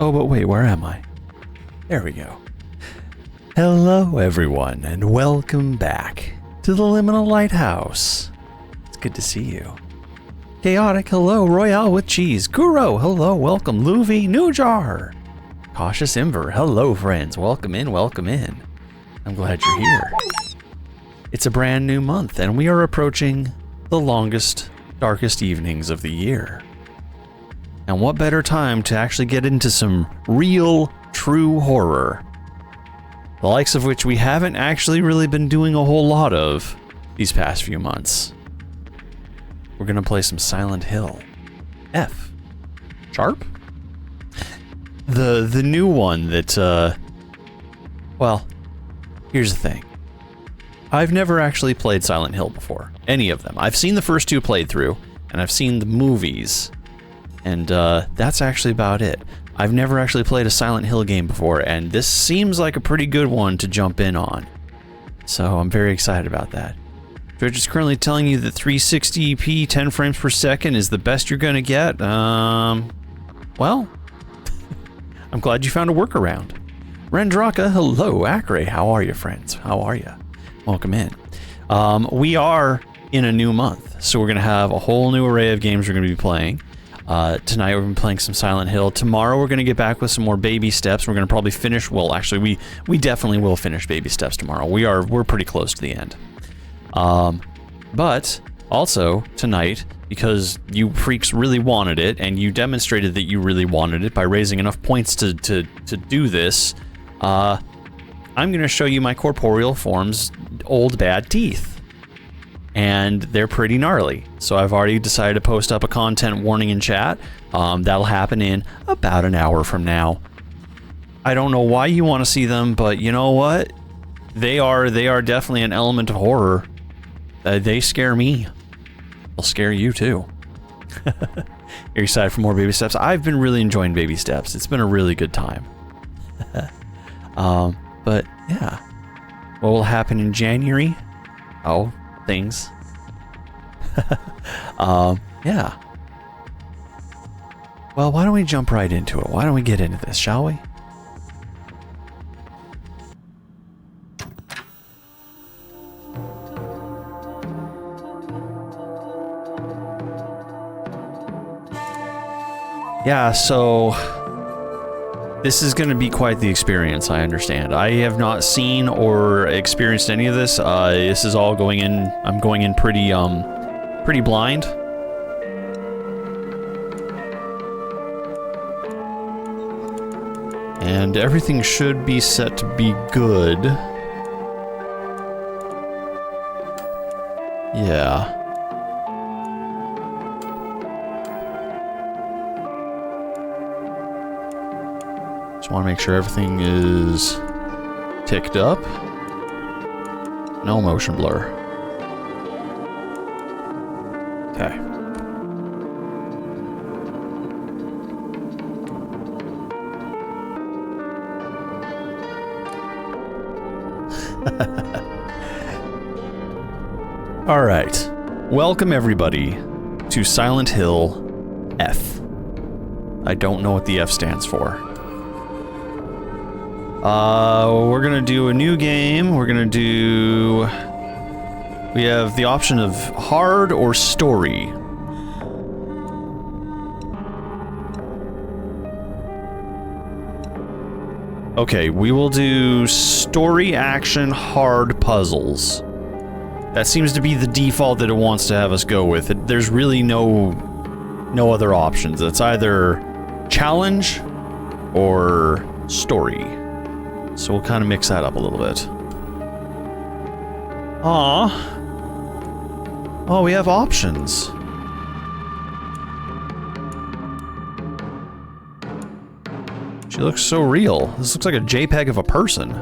Oh, but wait, where am I? There we go. Hello, everyone, and welcome back to the Liminal Lighthouse. It's good to see you. Chaotic, hello. Royale with cheese. Kuro, hello. Welcome. Luvi, Nujar. Cautious Ember, hello, friends. Welcome in, welcome in. I'm glad you're here. It's a brand new month, and we are approaching the longest, darkest evenings of the year. And what better time to actually get into some real, true horror, the likes of which we haven't actually really been doing a whole lot of these past few months. We're gonna play some Silent Hill. F. Sharp? The new one that, well, here's the thing. I've never actually played Silent Hill before. Any of them. I've seen the first two played through. and I've seen the movies, and that's actually about it. I've never actually played a Silent Hill game before, and this seems like a pretty good one to jump in on. So I'm very excited about that. Twitch is currently telling you that 360p 10 frames per second is the best you're gonna get. Well, I'm glad you found a workaround. Rendraka, hello. Acre, how are you, friends? How are you? Welcome in. We are in a new month, so we're gonna have a whole new array of games we're gonna be playing. Tonight we're gonna be playing some Silent Hill. Tomorrow we're gonna get back with some more Baby Steps. We're gonna probably finish. Well, actually, we definitely will finish Baby Steps tomorrow. We're pretty close to the end. But also tonight, because you freaks really wanted it, and you demonstrated that you really wanted it by raising enough points to do this, I'm gonna show you my corporeal form's old bad teeth. And they're pretty gnarly. So I've already decided to post up a content warning in chat. That'll happen in about an hour from now. I don't know why you want to see them, but you know what? They are definitely an element of horror. They scare me. They'll scare you too. You're excited for more Baby Steps? I've been really enjoying Baby Steps. It's been a really good time. But yeah. What will happen in January? Oh, things. Yeah. Well, why don't we jump right into it? Why don't we get into this, shall we? Yeah, so this is going to be quite the experience, I understand. I have not seen or experienced any of this. This is all going in, I'm going in pretty blind. And everything should be set to be good. Yeah. Want to make sure everything is ticked up. No motion blur. Okay. All right. Welcome everybody to Silent Hill F. I don't know what the F stands for. We're gonna do a new game. We have the option of hard or story. Okay, we will do story, action, hard, puzzles. That seems to be the default that it wants to have us go with. There's really no other options. It's either challenge or story. So we'll kind of mix that up a little bit. Aww. Oh, we have options. She looks so real. This looks like a JPEG of a person.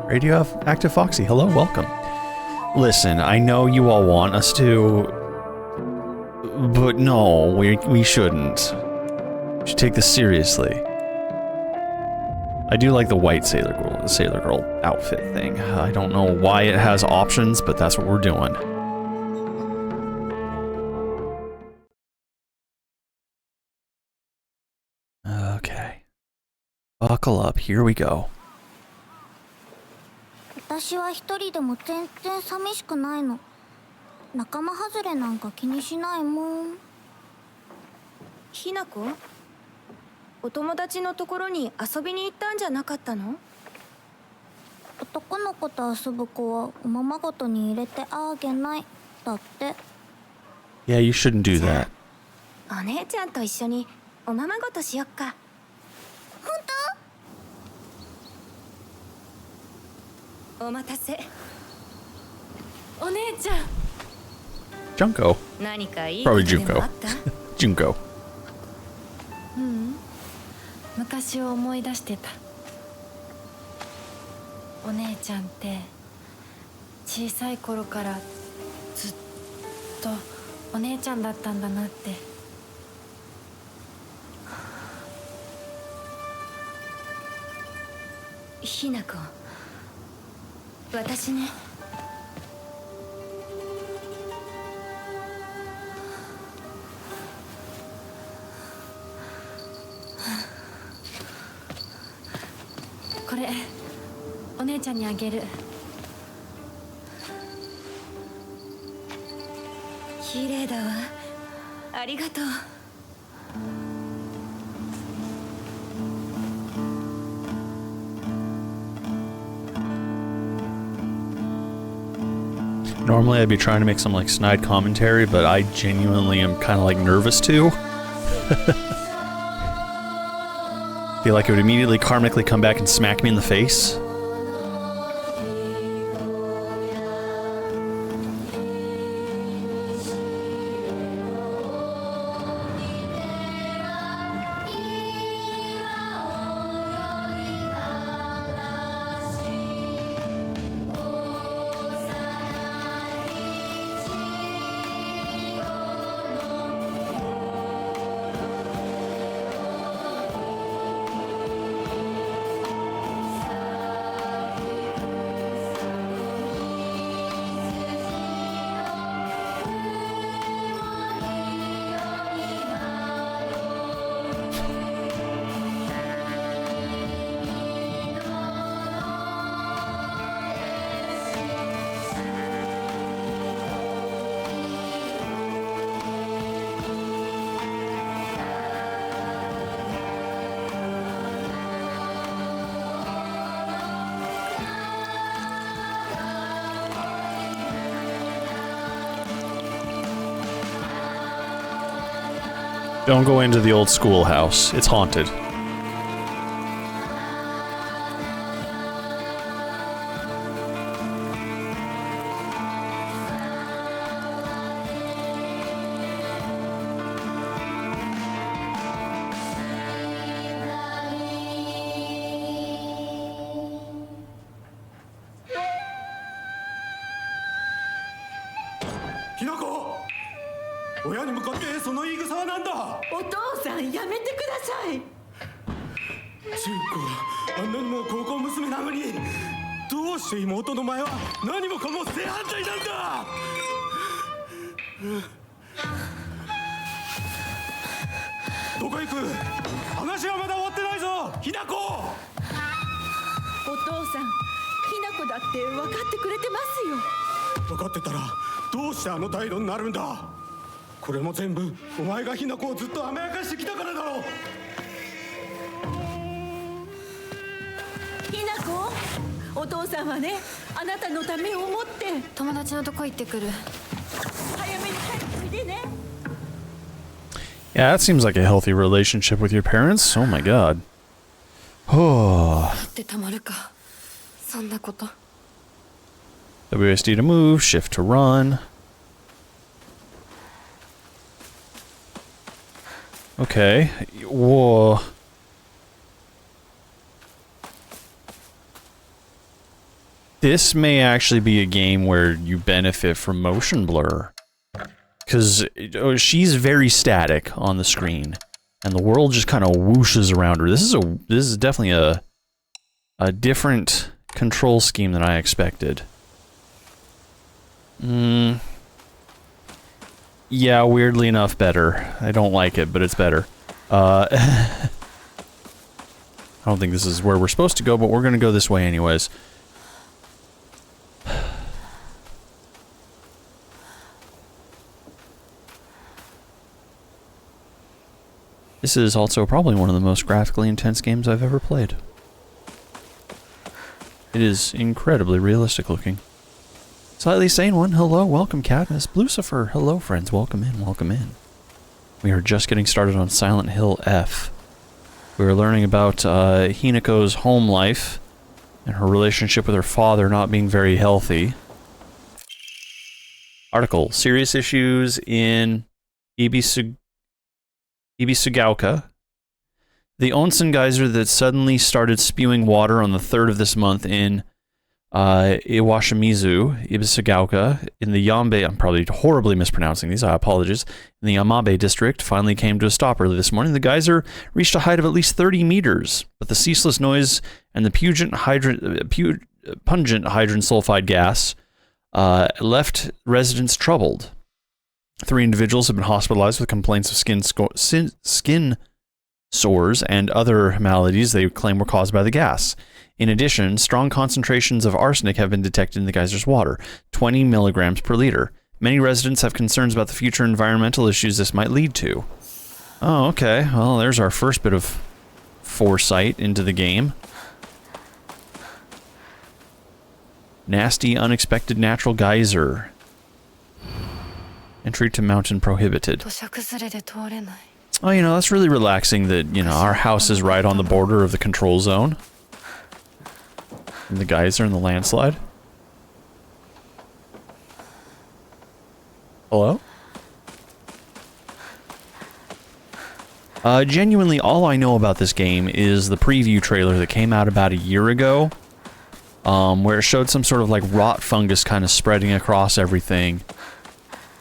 Radioactive Foxy, hello, welcome. Listen, I know you all want us to, but no, we shouldn't. We should take this seriously. I do like the white Sailor Girl outfit thing. I don't know why it has options, but that's what we're doing. Okay. Buckle up, here we go. 私は一人でも全然寂しくないの。仲間外れなんか気にしないもん。ひなこ？お友達のところに遊びに行ったんじゃなかったの？男の子と遊ぶ子はおままごとに入れてあげないだって。Yeah, you shouldn't do that. お姉ちゃんと一緒におままごとしよっか。本当？お待たせ。お姉ちゃん。Junko. 何かいいことでもあった？ Junko. 昔を思い出してた。お姉ちゃんって小さい頃からずっとお姉ちゃんだったんだなって。ひな子、私ね。これお姉ちゃんにあげる。綺麗だわ。ありがとう。Normally I'd be trying to make some like snide commentary, but I genuinely am kind of like nervous too. Feel like it would immediately karmically come back and smack me in the face. Don't go into the old schoolhouse. It's haunted. Hinako! 親に向かってその言い草は何だ。お父さんやめてください。中子、あんなにも高校娘なのにどうして妹の前は何もかも正反対なんだ。どこ行く。話はまだ終わってないぞ、ひなこ。お父さん、ひな子だって分かってくれてますよ。分かってたらどうしてあの態度になるんだ。これも全部お前がひな子をずっと甘やかしてきたからだろう。ひな子、お父さんはね、あなたのためを思って友達のとこ行ってくる。早めに帰ってきてね。Yeah, that seems like a healthy relationship with your parents. Oh my god. Oh. ってたまるか。そんなこと。WSD to move, shift to run. Okay. Whoa. This may actually be a game where you benefit from motion blur. Because she's very static on the screen. And the world just kind of whooshes around her. This is definitely a different control scheme than I expected. Yeah, weirdly enough, better. I don't like it, but it's better. I don't think this is where we're supposed to go, but we're gonna go this way anyways. This is also probably one of the most graphically intense games I've ever played. It is incredibly realistic looking. Slightly Sane One, hello, welcome Cadmus. Lucifer, hello friends, welcome in, welcome in. We are just getting started on Silent Hill F. We are learning about Hinako's home life and her relationship with her father not being very healthy. Article, serious issues in Ibisugaoka. The onsen geyser that suddenly started spewing water on the 3rd of this month in Iwashimizu, Ibisagaoka, in the Yambe, I'm probably horribly mispronouncing these, I apologize, in the Yamabe district finally came to a stop early this morning. The geyser reached a height of at least 30 meters, but the ceaseless noise and the pungent hydrogen sulfide gas left residents troubled. 3 individuals have been hospitalized with complaints of skin sores and other maladies they claim were caused by the gas. In addition, strong concentrations of arsenic have been detected in the geyser's water, 20 milligrams per liter. Many residents have concerns about the future environmental issues this might lead to. Oh, okay. Well, there's our first bit of foresight into the game. Nasty, unexpected natural geyser. Entry to mountain prohibited. Oh, you know, that's really relaxing that, you know, our house is right on the border of the control zone. And the geyser and the landslide. Hello? Genuinely, all I know about this game is the preview trailer that came out about a year ago. Where it showed some sort of like rot fungus kind of spreading across everything.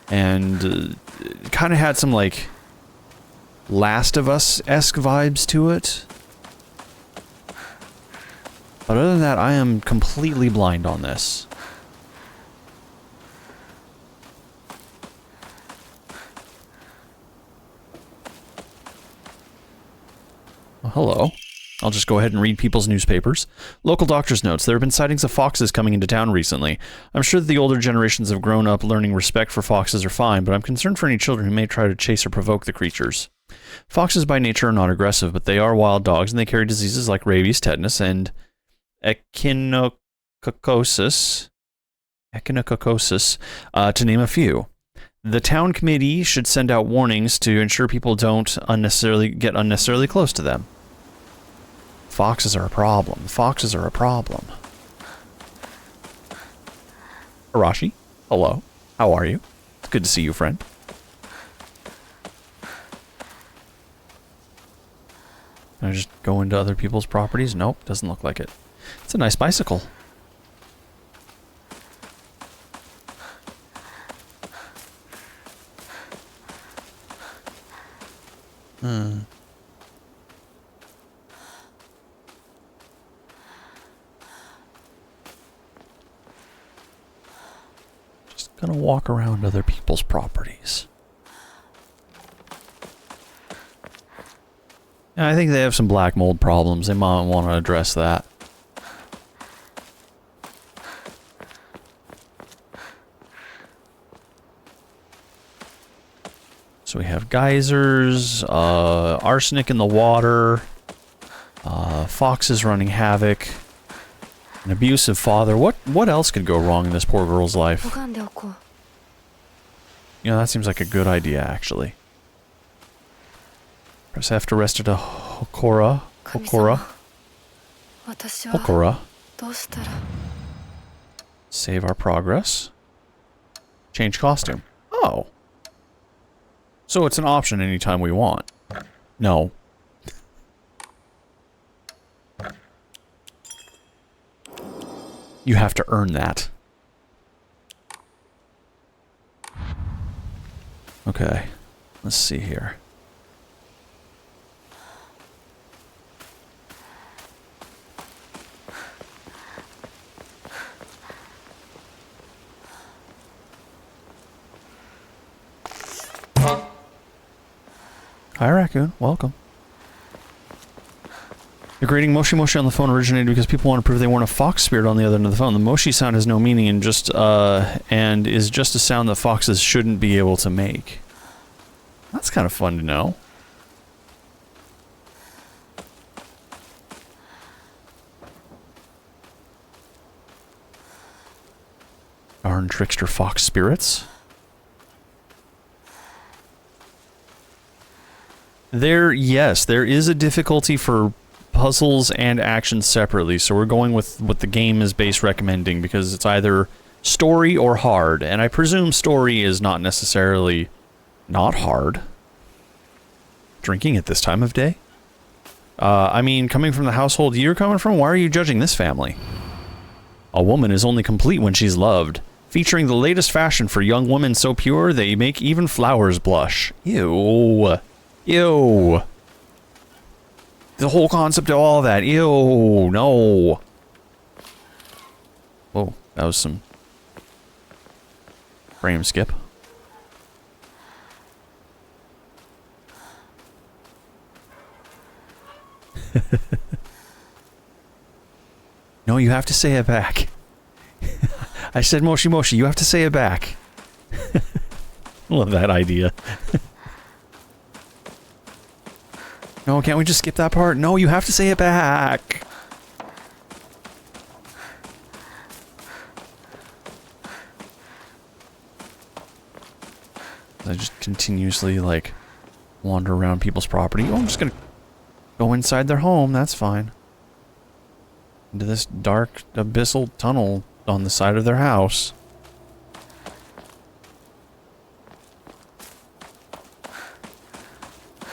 And it kind of had some like Last of Us-esque vibes to it. But other than that, I am completely blind on this. Well, hello. I'll just go ahead and read people's newspapers. Local doctor's notes. There have been sightings of foxes coming into town recently. I'm sure that the older generations have grown up learning respect for foxes are fine, but I'm concerned for any children who may try to chase or provoke the creatures. Foxes by nature are not aggressive, but they are wild dogs and they carry diseases like rabies, tetanus, and echinococosis, to name a few. The town committee should send out warnings to ensure people don't get unnecessarily close to them. Foxes are a problem. Foxes are a problem. Arashi, hello. How are you? It's good to see you, friend. Can I just go into other people's properties? Nope, doesn't look like it. It's a nice bicycle. Just gonna walk around other people's properties. Yeah, I think they have some black mold problems. They might want to address that. So we have geysers, arsenic in the water, foxes running havoc, an abusive father. What else could go wrong in this poor girl's life? You know, that seems like a good idea, actually. Perhaps I have to rest at a Hokora. Save our progress. Change costume. Oh. So it's an option anytime we want. No. You have to earn that. Okay. Let's see here. Hi, Raccoon. Welcome. The grating Moshi Moshi on the phone originated because people want to prove they weren't a fox spirit on the other end of the phone. The Moshi sound has no meaning and is just a sound that foxes shouldn't be able to make. That's kind of fun to know. Darn trickster fox spirits. Yes, there is a difficulty for puzzles and actions separately, so we're going with what the game is base recommending because it's either story or hard, and I presume story is not necessarily not hard. Drinking at this time of day? I mean, coming from the household you're coming from, why are you judging this family? A woman is only complete when she's loved. Featuring the latest fashion for young women so pure they make even flowers blush. Ew. Ew. The whole concept of all that. Ew. No. Whoa, that was some frame skip. No, you have to say it back. I said Moshi Moshi, you have to say it back. Love that idea. No, can't we just skip that part? No, you have to say it back. I just continuously, like, wander around people's property. Oh, I'm just gonna go inside their home, that's fine. Into this dark, abyssal tunnel on the side of their house.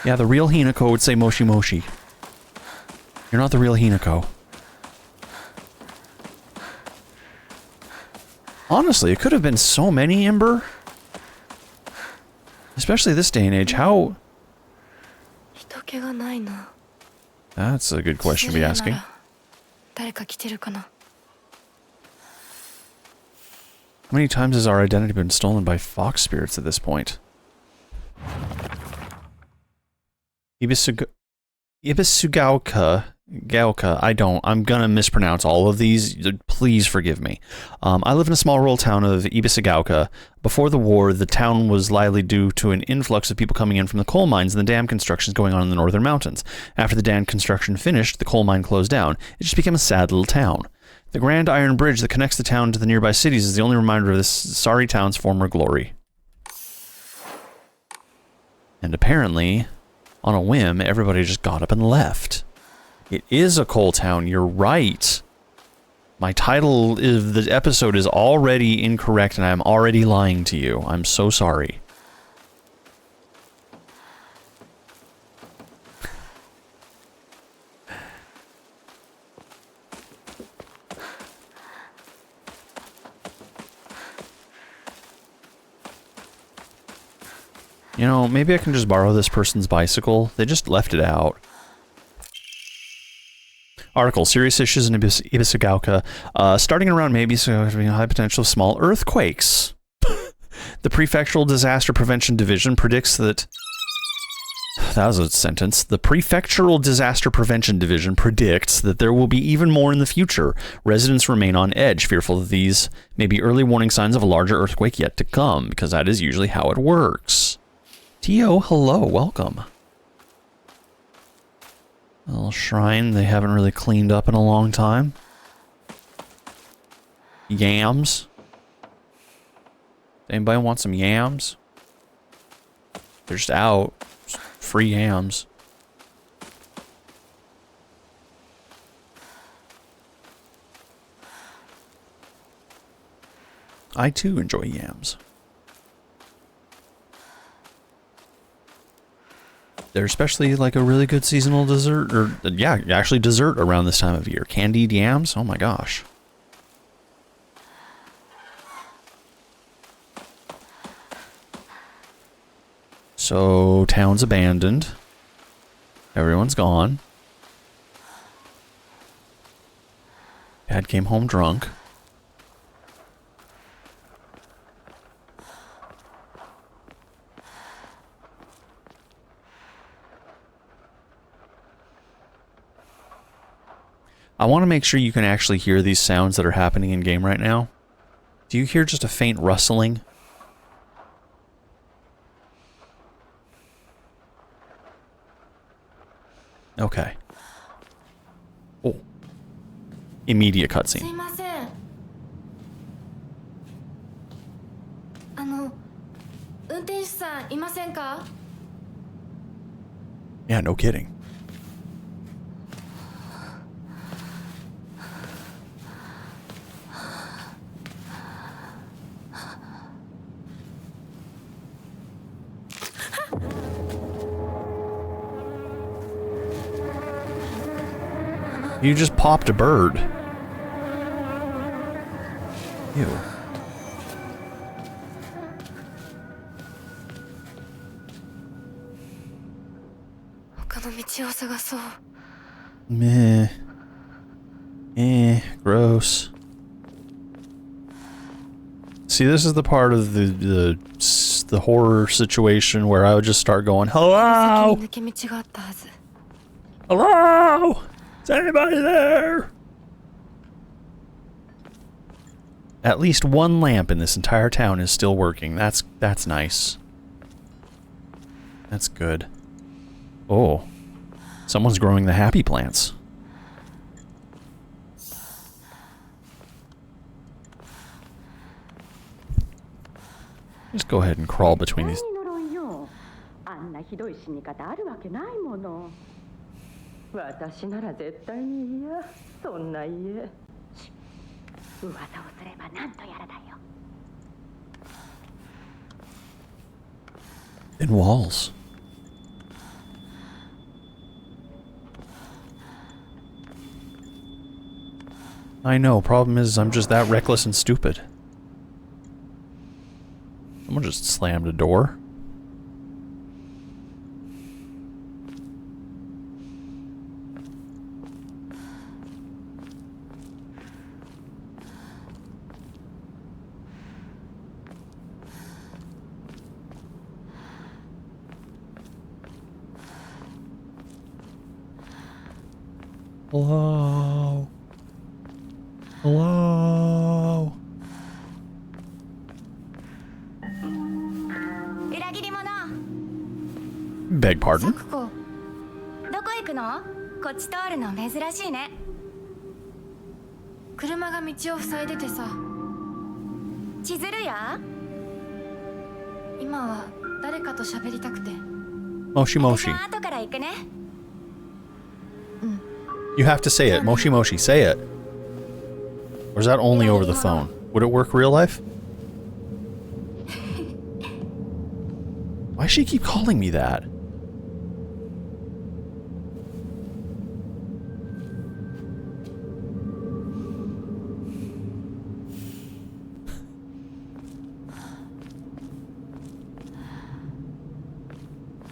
Yeah, the real Hinako would say Moshi Moshi. You're not the real Hinako. Honestly, it could have been so many, Ember. Especially this day and age, how... That's a good question to be asking. How many times has our identity been stolen by fox spirits at this point? Ibisugauka. I'm gonna mispronounce all of these. Please forgive me. I live in a small rural town of Ibisugauka. Before the war, the town was lively due to an influx of people coming in from the coal mines and the dam constructions going on in the northern mountains. After the dam construction finished, the coal mine closed down. It just became a sad little town. The grand iron bridge that connects the town to the nearby cities is the only reminder of this sorry town's former glory. And apparently, on a whim, everybody just got up and left. It is a coal town, you're right. My title of the episode is already incorrect and I'm already lying to you. I'm so sorry. You know, maybe I can just borrow this person's bicycle. They just left it out. Article, serious issues in Ibisugauka. Starting around maybe having a high potential of small earthquakes. The Prefectural Disaster Prevention Division predicts that... That was a sentence. The Prefectural Disaster Prevention Division predicts that there will be even more in the future. Residents remain on edge, fearful that these may be early warning signs of a larger earthquake yet to come, because that is usually how it works. Tio, hello, welcome. A little shrine they haven't really cleaned up in a long time. Yams. Anybody want some yams? They're just out. Just free yams. I too enjoy yams. They're especially like a really good seasonal dessert, or yeah, actually dessert around this time of year. Candied yams, oh my gosh. So, town's abandoned. Everyone's gone. Dad came home drunk. I want to make sure you can actually hear these sounds that are happening in game right now. Do you hear just a faint rustling? Okay. Oh. Immediate cutscene. Yeah, no kidding. You just popped a bird. Ew. 他の道を探そう。 Meh. Gross. See, this is the part of the horror situation where I would just start going, 先 hello! に抜け道があったはず。 Hello! Is anybody there? At least one lamp in this entire town is still working. That's nice. That's good. Oh. Someone's growing the happy plants. Just go ahead and crawl between these. 何の論よ。あんなひどい死に方あるわけないもの。私なら絶対に嫌。そんな家。噂をすればなんとやらだよ。 In walls. I know, problem is I'm just that reckless and stupid. Someone just slammed a door. Hello? Hello? 裏切り者。 Beg pardon? 咲子、どこ行くの？こっち通るの珍しいね。車が道を塞いでてさ。千鶴や？今は誰かと喋りたくて。 Moshi 私 Moshi. は後から行くね。 You have to say it. Moshi Moshi, say it. Or is that only over the phone? Would it work real life? Why does she keep calling me that?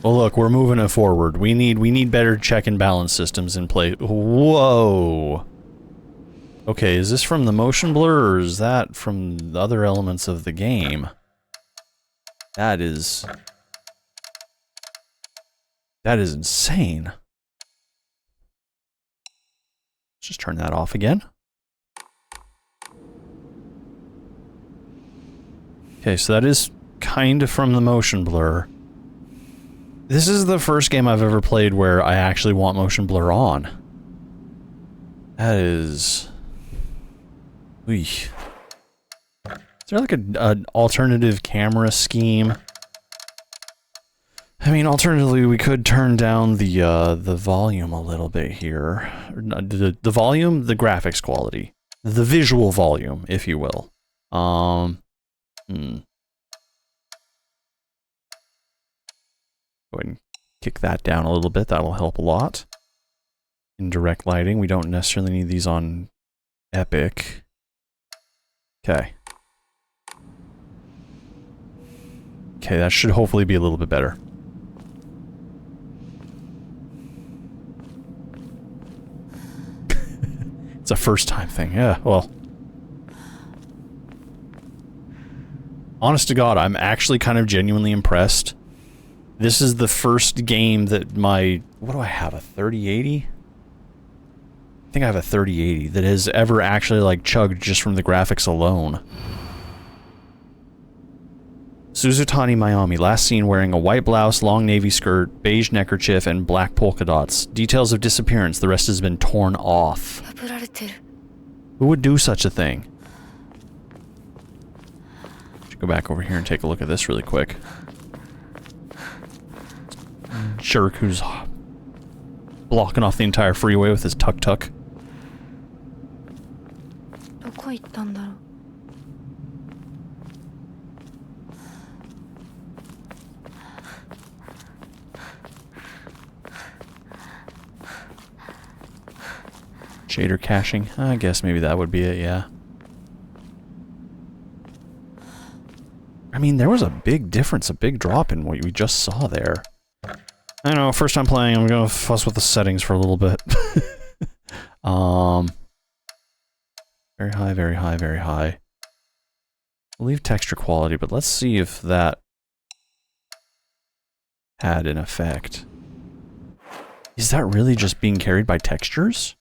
Well, look, we're moving it forward. We need better check and balance systems in place. Whoa. Okay, is this from the motion blur or is that from the other elements of the game? That is insane. Let's just turn that off again. Okay, so that is kind of from the motion blur. This is the first game I've ever played where I actually want motion blur on. That is... Eesh. Is there like an alternative camera scheme? I mean, alternatively, we could turn down the volume a little bit here. The volume, the graphics quality. The visual volume, if you will. Go ahead and kick that down a little bit. That'll help a lot. Indirect lighting. We don't necessarily need these on Epic. Okay. Okay, that should hopefully be a little bit better. It's a first time thing. Yeah, well. Honest to God, I'm actually kind of genuinely impressed. This is the first game that my... What do I have? A 3080? I think I have a 3080 that has ever actually, like, chugged just from the graphics alone. Suzutani Mayami, last seen wearing a white blouse, long navy skirt, beige neckerchief, and black polka dots. Details of disappearance, the rest has been torn off. Who would do such a thing? Should go back over here and take a look at this really quick. Jerk who's blocking off the entire freeway with his tuk-tuk. どこ行ったんだろう。 Shader caching. I guess maybe that would be it, yeah. I mean, there was a big difference, a big drop in what we just saw there. I know, first time playing, I'm gonna fuss with the settings for a little bit. Very high, very high, very high. We'll leave texture quality, but let's see if that had an effect. Is that really just being carried by textures?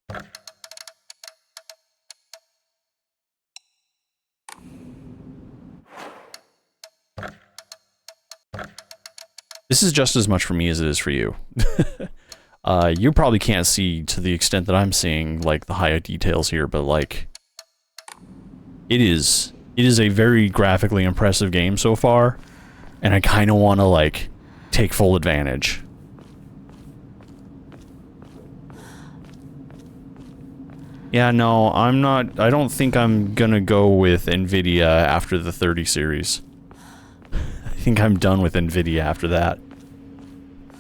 This is just as much for me as it is for you. You probably can't see to the extent that I'm seeing, like, the high details here, but, like, it is a very graphically impressive game so far, and I kind of want to, like, take full advantage. Yeah, no, I don't think I'm gonna go with NVIDIA after the 30 series. I think I'm done with NVIDIA after that.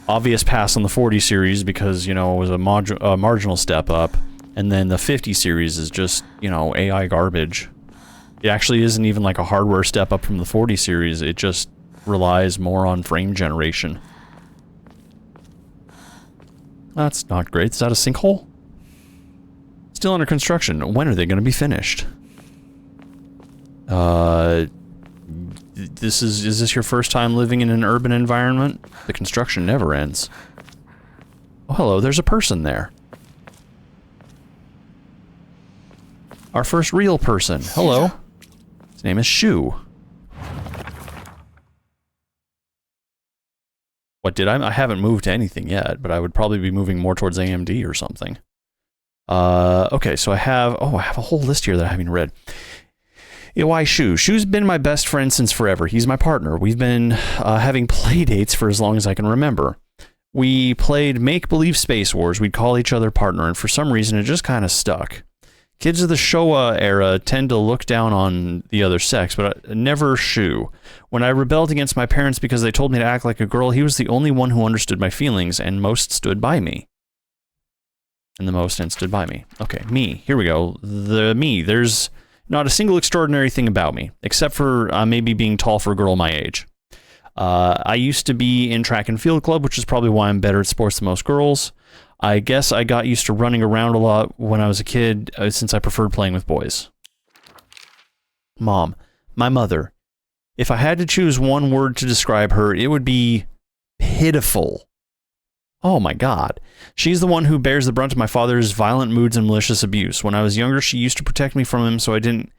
Obvious pass on the 40 series because, you know, it was a marginal step up, and then the 50 series is just, you know, AI garbage. It actually isn't even like a hardware step up from the 40 series, it just relies more on frame generation. That's not great. Is that a sinkhole? Still under construction. When are they going to be finished? Is this your first time living in an urban environment? The construction never ends. Oh, hello, there's a person there. Our first real person. Hello. His name is Shu. What did I haven't moved to anything yet, but I would probably be moving more towards AMD or something. Okay, so I have a whole list here that I haven't read. Why Shu? Shu's been my best friend since forever. He's my partner. We've been having play dates for as long as I can remember. We played make-believe Space Wars. We'd call each other partner, and for some reason it just kind of stuck. Kids of the Showa era tend to look down on the other sex, but never Shu. When I rebelled against my parents because they told me to act like a girl, he was the only one who understood my feelings, and most stood by me. And the most and stood by me. Okay, me. Here we go. The me. There's not a single extraordinary thing about me, except for maybe being tall for a girl my age. I used to be in track and field club, which is probably why I'm better at sports than most girls. I guess I got used to running around a lot when I was a kid, since I preferred playing with boys. Mom. My mother. If I had to choose one word to describe her, it would be pitiful. Oh my God. She's the one who bears the brunt of my father's violent moods and malicious abuse. When I was younger, she used to protect me from him, so I didn't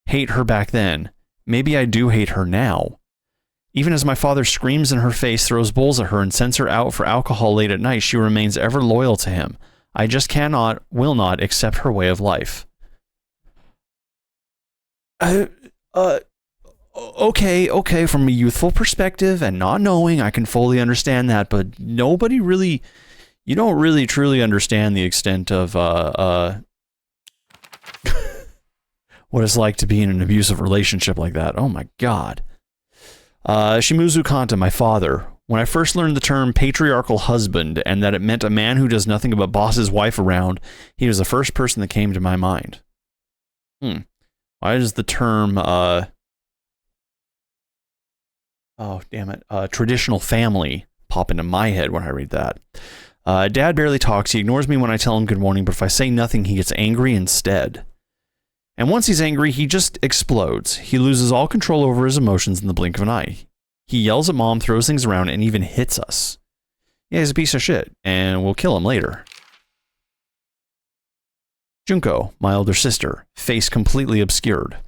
hate her back then. Maybe I do hate her now. Even as my father screams in her face, throws bowls at her, and sends her out for alcohol late at night, she remains ever loyal to him. I just cannot, will not accept her way of life. Okay, from a youthful perspective and not knowing, I can fully understand that, but nobody really, you don't really truly understand the extent of, what it's like to be in an abusive relationship like that. Oh my God. Shimizu Kanta, my father. When I first learned the term patriarchal husband and that it meant a man who does nothing but boss his wife around, he was the first person that came to my mind. Why does the term, oh, damn it, traditional family pop into my head when I read that? Dad barely talks. He ignores me when I tell him good morning, but if I say nothing, he gets angry instead. And once he's angry, he just explodes. He loses all control over his emotions in the blink of an eye. He yells at Mom, throws things around, and even hits us. Yeah, he's a piece of shit, and we'll kill him later. Junko, my older sister, face completely obscured.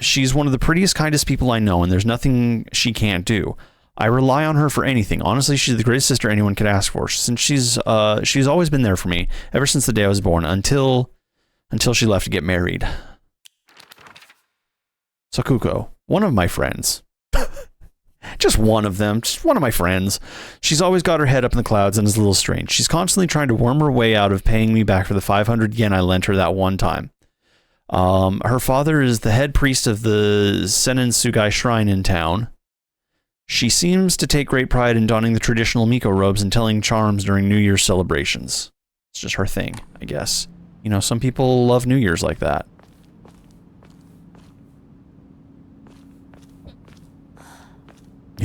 She's one of the prettiest, kindest people I know, and there's nothing she can't do. I rely on her for anything. Honestly, she's the greatest sister anyone could ask for. Since she's always been there for me, ever since the day I was born, until she left to get married. Sakuko, one of my friends. Just one of them, just one of my friends. She's always got her head up in the clouds and is a little strange. She's constantly trying to worm her way out of paying me back for the 500 yen I lent her that one time. Her father is the head priest of the Sennin-Sugai shrine in town. She seems to take great pride in donning the traditional Miko robes and telling charms during New Year's celebrations. It's just her thing, I guess. You know, some people love New Year's like that.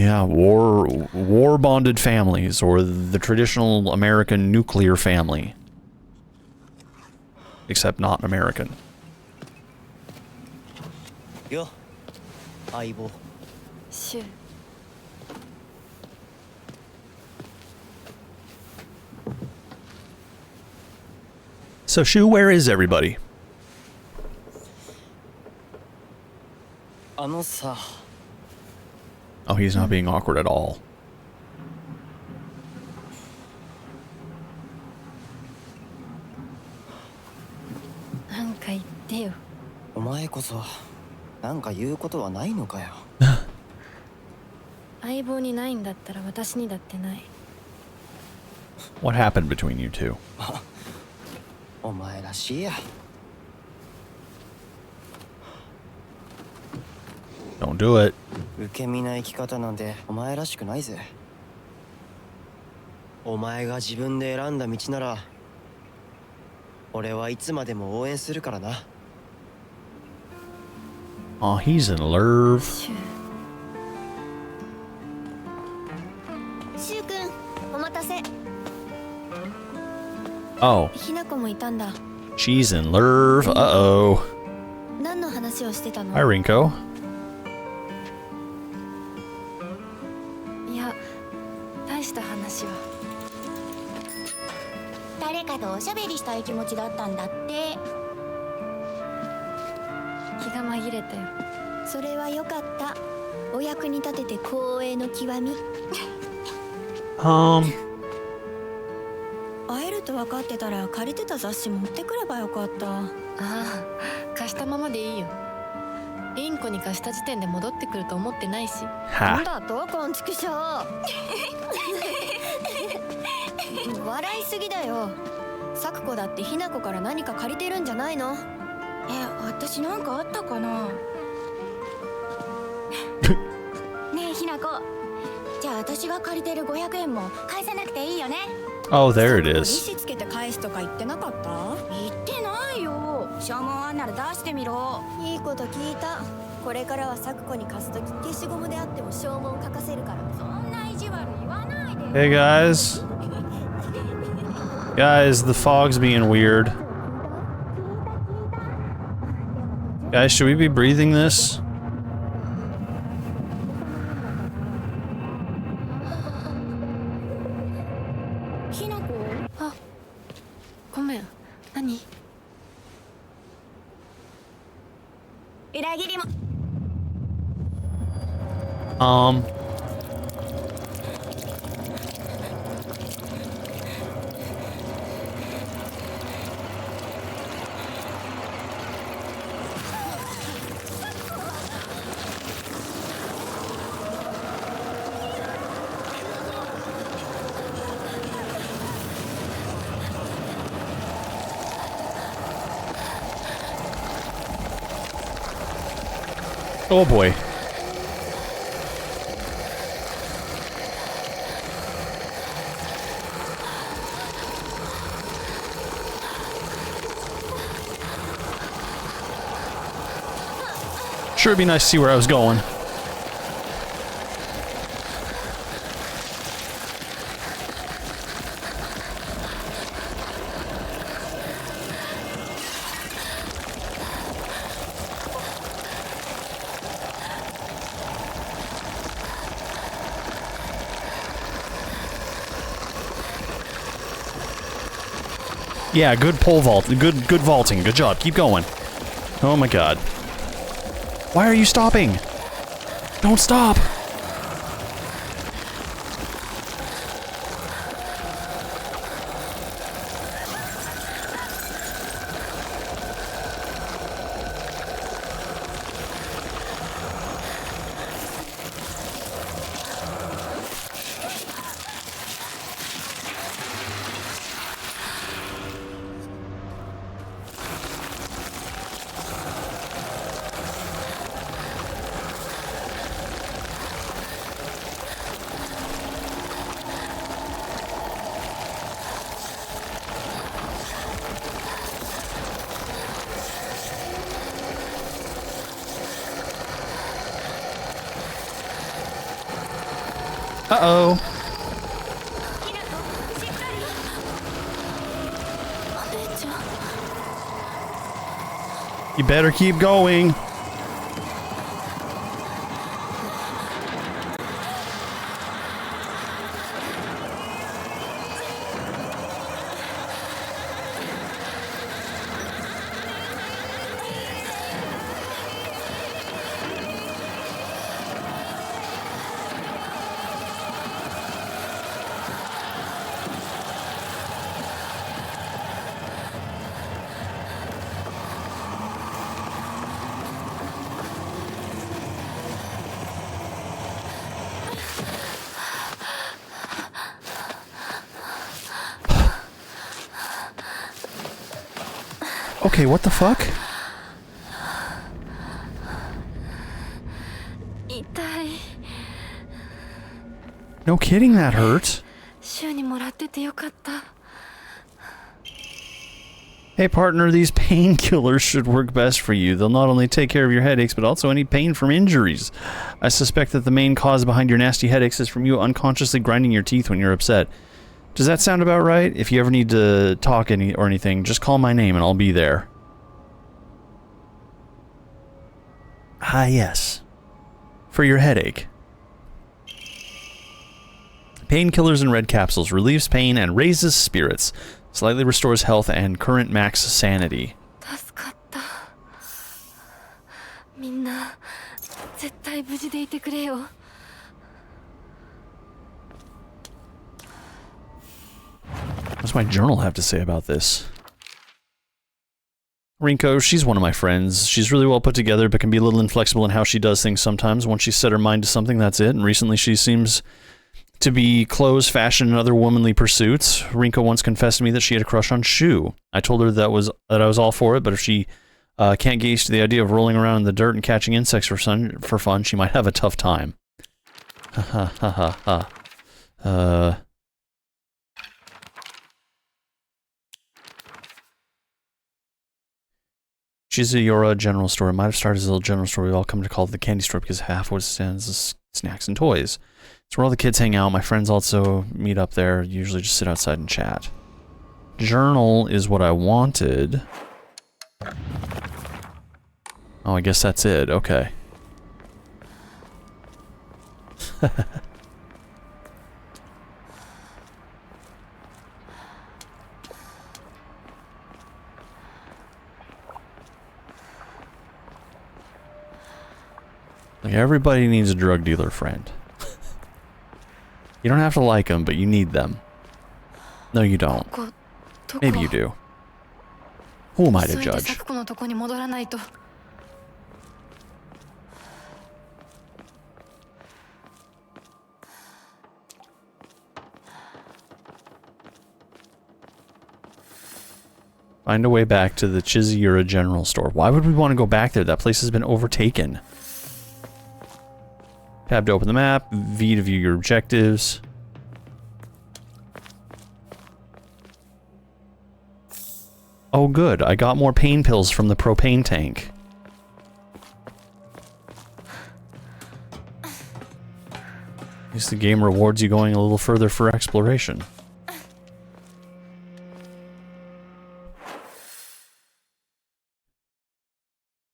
Yeah, war bonded families, or the traditional American nuclear family. Except not American. よ相棒。シュ So Shu, where is everybody? あのさ、 Oh, he's not being awkward at all. なんか言ってよ。お前こそなんか言うことはないのかよ。相棒にないんだったら私にだってない。 What happened between you two? お前らしいや。 Don't do it. 受け身な生き方なんてお前らしくないぜ。お前が自分で選んだ道なら俺はいつまでも応援するからな。 Oh, he's in love. シュシュウくんお待たせ。 Oh, ひなこもいたんだ。 she's in love. Uh-oh. 何の話をしてたの？ Hi, Rinko. いや、大した話は。誰かとおしゃべりしたい気持ちだったんだって。気が紛れたよ。それはよかった。お役に立てて光栄の極み。会えると分かってたら借りてた雑誌持ってくればよかった。ああ、貸したままでいいよ。リンコに貸した時点で戻ってくると思ってないし。なん Ha. だとこんちくしょう。笑いすぎだよ。サクコだってひなこから何か借りてるんじゃないの？私なんかあったかな。ねえひなこ、じゃあ私が借りてる500円も返さなくていいよね。 Oh, there it 利 is. 子つけて返すとか言ってなかった？言ってないよ。証文あんなら出してみろ。いいこと聞いた。これからはサクコに貸すとき消しゴムであっても証文書かせるから。そんな意地悪言わないで。 Hey, guys. Guys, the fog's being weird. Guys, should we be breathing this? ひなこ、あ、ごめん。何？裏切りも。Oh boy. Sure, it'd be nice to see where I was going. Yeah, good pole vault. Good vaulting. Good job. Keep going. Oh my god. Why are you stopping? Don't stop. Uh-oh. You better keep going. Okay, what the fuck? 痛い。 No kidding, that hurt. 週にもらっててよかった。 Hey partner, these painkillers should work best for you. They'll not only take care of your headaches, but also any pain from injuries. I suspect that the main cause behind your nasty headaches is from you unconsciously grinding your teeth when you're upset. Does that sound about right? If you ever need to talk or anything, just call my name and I'll be there. Ah, yes. For your headache. Painkillers and red capsules relieves pain and raises spirits. Slightly restores health and current max sanity. 助かった。みんな絶対無事でいてくれよ。 What's my journal have to say about this? Rinko, she's one of my friends. She's really well put together, but can be a little inflexible in how she does things sometimes. Once she's set her mind to something, that's it. And recently she seems to be clothes, fashion, and other womanly pursuits. Rinko once confessed to me that she had a crush on Shu. I told her that I was all for it, but if she can't gauge to the idea of rolling around in the dirt and catching insects for fun, she might have a tough time. Ha ha ha ha ha. Chizuyora General Store. It might have started as a little general store. We all come to call it the candy store because half what it stands is snacks and toys. It's where all the kids hang out. My friends also meet up there. Usually just sit outside and chat. Journal is what I wanted. Oh, I guess that's it. Okay. Like, everybody needs a drug dealer friend. You don't have to like them, but you need them. No, you don't. Maybe you do. Who am I to judge? Find a way back to the Chizuyura General Store. Why would we want to go back there? That place has been overtaken. Tab to open the map, V to view your objectives. Oh good, I got more pain pills from the propane tank. At least the game rewards you going a little further for exploration.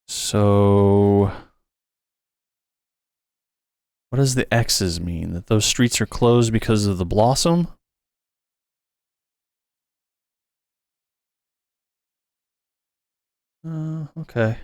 So... what does the X's mean? That those streets are closed because of the blossom? Okay.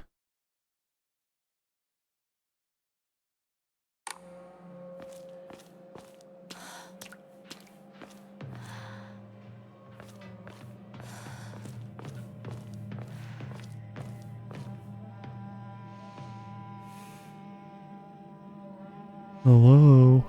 Hello?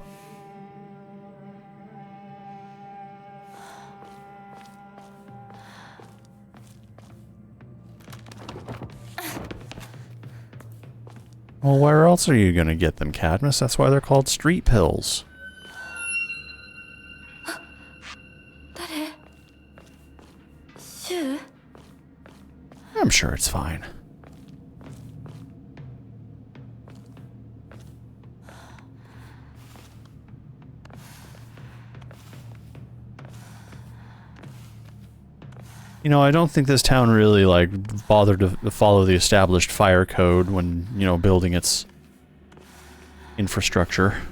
Well, where else are you gonna get them, Cadmus? That's why they're called street pills. I'm sure it's fine. You know, I don't think this town really, like, bothered to follow the established fire code when, you know, building its infrastructure.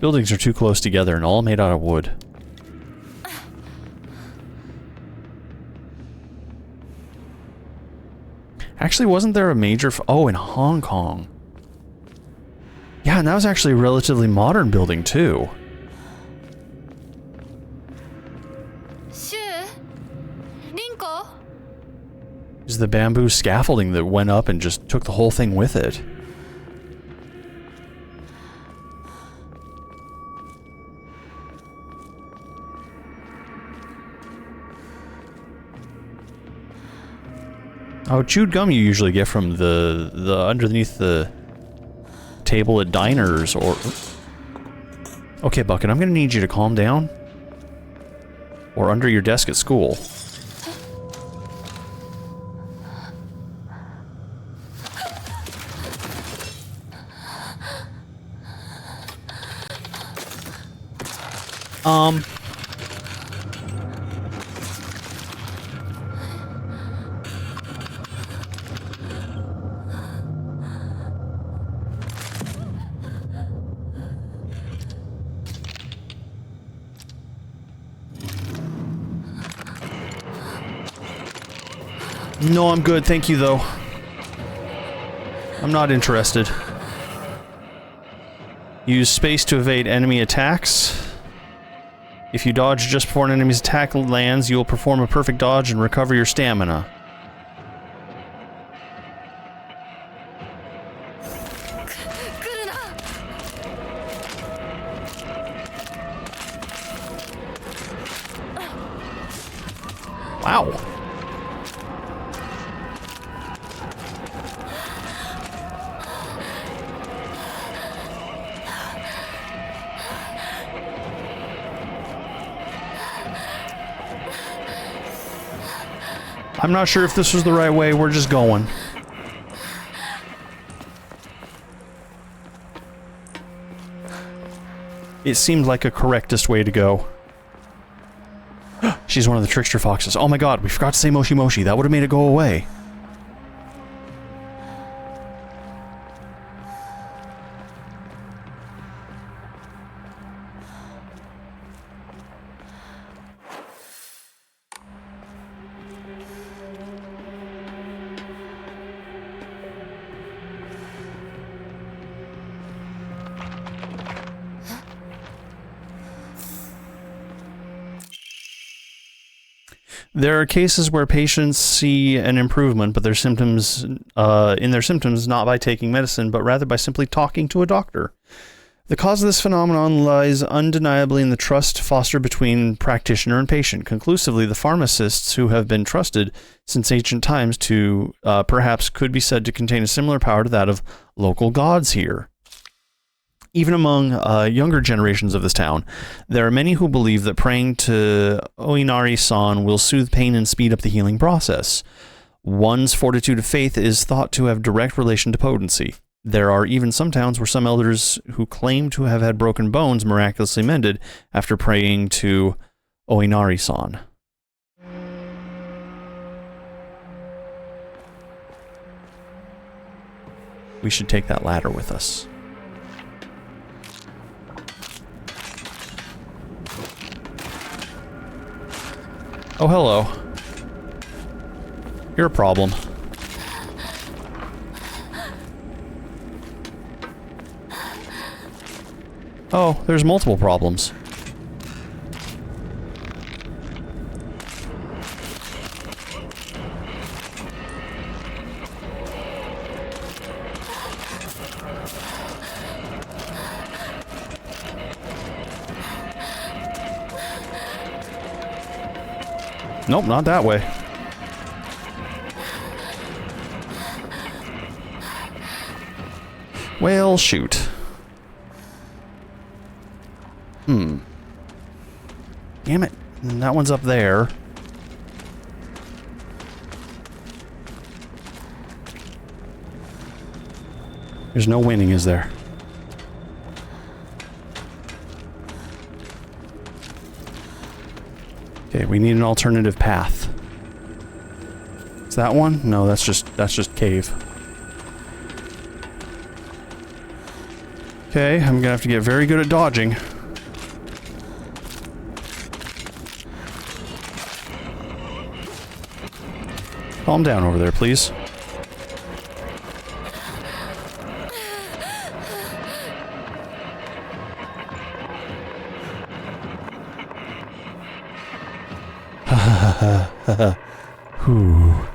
Buildings are too close together and all made out of wood. Actually, wasn't there a major... oh, in Hong Kong. Yeah, and that was actually a relatively modern building, too. It was the bamboo scaffolding that went up and just took the whole thing with it. Oh, chewed gum you usually get from the underneath the table at diners or... Okay, Bucket, I'm gonna need you to calm down. Or under your desk at school. No, I'm good, thank you, though. I'm not interested. Use space to evade enemy attacks. If you dodge just before an enemy's attack lands, you will perform a perfect dodge and recover your stamina. Wow. I'm not sure if this was the right way, we're just going. It seemed like a correctest way to go. She's one of the trickster foxes. Oh my god, we forgot to say Moshi Moshi. That would have made it go away. There are cases where patients see an improvement, but their symptoms, not by taking medicine, but rather by simply talking to a doctor. The cause of this phenomenon lies undeniably in the trust fostered between practitioner and patient. Conclusively, the pharmacists who have been trusted since ancient times to perhaps could be said to contain a similar power to that of local gods here. Even among younger generations of this town, there are many who believe that praying to Oinari-san will soothe pain and speed up the healing process. One's fortitude of faith is thought to have direct relation to potency. There are even some towns where some elders who claim to have had broken bones miraculously mended after praying to Oinari-san. We should take that ladder with us. Oh, hello. You're a problem. Oh, there's multiple problems. Nope, not that way. Well, shoot. Damn it. That one's up there. There's no winning, is there? Okay, we need an alternative path. that one? No, that's just cave. Okay, I'm gonna have to get very good at dodging. Calm down over there, please. Whew.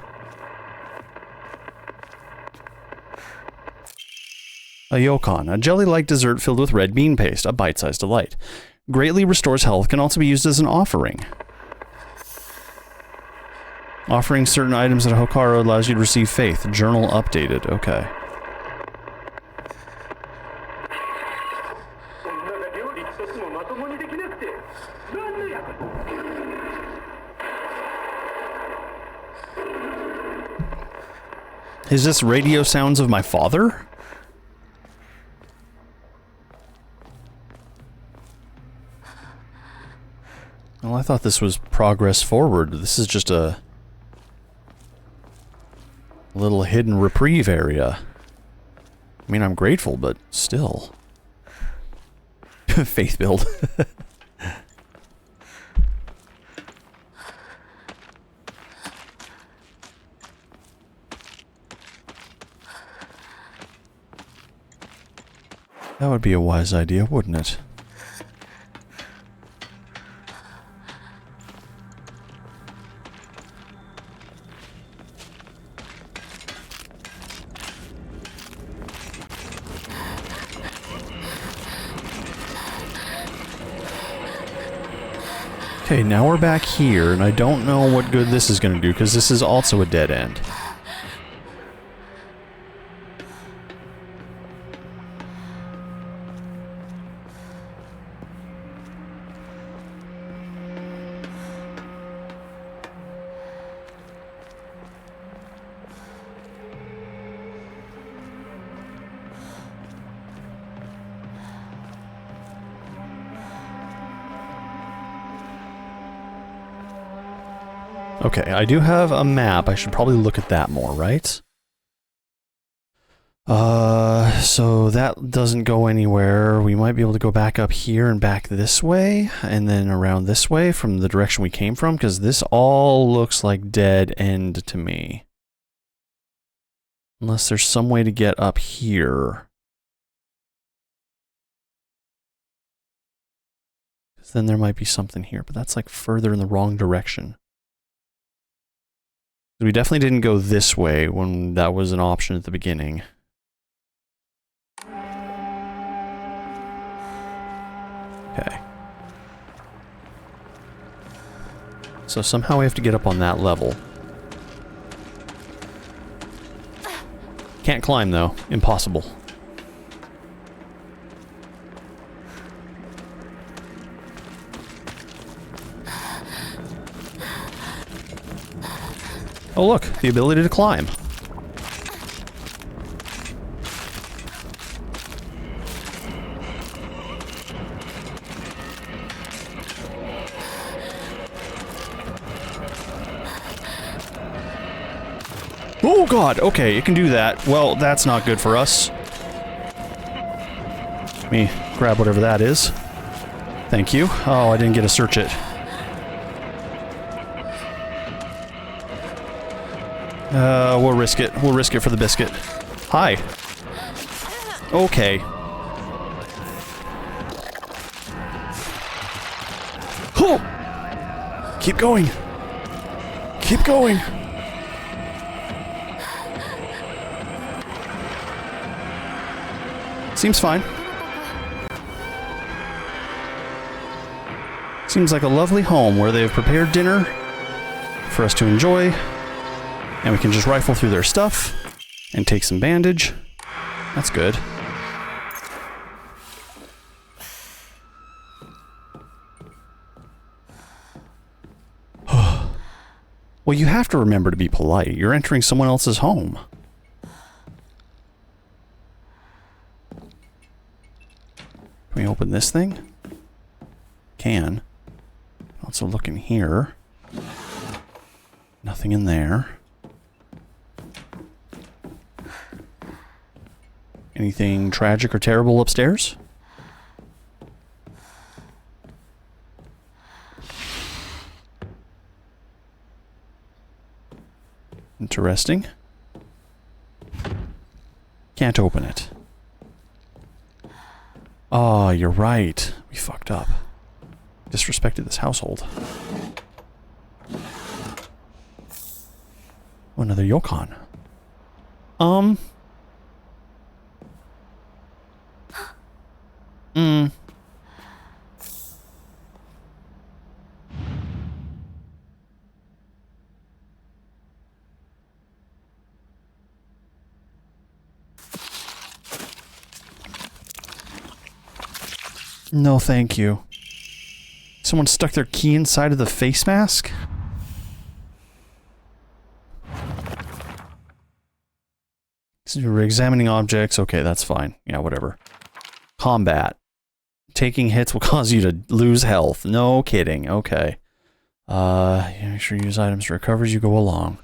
A Yokon, a jelly-like dessert filled with red bean paste, a bite-sized delight. Greatly restores health, can also be used as an offering. Offering certain items at Hokaro allows you to receive faith. Journal updated. Okay. Is this radio sounds of my father? Well, I thought this was progress forward. This is just a little hidden reprieve area. I mean, I'm grateful, but still. Faith build. That would be a wise idea, wouldn't it? Okay, now we're back here, and I don't know what good this is going to do, because this is also a dead end. Okay, I do have a map. I should probably look at that more, right? So that doesn't go anywhere. We might be able to go back up here and back this way, and then around this way from the direction we came from, because this all looks like dead end to me. Unless there's some way to get up here. Because then there might be something here, but that's like further in the wrong direction. We definitely didn't go this way when that was an option at the beginning. Okay. So somehow we have to get up on that level. Can't climb though. Impossible. Oh look, the ability to climb. Oh god, okay, it can do that. Well, that's not good for us. Let me grab whatever that is. Thank you. Oh, I didn't get to search it. We'll risk it. We'll risk it for the biscuit. Hi. Okay. Oh! Keep going. Keep going. Seems fine. Seems like a lovely home where they have prepared dinner for us to enjoy. And we can just rifle through their stuff and take some bandage. That's good. Well, you have to remember to be polite. You're entering someone else's home. Can we open this thing? Can. Also look in here. Nothing in there. Anything tragic or terrible upstairs? Interesting. Can't open it. Oh, you're right. We fucked up. Disrespected this household. Oh, another Yokon. No, thank you. Someone stuck their key inside of the face mask? So you're examining objects. Okay, that's fine. Yeah, whatever. Combat. Taking hits will cause you to lose health. No kidding. Okay. Make sure you use items to recover as you go along.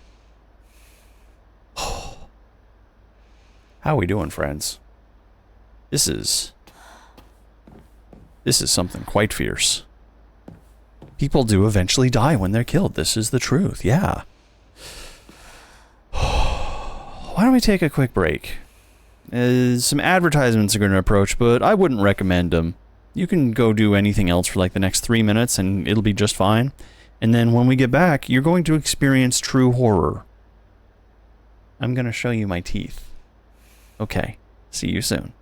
How are we doing, friends? This is something quite fierce. People do eventually die when they're killed. This is the truth. Yeah. Why don't we take a quick break? Some advertisements are going to approach, but I wouldn't recommend them. You can go do anything else for like the next 3 minutes and it'll be just fine. And then when we get back, you're going to experience true horror. I'm going to show you my teeth. Okay. See you soon.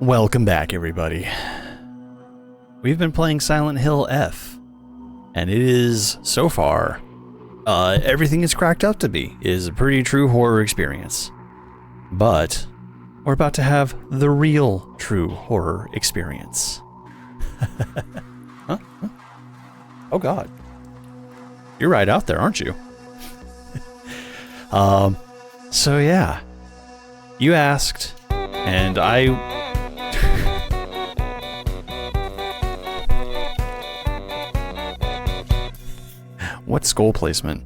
Welcome back, everybody. We've been playing Silent Hill F, and it is, so far, everything it's cracked up to be. It is a pretty true horror experience. But we're about to have the real true horror experience. Huh? Oh god. You're right out there, aren't you? So yeah. You asked, and I... What skull placement?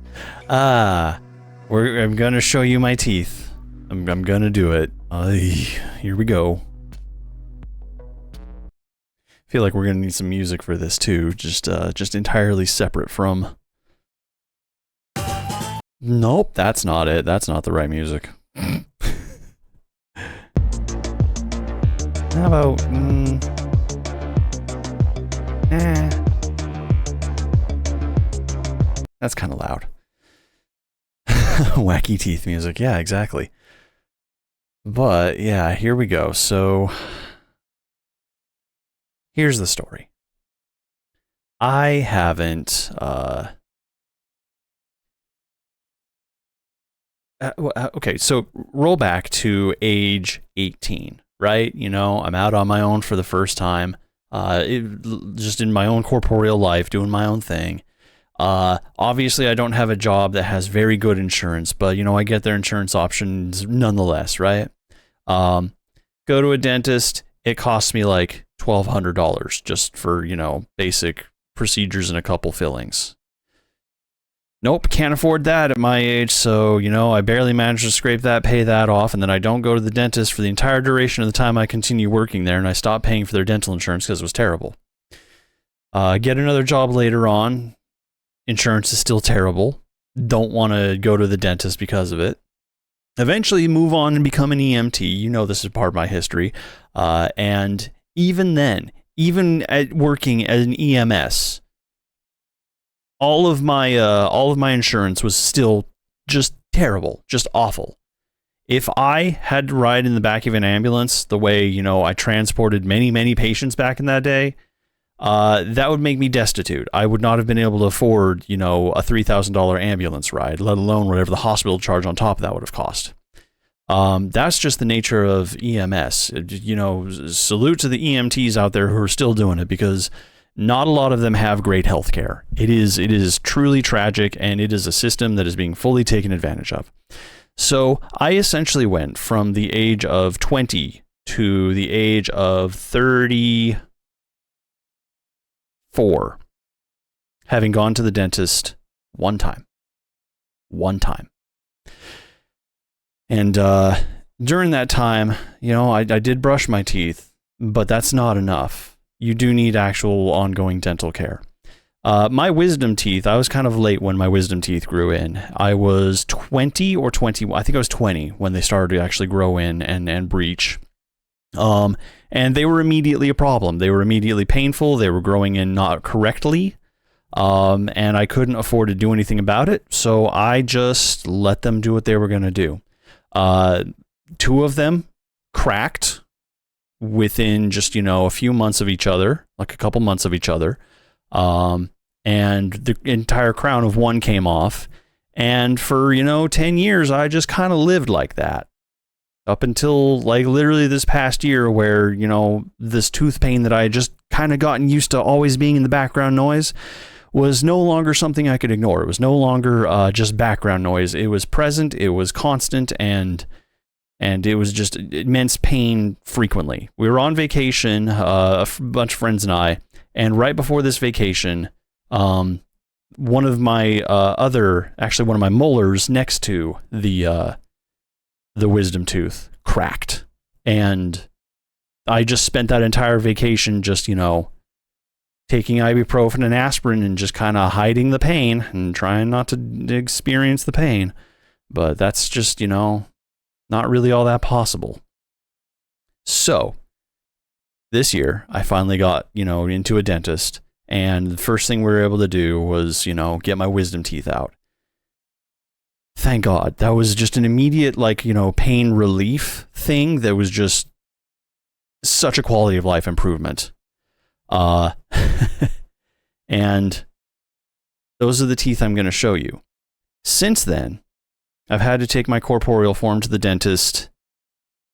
I'm gonna show you my teeth. I'm gonna do it. Here we go. Feel like we're gonna need some music for this too, just entirely separate from... Nope, that's not it. That's not the right music. How about... That's kind of loud. Wacky teeth music. Yeah, exactly. But, yeah, here we go. So, here's the story. I haven't, okay, so roll back to age 18, right? You know, I'm out on my own for the first time, just in my own corporeal life, doing my own thing. Obviously I don't have a job that has very good insurance, but you know, I get their insurance options nonetheless, right? Go to a dentist, it costs me like $1,200 just for, you know, basic procedures and a couple fillings. Nope, can't afford that at my age, so, you know, I barely manage to scrape that, pay that off, and then I don't go to the dentist for the entire duration of the time I continue working there, and I stop paying for their dental insurance because it was terrible. Get another job later on. Insurance is still terrible. Don't want to go to the dentist because of it. Eventually move on and become an EMT. You know this is part of my history. And even then, even at working as an EMS, all of my insurance was still just terrible, just awful. If I had to ride in the back of an ambulance the way, you know, I transported many, many patients back in that day, that would make me destitute. I would not have been able to afford, you know, a $3,000 ambulance ride, let alone whatever the hospital charge on top of that would have cost. That's just the nature of EMS. You know, salute to the EMTs out there who are still doing it, because not a lot of them have great health care. It is truly tragic, and it is a system that is being fully taken advantage of. So I essentially went from the age of 20 to the age of 34, having gone to the dentist one time. And during that time, you know, I did brush my teeth, but that's not enough. You do need actual ongoing dental care. My wisdom teeth, I was kind of late when my wisdom teeth grew in. I was 20 or 21. I think I was 20 when they started to actually grow in and breach. And they were immediately a problem. They were immediately painful. They were growing in not correctly. And I couldn't afford to do anything about it. So I just let them do what they were going to do. 2 of them cracked within just, you know, a few months of each other, like a couple months of each other. And the entire crown of one came off. And for, you know, 10 years, I just kind of lived like that. Up until, like, literally this past year where, you know, this tooth pain that I had just kind of gotten used to always being in the background noise was no longer something I could ignore. It was no longer just background noise. It was present, it was constant, and it was just immense pain frequently. We were on vacation, a bunch of friends and I, and right before this vacation, one of my one of my molars next to the wisdom tooth cracked, and I just spent that entire vacation just, you know, taking ibuprofen and aspirin and just kind of hiding the pain and trying not to experience the pain. But that's just, you know, not really all that possible. So this year I finally got, you know, into a dentist, and the first thing we were able to do was, you know, get my wisdom teeth out. Thank God. That was just an immediate, like, you know, pain relief thing that was just such a quality of life improvement. And those are the teeth I'm going to show you. Since then, I've had to take my corporeal form to the dentist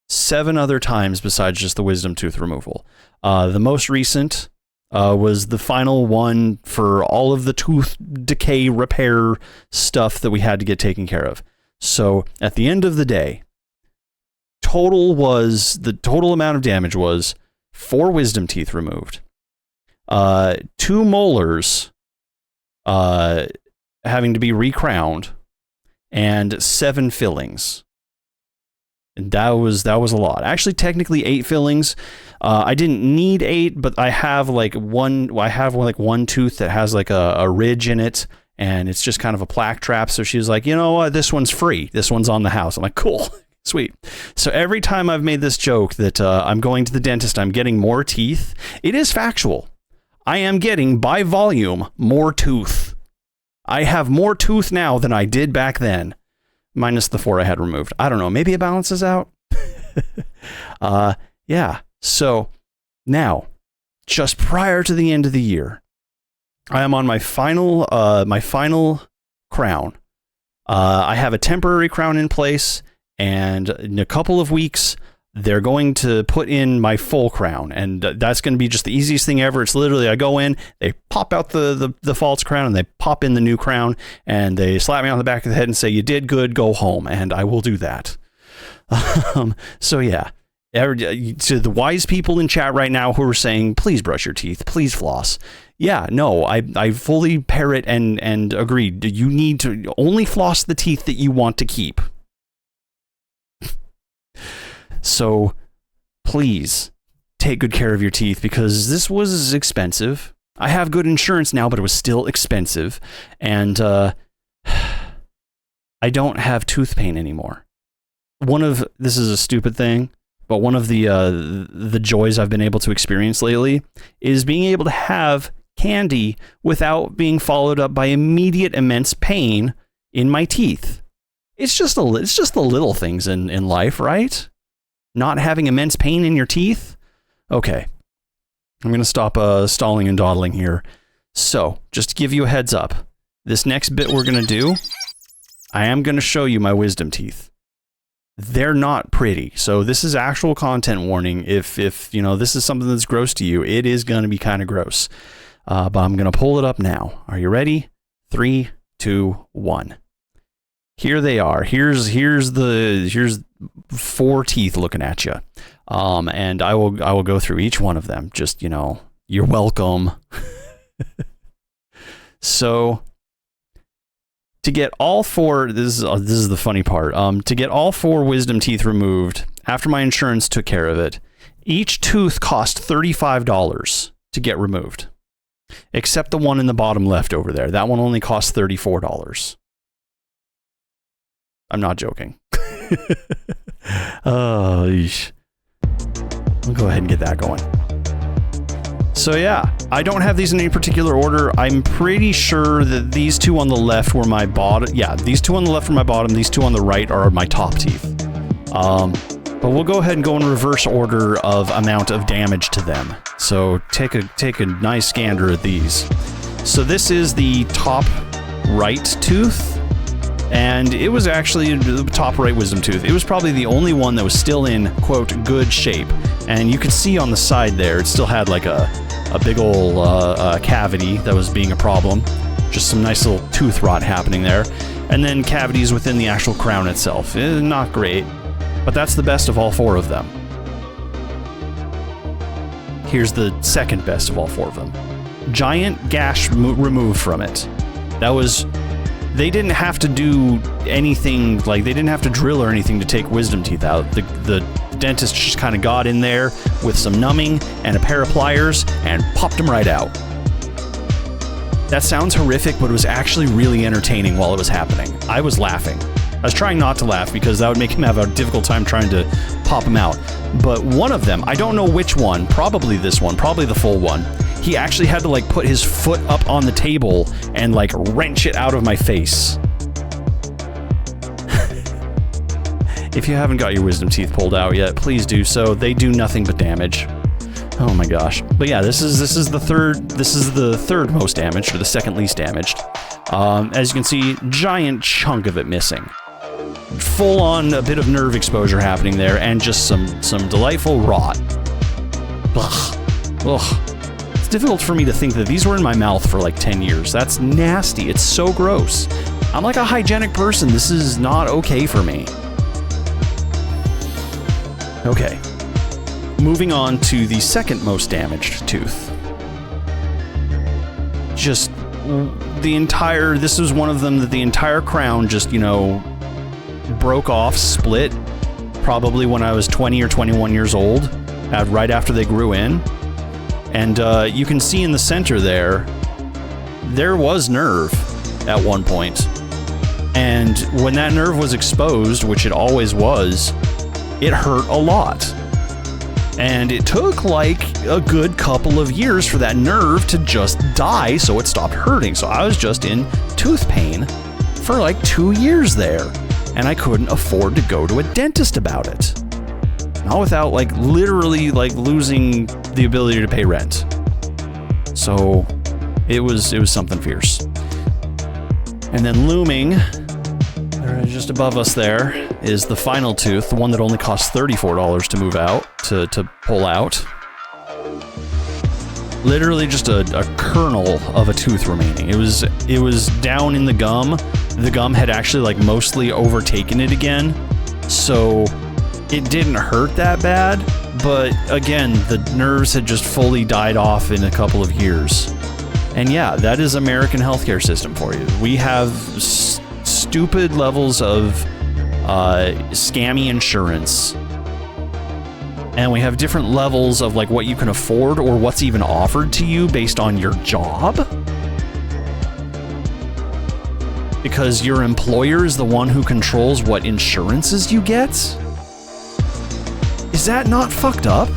7 other times besides just the wisdom tooth removal. The most recent was the final one for all of the tooth decay repair stuff that we had to get taken care of. So at the end of the day, the total amount of damage was 4 wisdom teeth removed, 2 molars having to be recrowned, and 7 fillings. And that was a lot. Actually, technically 8 fillings. I didn't need 8, but I have one tooth that has like a ridge in it, and it's just kind of a plaque trap. So she was like, you know what, this one's free. This one's on the house. I'm like, cool, sweet. So every time I've made this joke that I'm going to the dentist, I'm getting more teeth, it is factual. I am getting, by volume, more tooth. I have more tooth now than I did back then. Minus the 4 I had removed. I don't know. Maybe it balances out. Yeah. So now, just prior to the end of the year, I am on my final crown. I have a temporary crown in place, and in a couple of weeks, they're going to put in my full crown, and that's going to be just the easiest thing ever. It's literally, I go in, they pop out the false crown, and they pop in the new crown, and they slap me on the back of the head and say, you did good, go home, and I will do that. So yeah, to the wise people in chat right now who are saying, please brush your teeth, please floss. Yeah, no, I fully parrot and agree. You need to only floss the teeth that you want to keep. So please take good care of your teeth, because this was expensive. I have good insurance now, but it was still expensive. And I don't have tooth pain anymore. This is a stupid thing, but one of the joys I've been able to experience lately is being able to have candy without being followed up by immediate immense pain in my teeth. It's just the little things in life, right? Not having immense pain in your teeth? Okay. I'm going to stop stalling and dawdling here. So, just to give you a heads up, this next bit we're going to do, I am going to show you my wisdom teeth. They're not pretty. So this is actual content warning. If you know, this is something that's gross to you, it is going to be kind of gross. But I'm going to pull it up now. Are you ready? 3, 2, 1. Here they are. Here's 4 teeth looking at you. And I will go through each one of them. Just, you know, you're welcome. So to get all 4, this is the funny part. To get all 4 wisdom teeth removed after my insurance took care of it, each tooth cost $35 to get removed, except the one in the bottom left over there. That one only cost $34. I'm not joking. Oh, yeesh. I'll go ahead and get that going. So yeah, I don't have these in any particular order. I'm pretty sure that these 2 on the left were my bottom. Yeah, these 2 on the left were my bottom. These 2 on the right are my top teeth. But we'll go ahead and go in reverse order of amount of damage to them. So take a nice gander at these. So this is the top right tooth. And it was actually the top right wisdom tooth. It was probably the only one that was still in, quote, good shape. And you could see on the side there, it still had like a big ol' cavity that was being a problem. Just some nice little tooth rot happening there. And then cavities within the actual crown itself. Not great, but that's the best of all 4 of them. Here's the second best of all 4 of them. Giant gash removed from it. That was... They didn't have to do anything, like they didn't have to drill or anything to take wisdom teeth out. The dentist just kind of got in there with some numbing and a pair of pliers and popped them right out. That sounds horrific, but it was actually really entertaining while it was happening. I was laughing. I was trying not to laugh because that would make him have a difficult time trying to pop them out. But one of them, I don't know which one, probably this one, probably the full one, he actually had to like put his foot up on the table and like wrench it out of my face. If you haven't got your wisdom teeth pulled out yet, please do so. They do nothing but damage. Oh my gosh. But yeah, this is the third most damaged, or the second least damaged. As you can see, giant chunk of it missing. Full on a bit of nerve exposure happening there, and just some delightful rot. Ugh. Ugh. It's difficult for me to think that these were in my mouth for like 10 years. That's nasty. It's so gross. I'm like a hygienic person. This is not okay for me. Okay. Moving on to the second most damaged tooth. Just this was one of them that the entire crown just, you know, broke off, split, probably when I was 20 or 21 years old, right after they grew in. And you can see in the center there was nerve at one point. And when that nerve was exposed, which it always was, it hurt a lot. And it took like a good couple of years for that nerve to just die so it stopped hurting. So I was just in tooth pain for like 2 years there. And I couldn't afford to go to a dentist about it. Not without like literally like losing the ability to pay rent. So it was something fierce. And then looming just above us there is the final tooth, the one that only costs $34 to move out, to pull out. Literally just a kernel of a tooth remaining. It was down in the gum. The gum had actually like mostly overtaken it again. So it didn't hurt that bad, but again, the nerves had just fully died off in a couple of years. And yeah, that is American healthcare system for you. We have stupid levels of scammy insurance, and we have different levels of like what you can afford or what's even offered to you based on your job, because your employer is the one who controls what insurances you get. Is that not fucked up?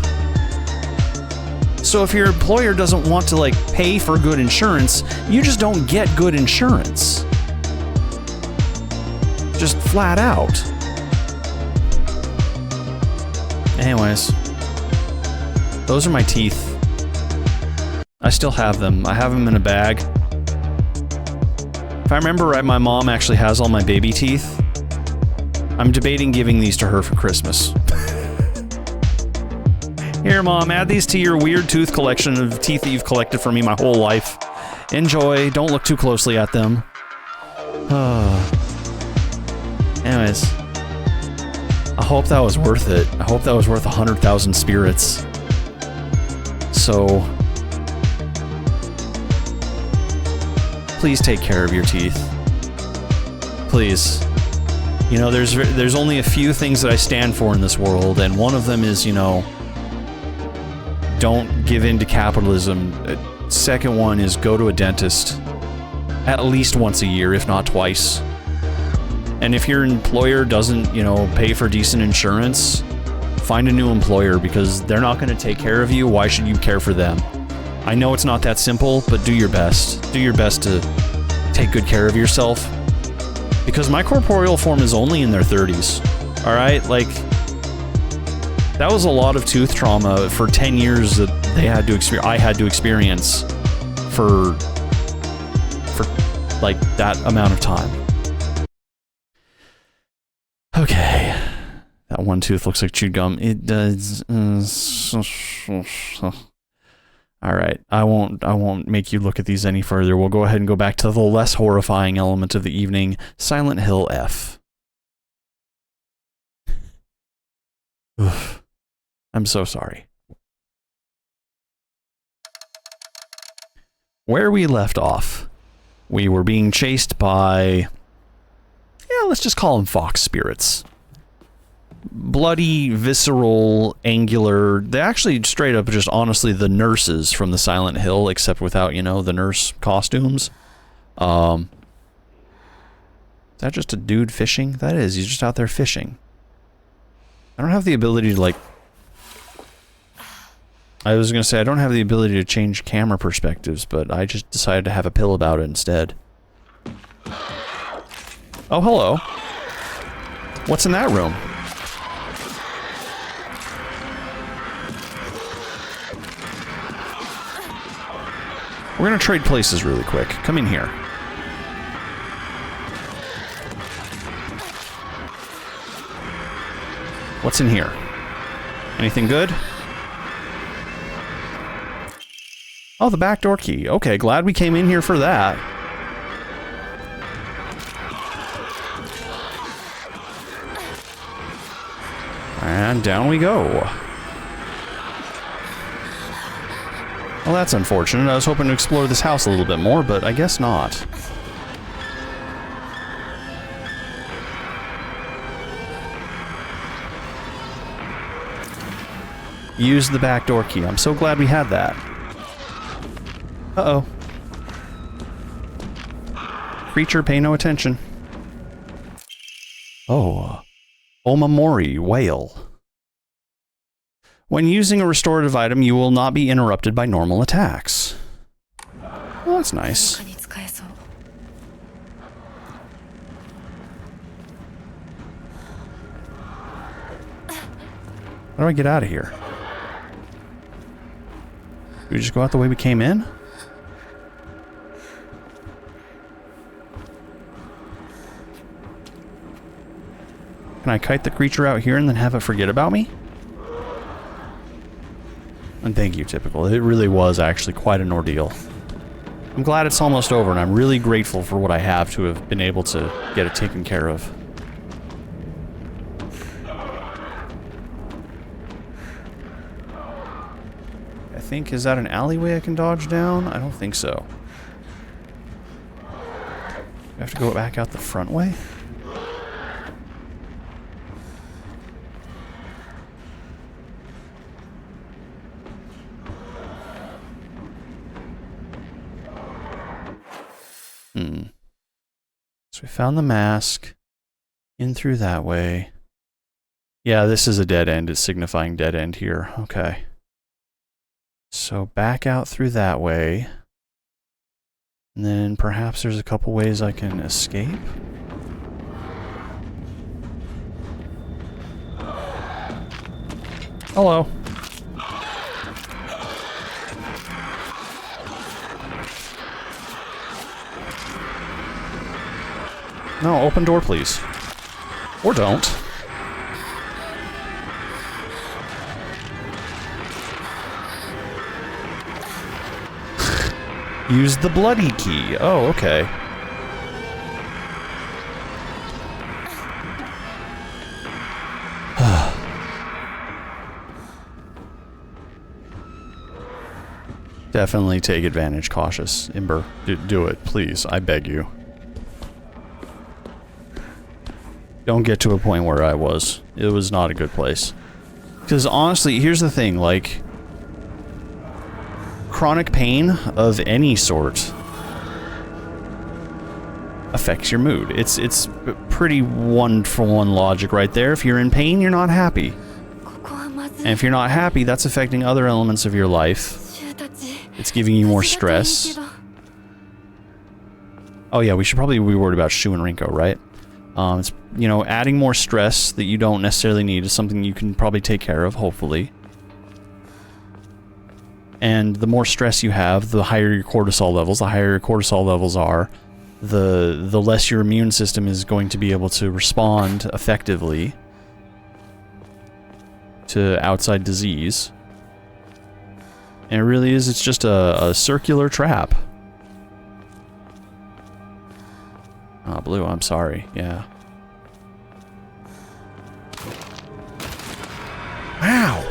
So if your employer doesn't want to like pay for good insurance, you just don't get good insurance. Just flat out. Anyways, those are my teeth. I still have them. I have them in a bag. If I remember right, my mom actually has all my baby teeth. I'm debating giving these to her for Christmas. Here, Mom, add these to your weird tooth collection of teeth that you've collected for me my whole life. Enjoy. Don't look too closely at them. Anyways, I hope that was worth it. I hope that was worth 100,000 spirits. So, please take care of your teeth. Please. You know, there's only a few things that I stand for in this world, and one of them is, you know, don't give in to capitalism. Second one is go to a dentist at least once a year, if not twice. And if your employer doesn't, you know, pay for decent insurance, find a new employer, because they're not going to take care of you. Why should you care for them? I know it's not that simple, but do your best. Do your best to take good care of yourself. Because my corporeal form is only in their 30s. Alright? Like, that was a lot of tooth trauma for 10 years that I had to experience for like that amount of time. Okay. That one tooth looks like chewed gum. It does. Alright, I won't make you look at these any further. We'll go ahead and go back to the less horrifying element of the evening, Silent Hill F. Oof. I'm so sorry. Where we left off, we were being chased by, yeah, let's just call them fox spirits. Bloody, visceral, angular. They actually straight up just honestly the nurses from the Silent Hill, except without, you know, the nurse costumes. Is that just a dude fishing? That is, he's just out there fishing. I don't have the ability to, like... I was gonna say, I don't have the ability to change camera perspectives, but I just decided to have a pill about it instead. Oh, hello. What's in that room? We're gonna trade places really quick. Come in here. What's in here? Anything good? Oh, the backdoor key. Okay, glad we came in here for that. And down we go. Well, that's unfortunate. I was hoping to explore this house a little bit more, but I guess not. Use the backdoor key. I'm so glad we had that. Uh-oh. Creature, pay no attention. Oh. Omamori, whale. When using a restorative item, you will not be interrupted by normal attacks. Well, that's nice. How do I get out of here? Do we just go out the way we came in? Can I kite the creature out here and then have it forget about me? And thank you, Typical. It really was actually quite an ordeal. I'm glad it's almost over, and I'm really grateful for what I have to have been able to get it taken care of. I think, is that an alleyway I can dodge down? I don't think so. I have to go back out the front way? So we found the mask. In through that way. Yeah, this is a dead end. It's signifying dead end here. Okay. So back out through that way. And then perhaps there's a couple ways I can escape. Hello. No, open door, please. Or don't. Use the bloody key. Oh, okay. Definitely take advantage, cautious. Ember, do it, please. I beg you. Don't get to a point where I was. It was not a good place. Because honestly, here's the thing, like... chronic pain of any sort affects your mood. It's pretty one-for-one logic right there. If you're in pain, you're not happy. And if you're not happy, that's affecting other elements of your life. It's giving you more stress. Oh yeah, we should probably be worried about Shu and Rinko, right? It's, you know, adding more stress that you don't necessarily need is something you can probably take care of, hopefully. And the more stress you have, the higher your cortisol levels. The higher your cortisol levels are, the less your immune system is going to be able to respond effectively to outside disease. And it really is, it's just a circular trap. Ah, Blue, I'm sorry. Yeah. Wow!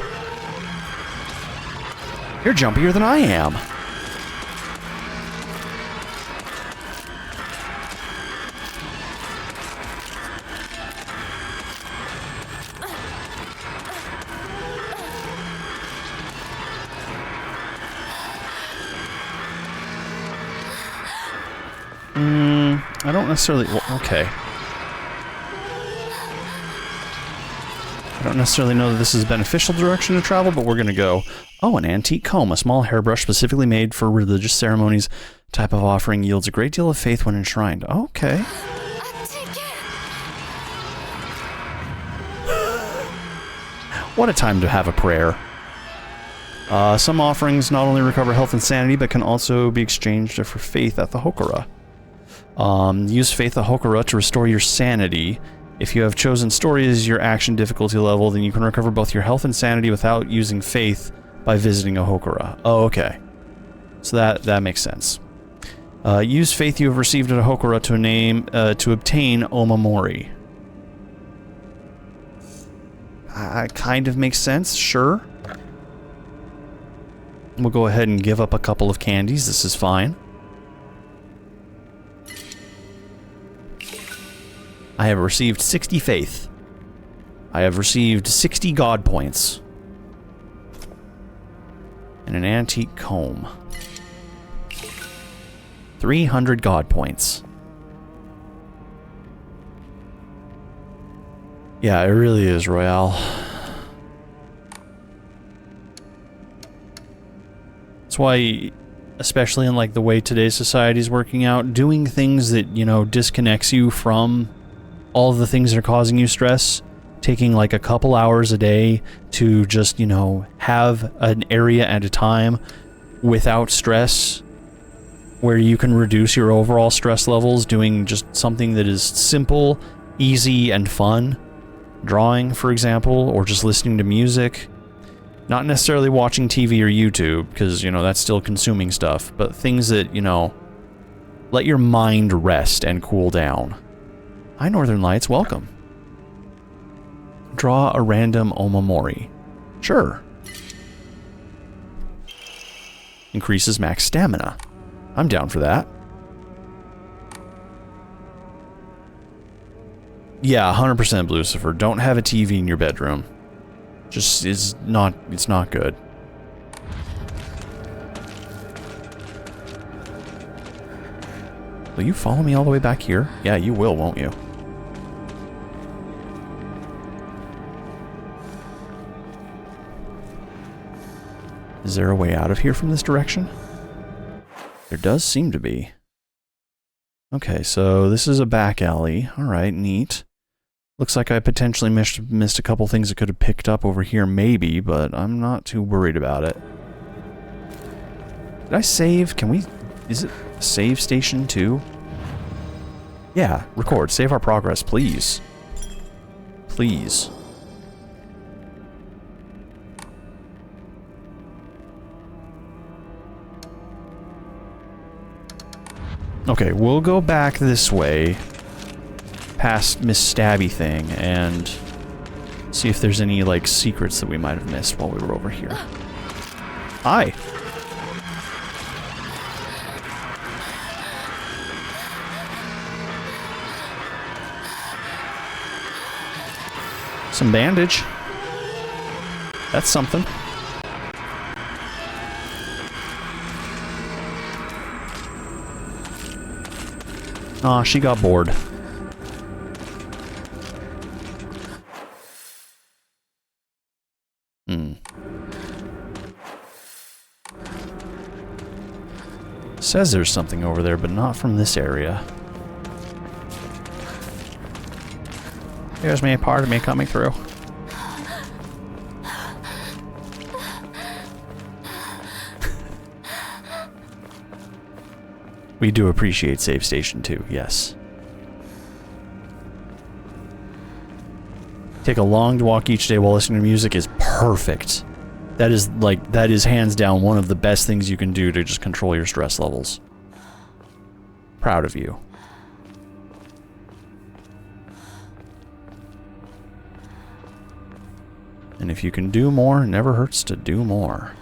You're jumpier than I am. I don't necessarily... okay. I don't necessarily know that this is a beneficial direction to travel, but we're going to go... Oh, an antique comb, a small hairbrush specifically made for religious ceremonies. Type of offering yields a great deal of faith when enshrined. Okay. What a time to have a prayer. Some offerings not only recover health and sanity, but can also be exchanged for faith at the Hokora. Use faith at Hokora to restore your sanity. If you have chosen story as your action difficulty level, then you can recover both your health and sanity without using faith by visiting a Hokora. Oh, okay. So that makes sense. Use faith you have received at a Hokora to obtain Omamori. Kind of makes sense, sure. We'll go ahead and give up a couple of candies. This is fine. I have received 60 faith. I have received 60 god points. And an antique comb. 300 god points. Yeah, it really is, Royale. That's why, especially in like the way today's society is working out, doing things that, you know, disconnects you from all of the things that are causing you stress, taking like a couple hours a day to just, you know, have an area at a time without stress, where you can reduce your overall stress levels doing just something that is simple, easy, and fun. Drawing, for example, or just listening to music. Not necessarily watching TV or YouTube, because, you know, that's still consuming stuff, but things that, you know, let your mind rest and cool down. Hi, Northern Lights, welcome. Draw a random Omamori. Sure. Increases max stamina. I'm down for that. Yeah, 100% Lucifer. Don't have a TV in your bedroom. Just, it's not good. Will you follow me all the way back here? Yeah, you will, won't you? Is there a way out of here from this direction? There does seem to be. Okay, so this is a back alley. Alright, neat. Looks like I potentially missed a couple things I could have picked up over here, maybe, but I'm not too worried about it. Did I save? Can we... Is it save station too? Yeah, record. Save our progress, please. Please. Okay, we'll go back this way, past Miss Stabby thing, and see if there's any, like, secrets that we might have missed while we were over here. Hi! Some bandage. That's something. Aw, she got bored. Says there's something over there, but not from this area. Here's me, part of me coming through. We do appreciate Save Station too, yes. Take a long walk each day while listening to music is perfect. That is hands down one of the best things you can do to just control your stress levels. Proud of you. And if you can do more, it never hurts to do more.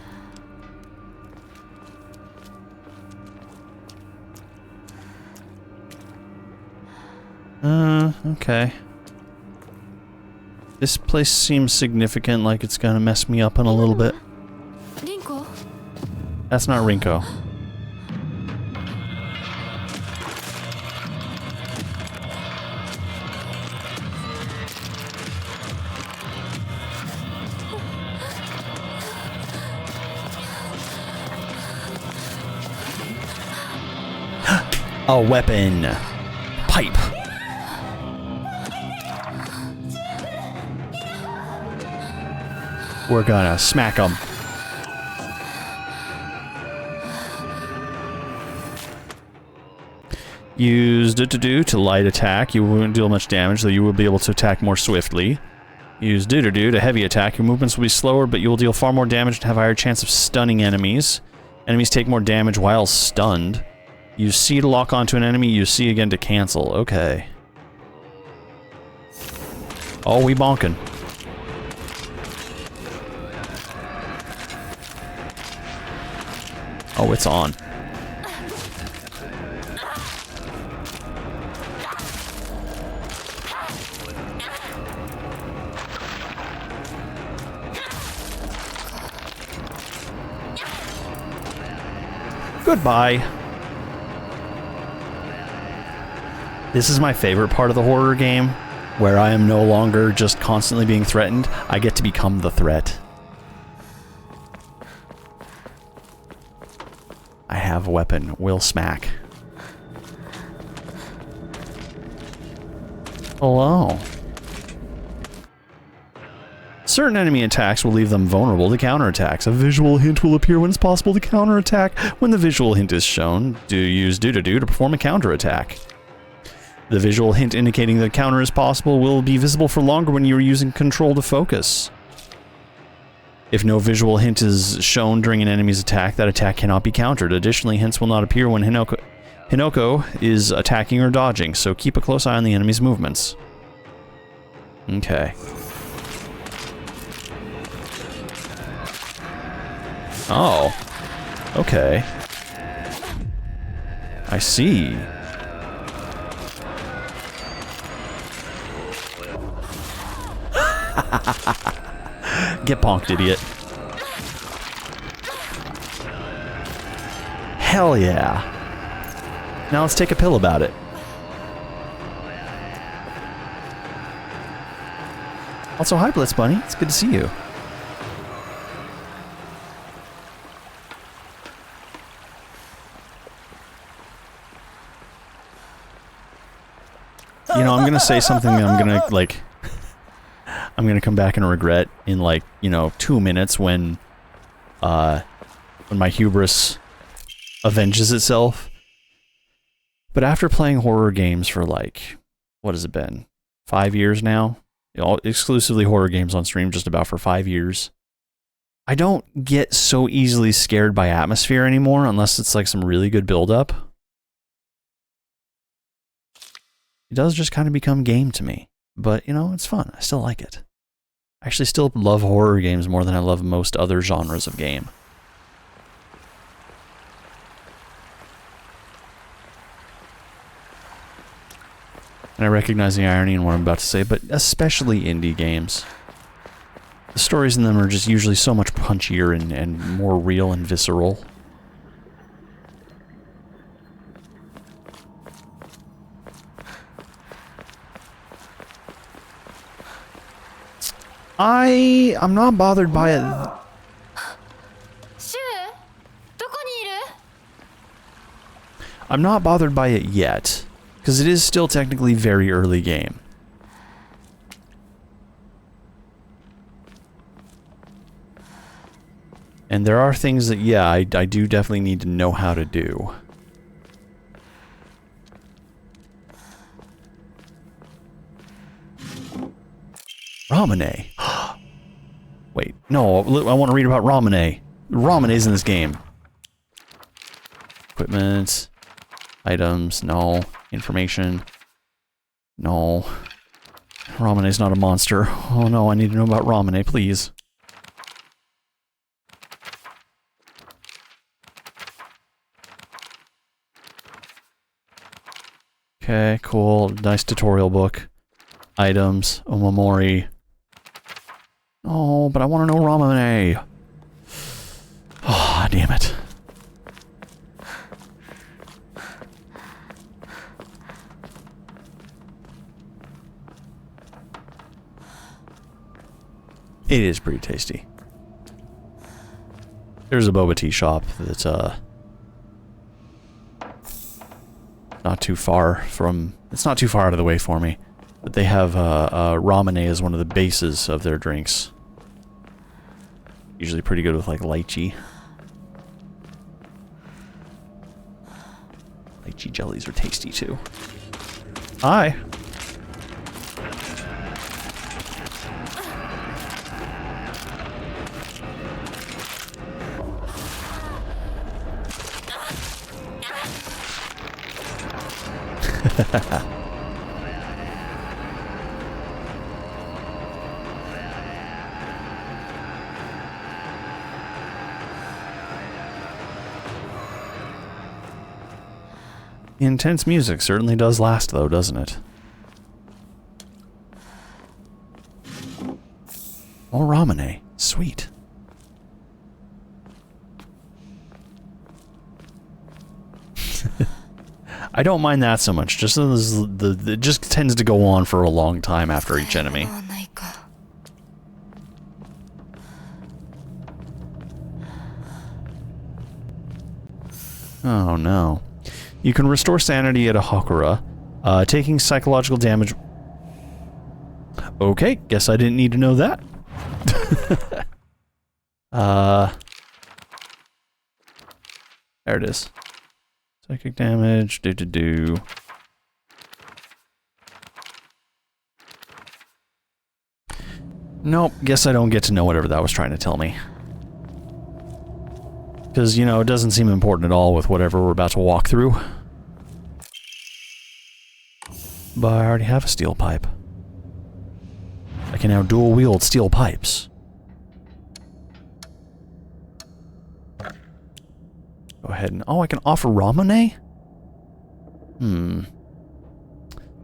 Okay. This place seems significant, like it's gonna mess me up in a little bit. Rinko? That's not Rinko. A weapon. Pipe. We're gonna smack them. Use to light attack. You won't deal much damage, though you will be able to attack more swiftly. Use do to heavy attack. Your movements will be slower, but you will deal far more damage and have a higher chance of stunning enemies. Enemies take more damage while stunned. Use C to lock onto an enemy. Use C again to cancel. Okay. Oh, we bonking. Oh, it's on. Goodbye. This is my favorite part of the horror game, where I am no longer just constantly being threatened. I get to become the threat. I have a weapon. Will smack. Hello. Certain enemy attacks will leave them vulnerable to counterattacks. A visual hint will appear when it's possible to counterattack. When the visual hint is shown, use do to perform a counterattack. The visual hint indicating that a counter is possible will be visible for longer when you are using control to focus. If no visual hint is shown during an enemy's attack, that attack cannot be countered. Additionally, hints will not appear when Hinoko is attacking or dodging, so keep a close eye on the enemy's movements. Okay. Oh. Okay. I see. Get bonked, idiot. Hell yeah. Now let's take a pill about it. Also, hi Blitz Bunny. It's good to see you. You know, I'm gonna say something that I'm gonna, like... I'm gonna come back and regret in, like, you know, 2 minutes when my hubris avenges itself. But after playing horror games for, like, what has it been? 5 years now? Exclusively horror games on stream, just about for 5 years. I don't get so easily scared by atmosphere anymore, unless it's, like, some really good build-up. It does just kind of become game to me. But, you know, it's fun. I still like it. I actually still love horror games more than I love most other genres of game. And I recognize the irony in what I'm about to say, but especially indie games. The stories in them are just usually so much punchier and more real and visceral. I'm not bothered by it. I'm not bothered by it yet, because it is still technically very early game. And there are things that, yeah, I do definitely need to know how to do. Ramune. Wait, no, I want to read about Ramune. Ramene's in this game. Equipment. Items. No. Information. No. Ramene's not a monster. Oh no, I need to know about Ramune, please. Okay, cool. Nice tutorial book. Items. Omamori. Oh, but I want to know Ramune. Oh, damn it. It is pretty tasty. There's a boba tea shop that's, not too far from... It's not too far out of the way for me. But they have, Ramune as one of the bases of their drinks. Usually pretty good with, like, lychee. Lychee jellies are tasty too. Hi. The intense music certainly does last, though, doesn't it? More ramune. Sweet. I don't mind that so much. Just as it just tends to go on for a long time after each enemy. Oh no. You can restore sanity at a Hakura, taking psychological damage. Okay, guess I didn't need to know that. There it is. Psychic damage, do. Nope, guess I don't get to know whatever that was trying to tell me. Because, you know, it doesn't seem important at all with whatever we're about to walk through. But I already have a steel pipe. I can now dual wield steel pipes. Go ahead and... Oh, I can offer ramune?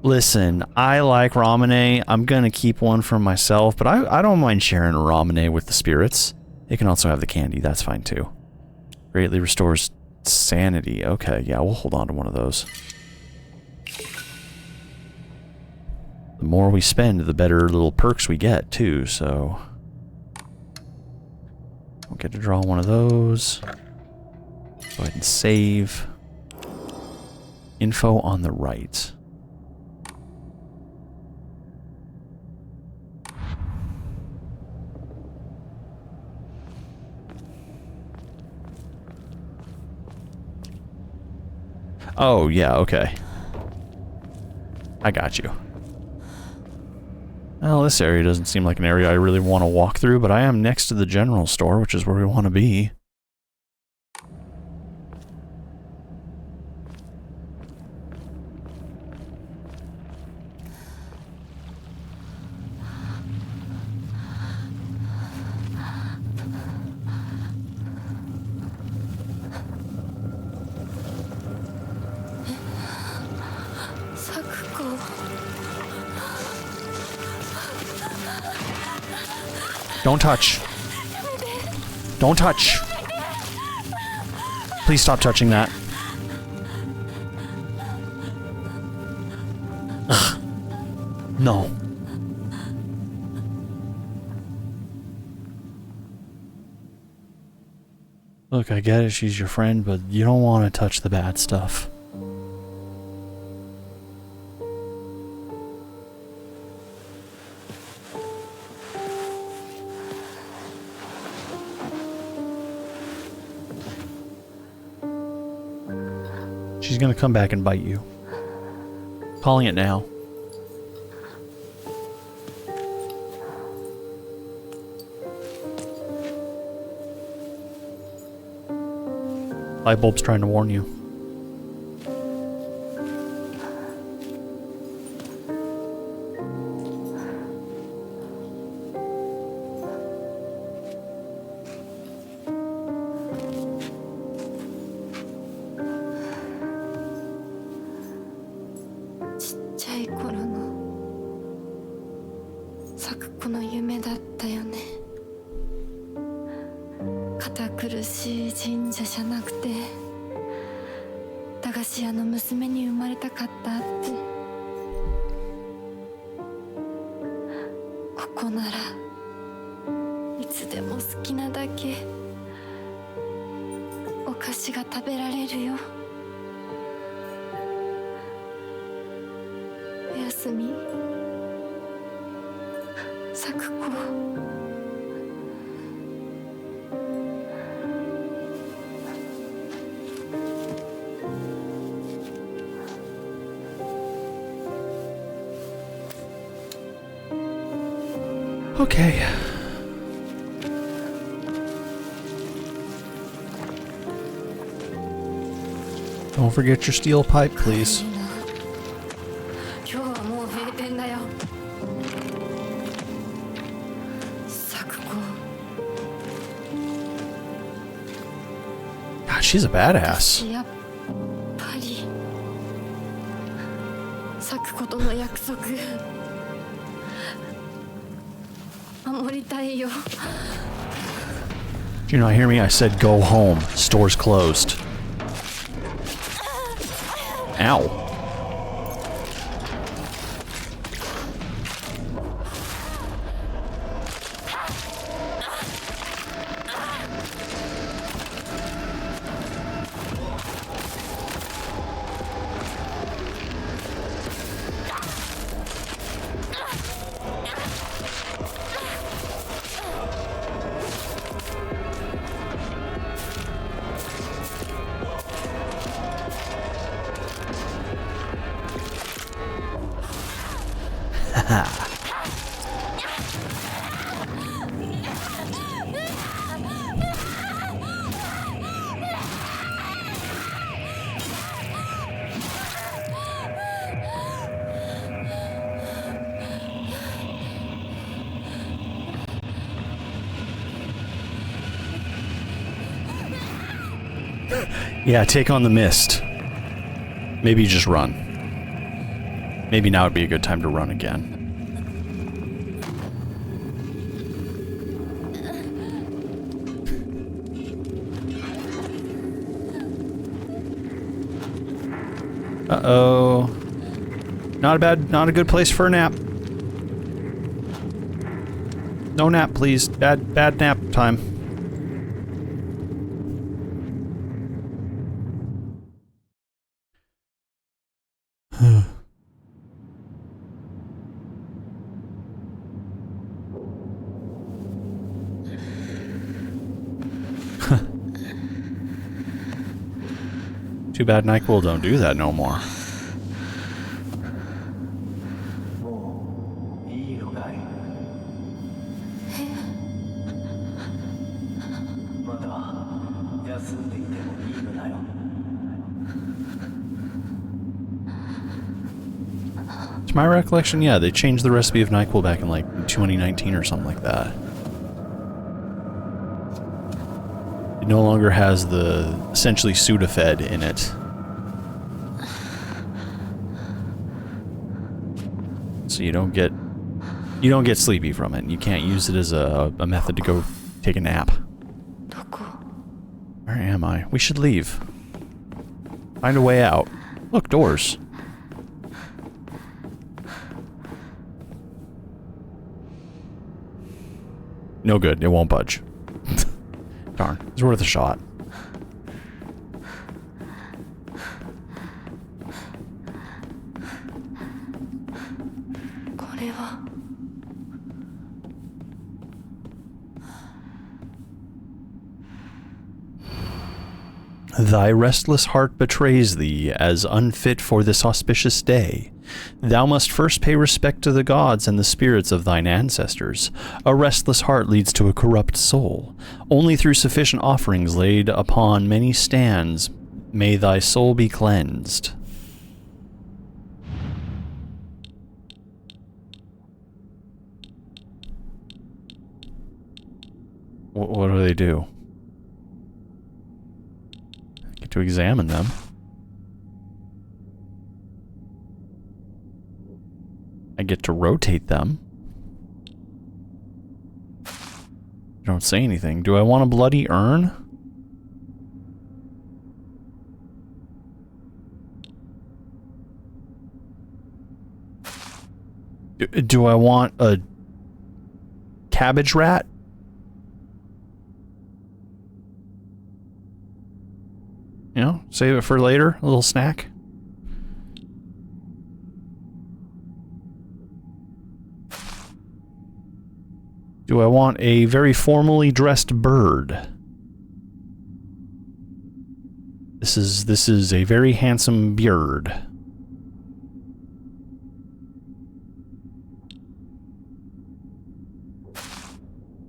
Listen, I like ramune. I'm gonna keep one for myself, but I don't mind sharing a ramune with the spirits. They can also have the candy, that's fine too. Greatly restores sanity. Okay, yeah, we'll hold on to one of those. The more we spend, the better little perks we get, too, so... We'll get to draw one of those. Go ahead and save. Info on the right. Oh, yeah, okay. I got you. Well, this area doesn't seem like an area I really want to walk through, but I am next to the general store, which is where we want to be. Don't touch. Don't touch. Please stop touching that. Ugh. No. Look, I get it, she's your friend, but you don't want to touch the bad stuff. She's gonna come back and bite you. Calling it now. Light bulb's trying to warn you. Okay. Don't forget your steel pipe, please. 今日はもう閉店だよ。咲子。 God, she's a badass. やっぱり咲子との約束守りたいよ。 Did you not hear me? I said go home. Store's closed. Ow. Yeah, take on the mist. Maybe just run. Maybe now would be a good time to run again. Uh-oh. Not a good place for a nap. No nap, please. Bad nap time. Too bad NyQuil don't do that no more. To my recollection, yeah, they changed the recipe of NyQuil back in like 2019 or something like that. It no longer has the essentially Sudafed in it. So you don't get sleepy from it. You can't use it as a method to go take a nap. Where am I? We should leave. Find a way out. Look, doors. No good. It won't budge. Darn. It's worth a shot. Thy restless heart betrays thee as unfit for this auspicious day. Thou must first pay respect to the gods and the spirits of thine ancestors. A restless heart leads to a corrupt soul. Only through sufficient offerings laid upon many stands may thy soul be cleansed. What do they do? I get to examine them. I get to rotate them. Don't say anything. Do I want a bloody urn? Do I want a cabbage rat? You know, save it for later, a little snack. Do I want a very formally dressed bird? This is a very handsome bird.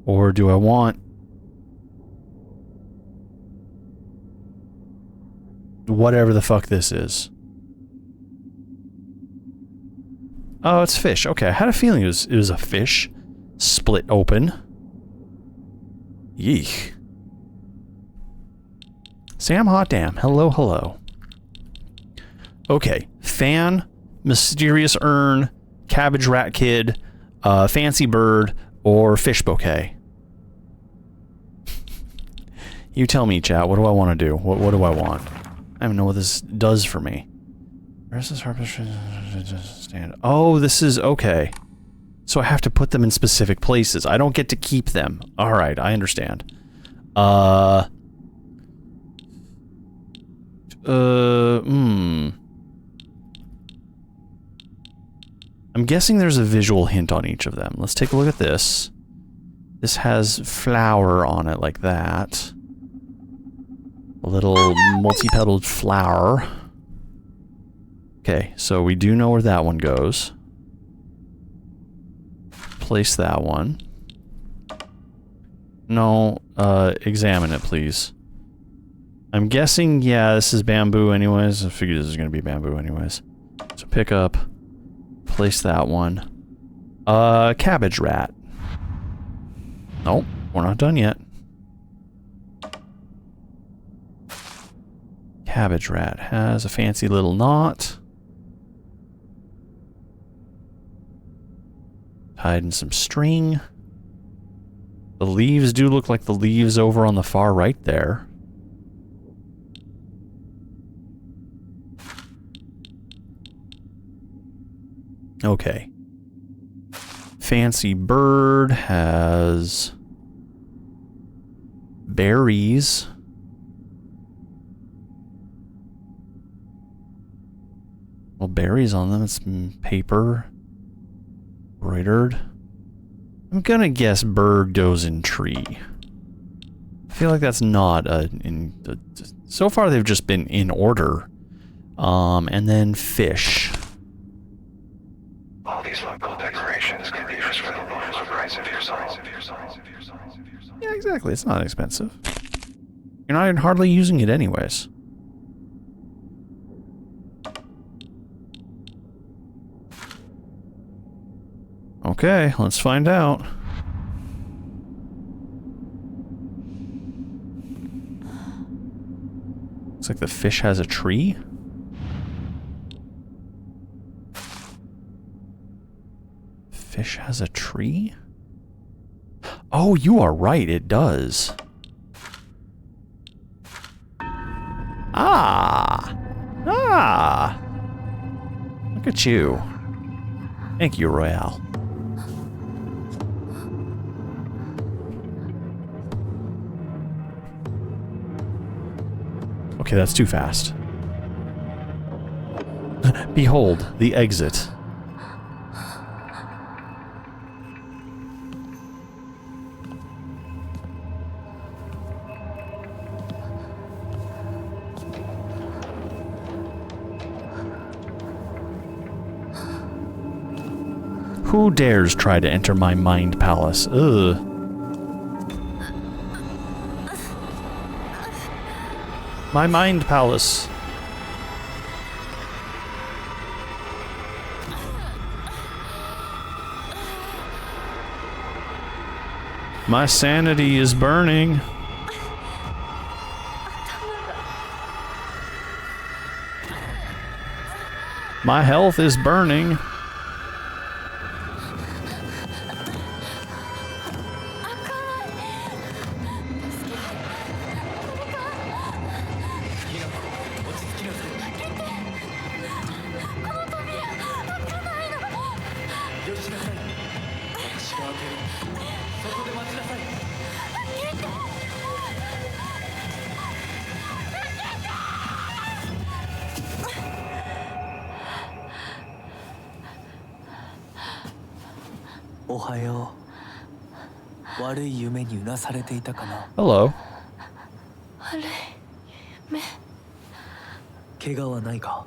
Or do I want... whatever the fuck this is? Oh, it's fish. Okay, I had a feeling it was a fish. Split open. Yeek. Sam Hot Damn. Hello, hello. Okay. Fan, mysterious urn, cabbage rat kid, fancy bird, or fish bouquet. You tell me, chat. What do I want to do? What do I want? I don't know what this does for me. Where's this stand? Oh, this is okay. So I have to put them in specific places. I don't get to keep them. All right, I understand. I'm guessing there's a visual hint on each of them. Let's take a look at this. This has flower on it like that. A little multi-petaled flower. Okay, so we do know where that one goes. Place that one. No, examine it, please. I'm guessing, yeah, this is bamboo anyways. I figured this is going to be bamboo anyways. So pick up, place that one. Cabbage rat. Nope, we're not done yet. Cabbage rat has a fancy little knot. Tied in some string. The leaves do look like the leaves over on the far right there. Okay. Fancy bird has berries. Well, berries on them. It's paper. Embroidered. I'm gonna guess bird goes in tree. I feel like that's not so far they've just been in order. And then fish. All these local decorations can be used for the local price of your size. Yeah, exactly. It's not expensive. You're not even hardly using it anyways. Okay, let's find out. Looks like the fish has a tree. Fish has a tree? Oh, you are right, it does. Ah! Ah! Look at you. Thank you, Royale. Okay, that's too fast. Behold, the exit. Who dares try to enter my mind palace? Ugh. My mind palace. My sanity is burning. My health is burning. Hello. 怪我はないか。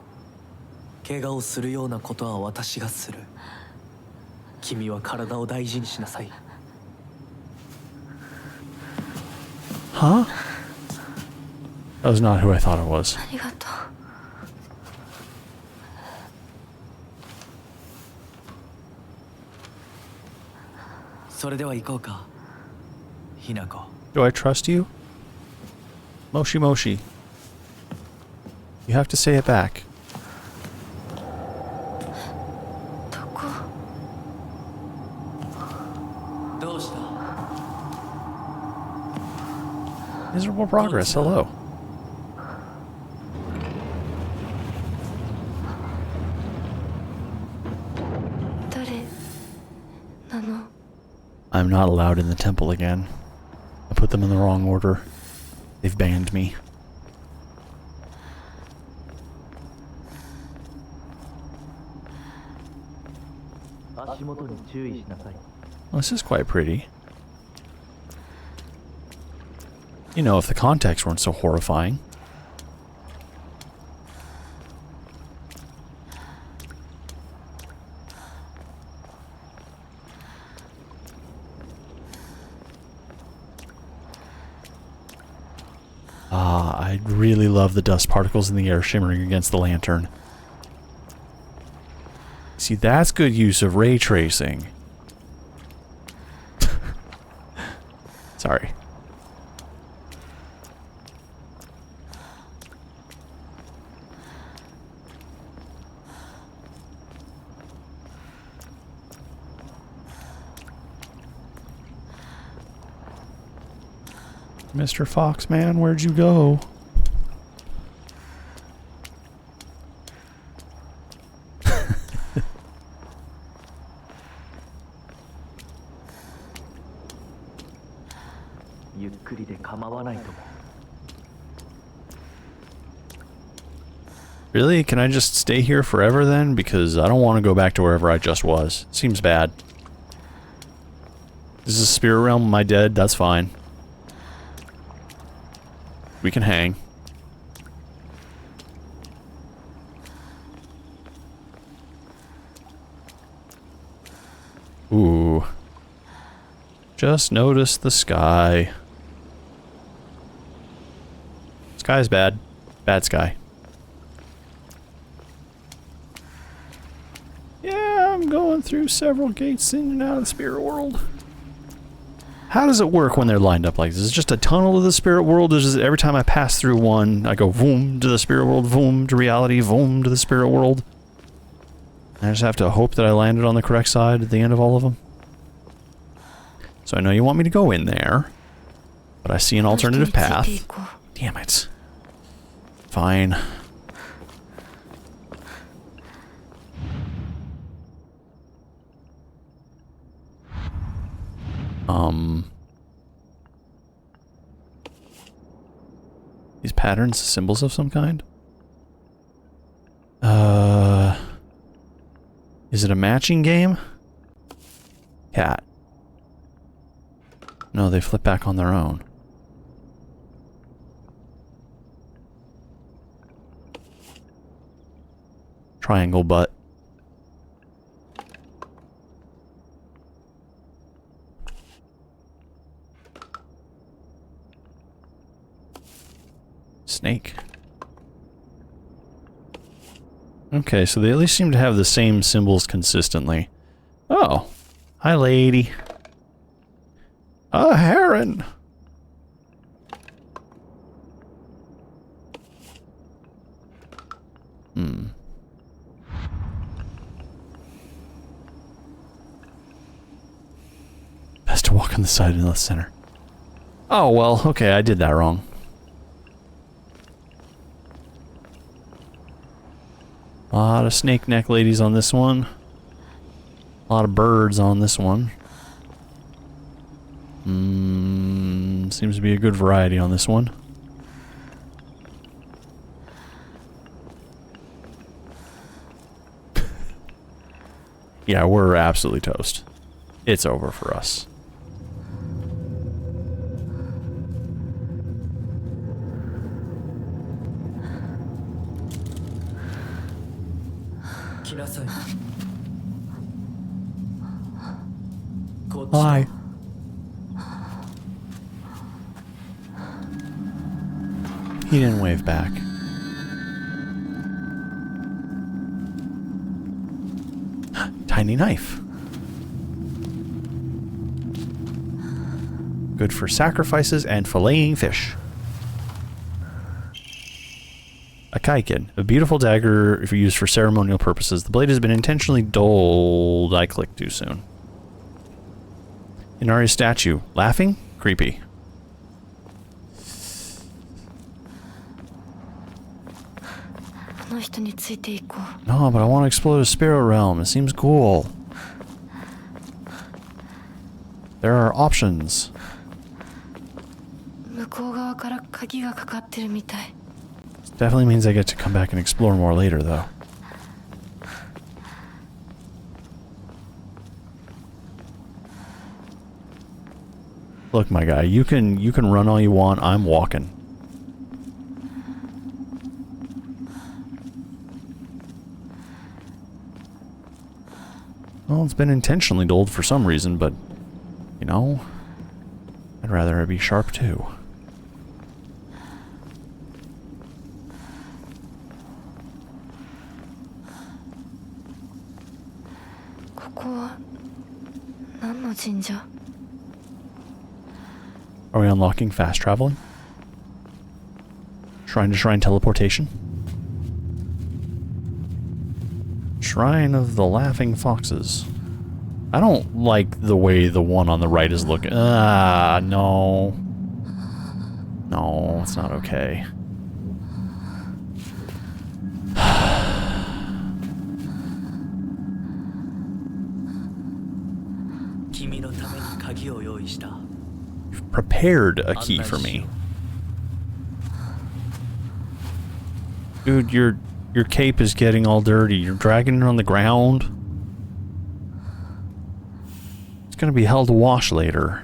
怪我をするようなことは私がする。君は体を大事にしなさい。Huh? That was not who I thought it was. ありがとう。それでは行こうか、ひなこ。 Do I trust you? Moshi Moshi. You have to say it back. どこ？どうした？ Miserable progress, hello. 誰なの？ I'm not allowed in the temple again. I put them in the wrong order. They've banned me. Well, this is quite pretty. You know, if the context weren't so horrifying. Ah, I really love the dust particles in the air shimmering against the lantern. See, that's good use of ray tracing. Sorry. Mr. Foxman, where'd you go? Really? Can I just stay here forever then? Because I don't want to go back to wherever I just was. Seems bad. This is a spirit realm. Am I dead? That's fine. We can hang. Ooh. Just notice the sky. Sky's bad. Bad sky. Yeah, I'm going through several gates in and out of the spirit world. How does it work when they're lined up like this? Is it just a tunnel to the spirit world? Is it every time I pass through one, I go voom to the spirit world, voom to reality, voom to the spirit world? I just have to hope that I landed on the correct side at the end of all of them. So I know you want me to go in there, but I see an alternative path. Damn it. Fine. These patterns, symbols of some kind? Is it a matching game? Cat. No, they flip back on their own. Triangle butt. Snake. Okay, so they at least seem to have the same symbols consistently. Oh. Hi, lady. A heron! Best to walk on the side in the center. Oh, well, okay, I did that wrong. A lot of snake neck ladies on this one. A lot of birds on this one. Seems to be a good variety on this one. Yeah, we're absolutely toast. It's over for us. Hi. He didn't wave back. Tiny knife. Good for sacrifices and filleting fish. A kaikin, a beautiful dagger if used for ceremonial purposes. The blade has been intentionally dulled. I clicked too soon. Inari's statue. Laughing? Creepy. No, but I want to explore the spirit realm. It seems cool. There are options. Definitely means I get to come back and explore more later, though. Look, my guy, you can run all you want. I'm walking. Well, it's been intentionally dulled for some reason, but you know, I'd rather it be sharp too. Are we unlocking fast traveling? Shrine to shrine teleportation? Shrine of the Laughing Foxes. I don't like the way the one on the right is looking. Ah, no. No, it's not okay. You've prepared a key for me. Dude, your cape is getting all dirty. You're dragging it on the ground. It's gonna be hell to wash later.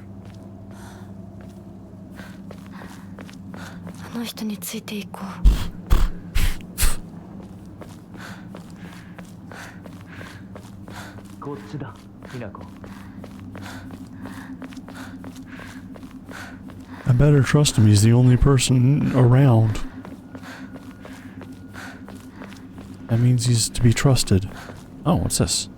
I better trust him. He's the only person around. That means he's to be trusted. Oh, what's this?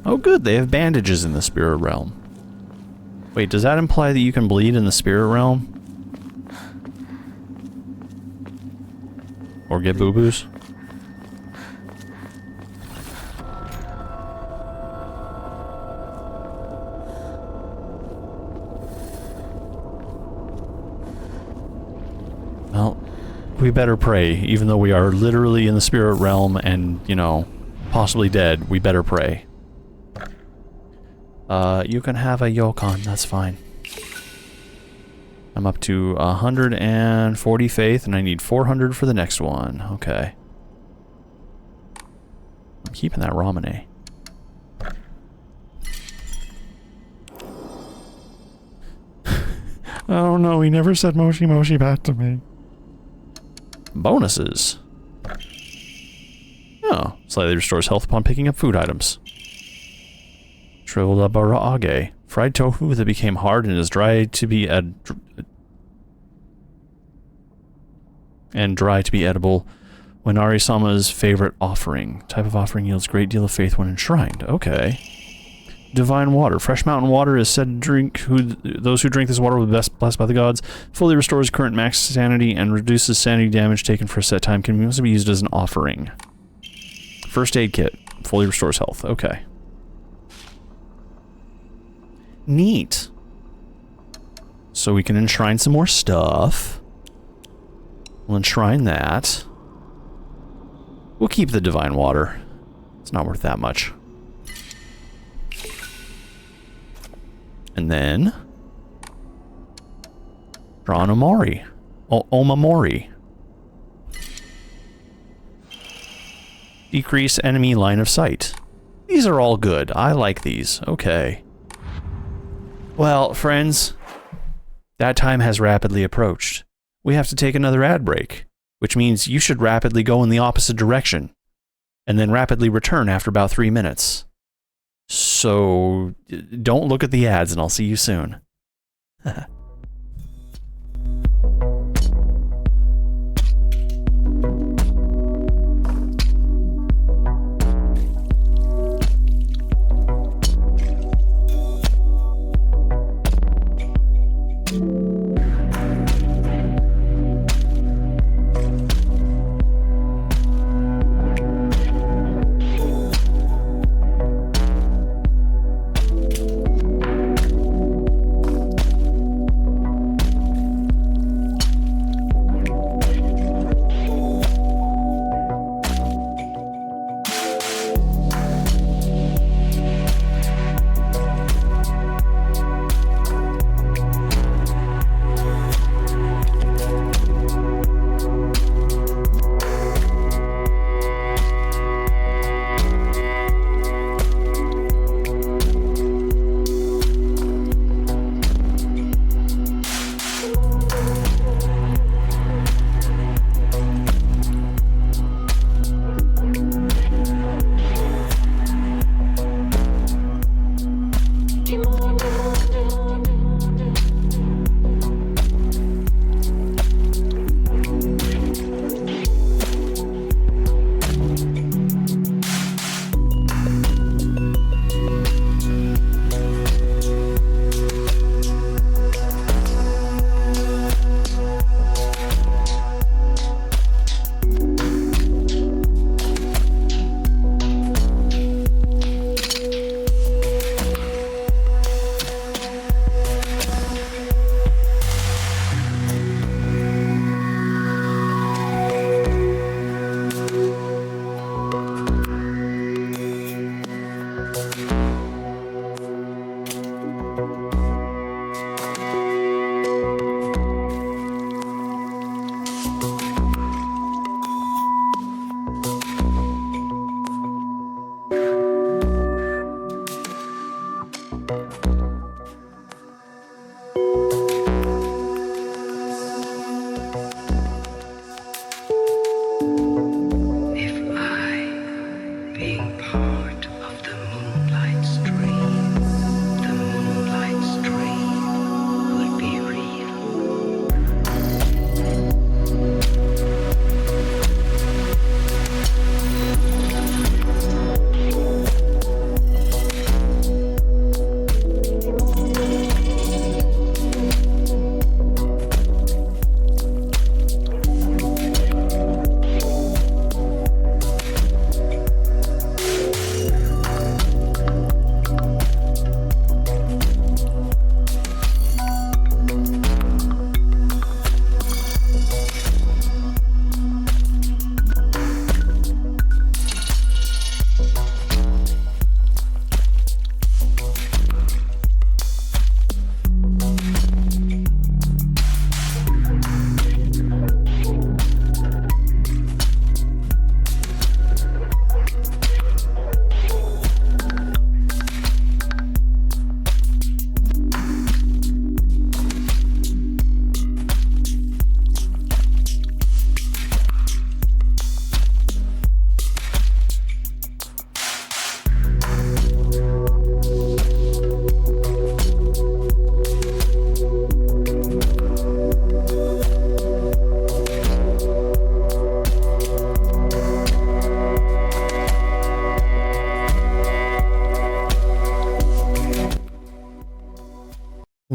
Oh good, they have bandages in the spirit realm. Wait, does that imply that you can bleed in the spirit realm? Or get boo-boos? Well, we better pray, even though we are literally in the spirit realm and, you know, possibly dead. We better pray. You can have a Yokon, that's fine. I'm up to 140 faith, and I need 400 for the next one. Okay. I'm keeping that Ramune. Oh no, he never said Moshi Moshi back to me. Bonuses. Oh, slightly restores health upon picking up food items. Shriveled up baraage. Fried tofu that became hard and is dry to be edible. When Arisama's favorite offering. Type of offering yields great deal of faith when enshrined. Okay. Divine water. Fresh mountain water is said to drink. Those who drink this water will be blessed by the gods. Fully restores current max sanity and reduces sanity damage taken for a set time. Can also be used as an offering. First aid kit. Fully restores health. Okay. Neat. So we can enshrine some more stuff. We'll enshrine that. We'll keep the divine water. It's not worth that much. And then draw an Omori. Omamori. Decrease enemy line of sight. These are all good. I like these. Okay. Well, friends, that time has rapidly approached. We have to take another ad break, which means you should rapidly go in the opposite direction, and then rapidly return after about 3 minutes. So, don't look at the ads, and I'll see you soon.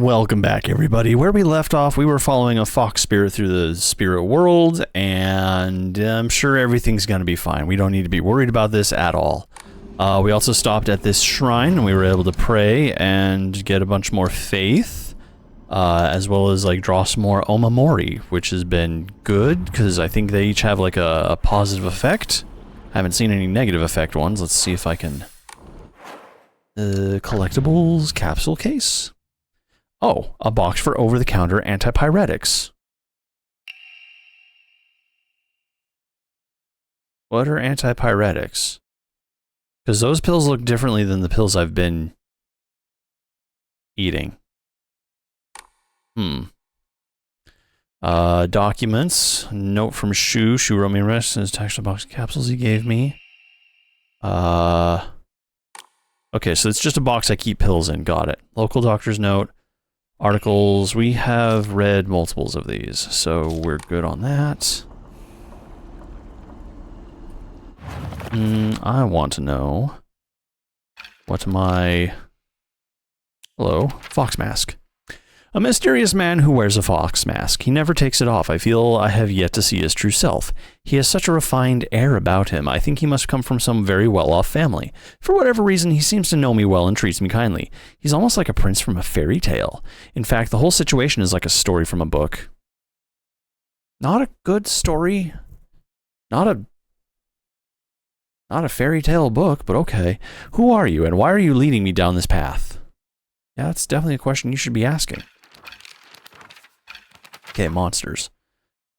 Welcome back, everybody. Where we left off, we were following a fox spirit through the spirit world, and I'm sure everything's going to be fine. We don't need to be worried about this at all. We also stopped at this shrine, and we were able to pray and get a bunch more faith, as well as like draw some more Omamori, which has been good, because I think they each have like a positive effect. I haven't seen any negative effect ones. Let's see if I can... collectibles capsule case? Oh, a box for over-the-counter antipyretics. What are antipyretics? Because those pills look differently than the pills I've been eating. Documents. Note from Shu. Shu wrote me a rest in his texture box of capsules he gave me. Okay, so it's just a box I keep pills in. Got it. Local doctor's note. Articles. We have read multiples of these, so we're good on that. I want to know what my... Hello, fox mask. A mysterious man who wears a fox mask. He never takes it off. I feel I have yet to see his true self. He has such a refined air about him. I think he must come from some very well-off family. For whatever reason, he seems to know me well and treats me kindly. He's almost like a prince from a fairy tale. In fact, the whole situation is like a story from a book. Not a good story. Not a fairy tale book, but okay. Who are you, and why are you leading me down this path? Yeah, that's definitely a question you should be asking. Okay, monsters.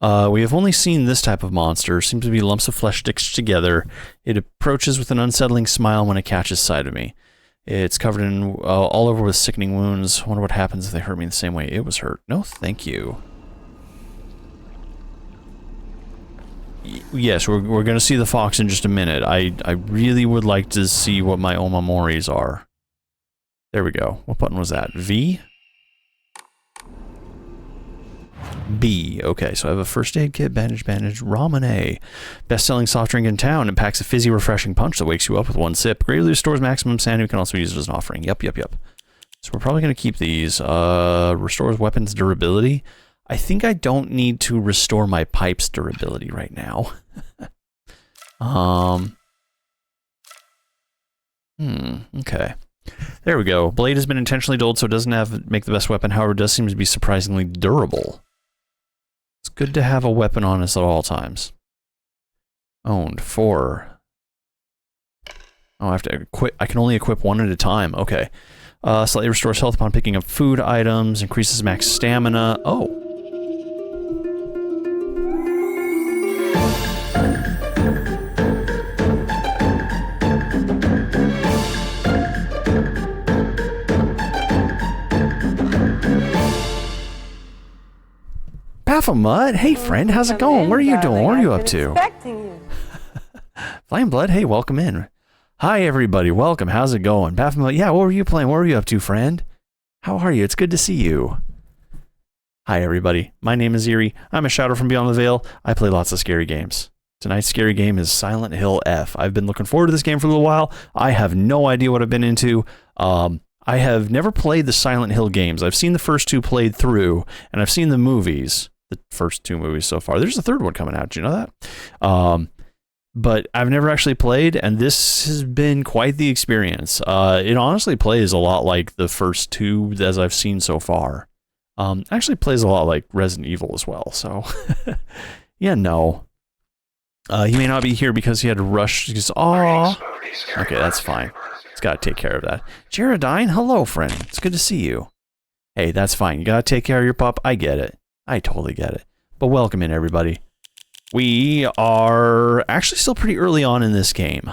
We have only seen this type of monster. Seems to be lumps of flesh stitched together. It approaches with an unsettling smile when it catches sight of me. It's covered in all over with sickening wounds. Wonder what happens if they hurt me the same way it was hurt. No, thank you. Yes, we're going to see the fox in just a minute. I really would like to see what my Omamoris are. There we go. What button was that? V? B. Okay, so I have a first aid kit, bandage, ramen A. Best-selling soft drink in town. It packs a fizzy, refreshing punch that wakes you up with one sip. Greatly restores maximum sanity. You can also use it as an offering. Yep. So we're probably going to keep these. Restores weapons durability. I think I don't need to restore my pipe's durability right now. Okay. There we go. Blade has been intentionally dulled so it doesn't make the best weapon, however it does seem to be surprisingly durable. It's good to have a weapon on us at all times. Owned. 4. Oh, I have to equip. I can only equip one at a time. Okay. Slightly restores health upon picking up food items, increases max stamina. Oh. Baphomet, hey friend, how's it going? What are you doing? What are you up to? Flameblood, hey, welcome in. Hi everybody, welcome. How's it going? Baphomet, yeah, what were you playing? What were you up to, friend? How are you? It's good to see you. Hi everybody, my name is Eerie. I'm a Shadow from Beyond the Veil. I play lots of scary games. Tonight's scary game is Silent Hill F. I've been looking forward to this game for a little while. I have no idea what I've been into. I have never played the Silent Hill games. I've seen the first 2 played through, and I've seen the movies. The first 2 movies so far. There's a 3rd one coming out. Do you know that? But I've never actually played, and this has been quite the experience. It honestly plays a lot like the first 2 as I've seen so far. Actually plays a lot like Resident Evil as well, so... yeah, no. He may not be here because he had to rush. Because, aww. Okay, that's fine. He's got to take care of that. Jaredine, hello, friend. It's good to see you. Hey, that's fine. You got to take care of your pup. I get it. I totally get it. But welcome in, everybody. We are actually still pretty early on in this game.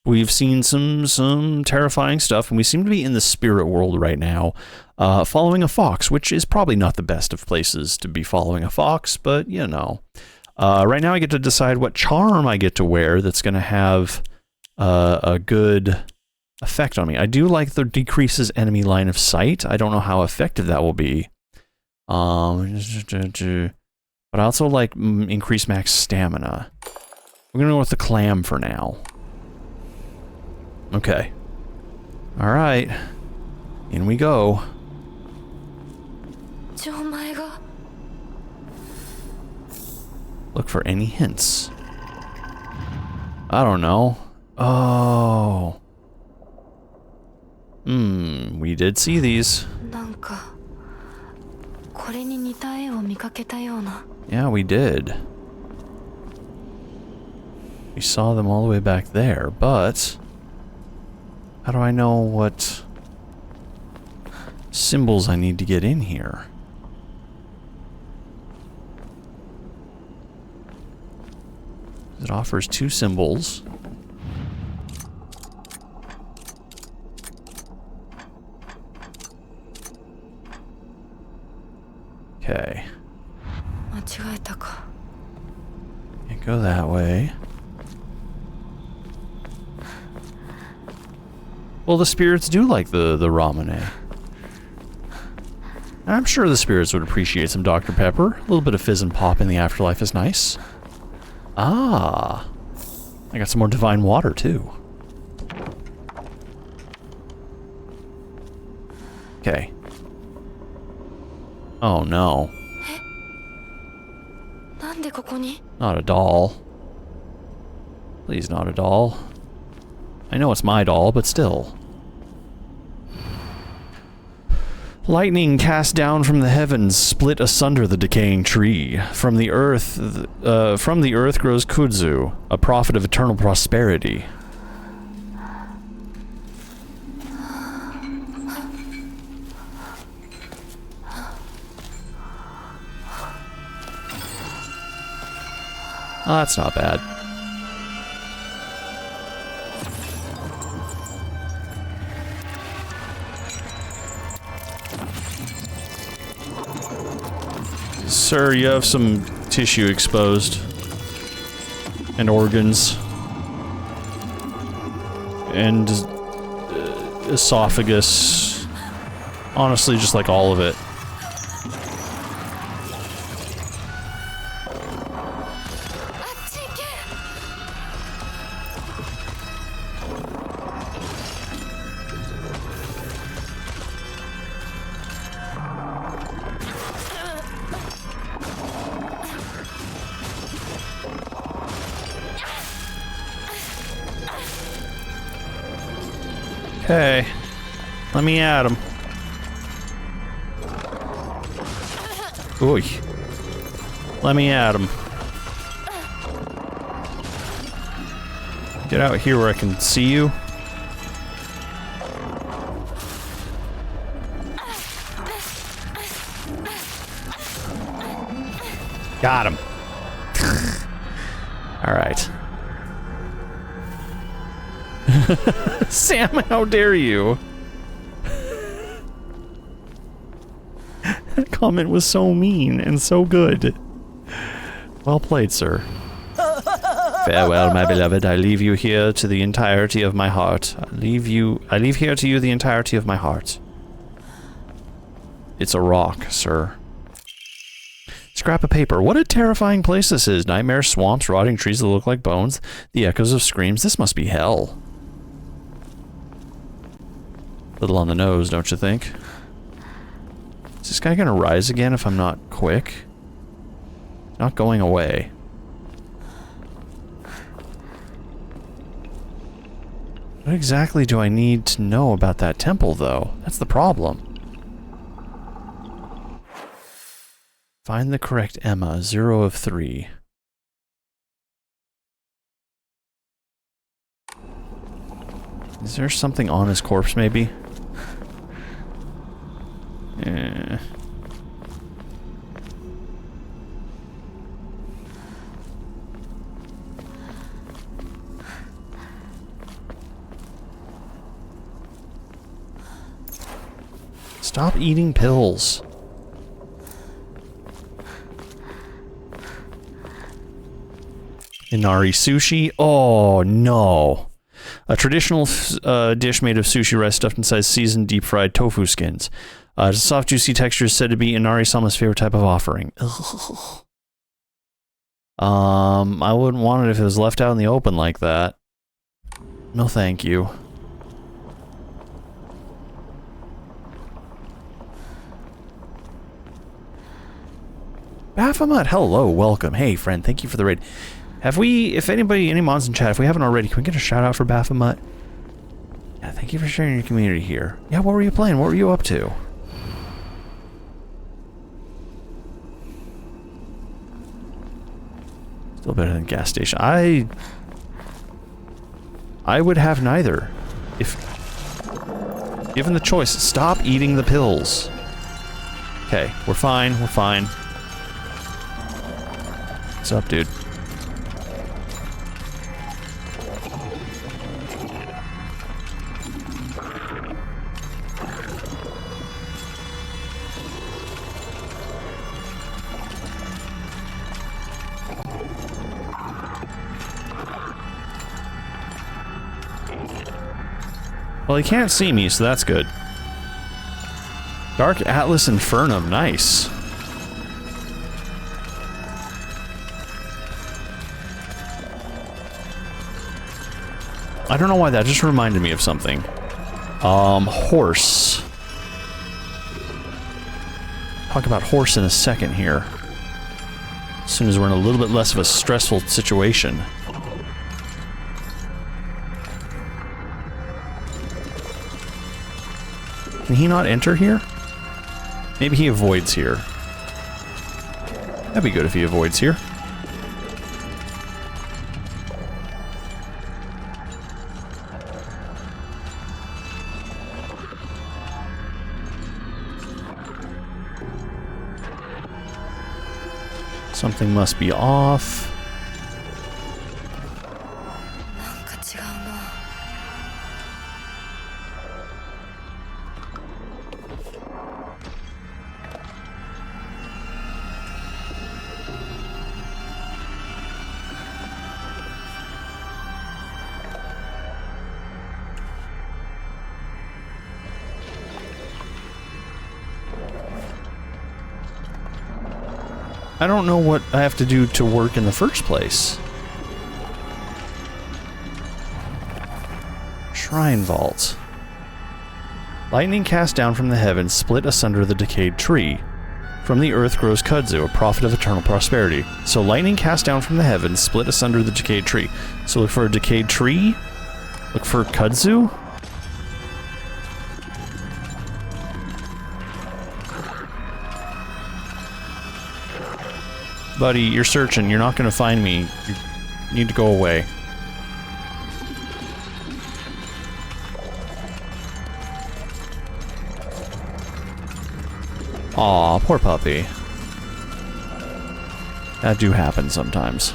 We've seen some terrifying stuff, and we seem to be in the spirit world right now, following a fox, which is probably not the best of places to be following a fox, but you know. Right now I get to decide what charm I get to wear that's going to have a good effect on me. I do like the decreases enemy line of sight. I don't know how effective that will be. But I also like increased max stamina. We're gonna go with the clam for now. Okay. Alright. In we go. ちお前が Look for any hints. I don't know. Oh. We did see these. なんかこれに似た絵を見かけたような Yeah, we did. We saw them all the way back there, but how do I know what symbols I need to get in here? It offers 2 symbols. Okay. 間違えたか Can't go that way. Well, the spirits do like the ramen. I'm sure the spirits would appreciate some Dr. Pepper. A little bit of fizz and pop in the afterlife is nice. Ah. I got some more divine water, too. Okay. Oh, no. なんでここに Not a doll. Please, not a doll. I know it's my doll, but still. Lightning cast down from the heavens split asunder the decaying tree. From the earth grows Kudzu, a prophet of eternal prosperity. Oh, that's not bad. Sir, you have some tissue exposed. And organs. And esophagus. Honestly, just like all of it. Okay, let me at him. Oy. Let me at him. Get out here where I can see you. Got him. All right. Sam, how dare you? That comment was so mean and so good. Well played, sir. Farewell, my beloved. I leave you here to the entirety of my heart. I leave here to you the entirety of my heart. It's a rock, sir. Scrap of paper. What a terrifying place this is. Nightmare swamps, rotting trees that look like bones, the echoes of screams. This must be hell. Little on the nose, don't you think? Is this guy gonna rise again if I'm not quick? Not going away. What exactly do I need to know about that temple, though? That's the problem. Find the correct Emma, 0 of 3. Is there something on his corpse, maybe? Stop eating pills. Inari sushi? Oh, no. A traditional dish made of sushi rice stuffed inside seasoned deep-fried tofu skins. Its soft, juicy texture is said to be Inari-sama's favorite type of offering. Ugh. I wouldn't want it if it was left out in the open like that. No thank you. Baphomet, hello, welcome. Hey, friend, thank you for the raid. Have we, if anybody, any mods in chat, if we haven't already, can we get a shout out for Baphomet? Yeah, thank you for sharing your community here. Yeah, what were you playing? What were you up to? Still better than gas station. I would have neither. If given the choice, stop eating the pills. Okay, we're fine, we're fine. What's up, dude? Well, he can't see me, so that's good. Dark Atlas Infernum, nice. I don't know why that just reminded me of something. Horse. Talk about horse in a second here. As soon as we're in a little bit less of a stressful situation. Can he not enter here? Maybe he avoids here. That'd be good if he avoids here. Something must be off. I don't know what I have to do to work in the first place. Shrine Vault. Lightning cast down from the heavens, split asunder the decayed tree. From the earth grows kudzu, a prophet of eternal prosperity. So lightning cast down from the heavens, split asunder the decayed tree. So look for a decayed tree? Look for kudzu? Buddy, you're searching. You're not going to find me. You need to go away. Aw, poor puppy. That do happen sometimes.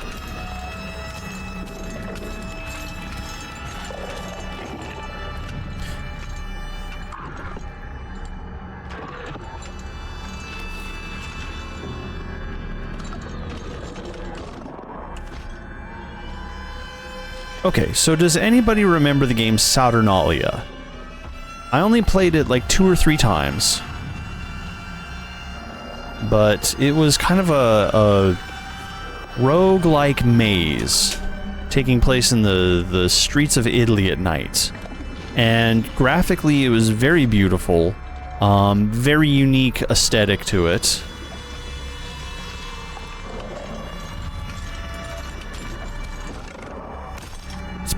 Okay, so does anybody remember the game Saturnalia? I only played it like 2 or 3 times. But it was kind of a roguelike maze taking place in the streets of Italy at night. And graphically it was very beautiful, very unique aesthetic to it.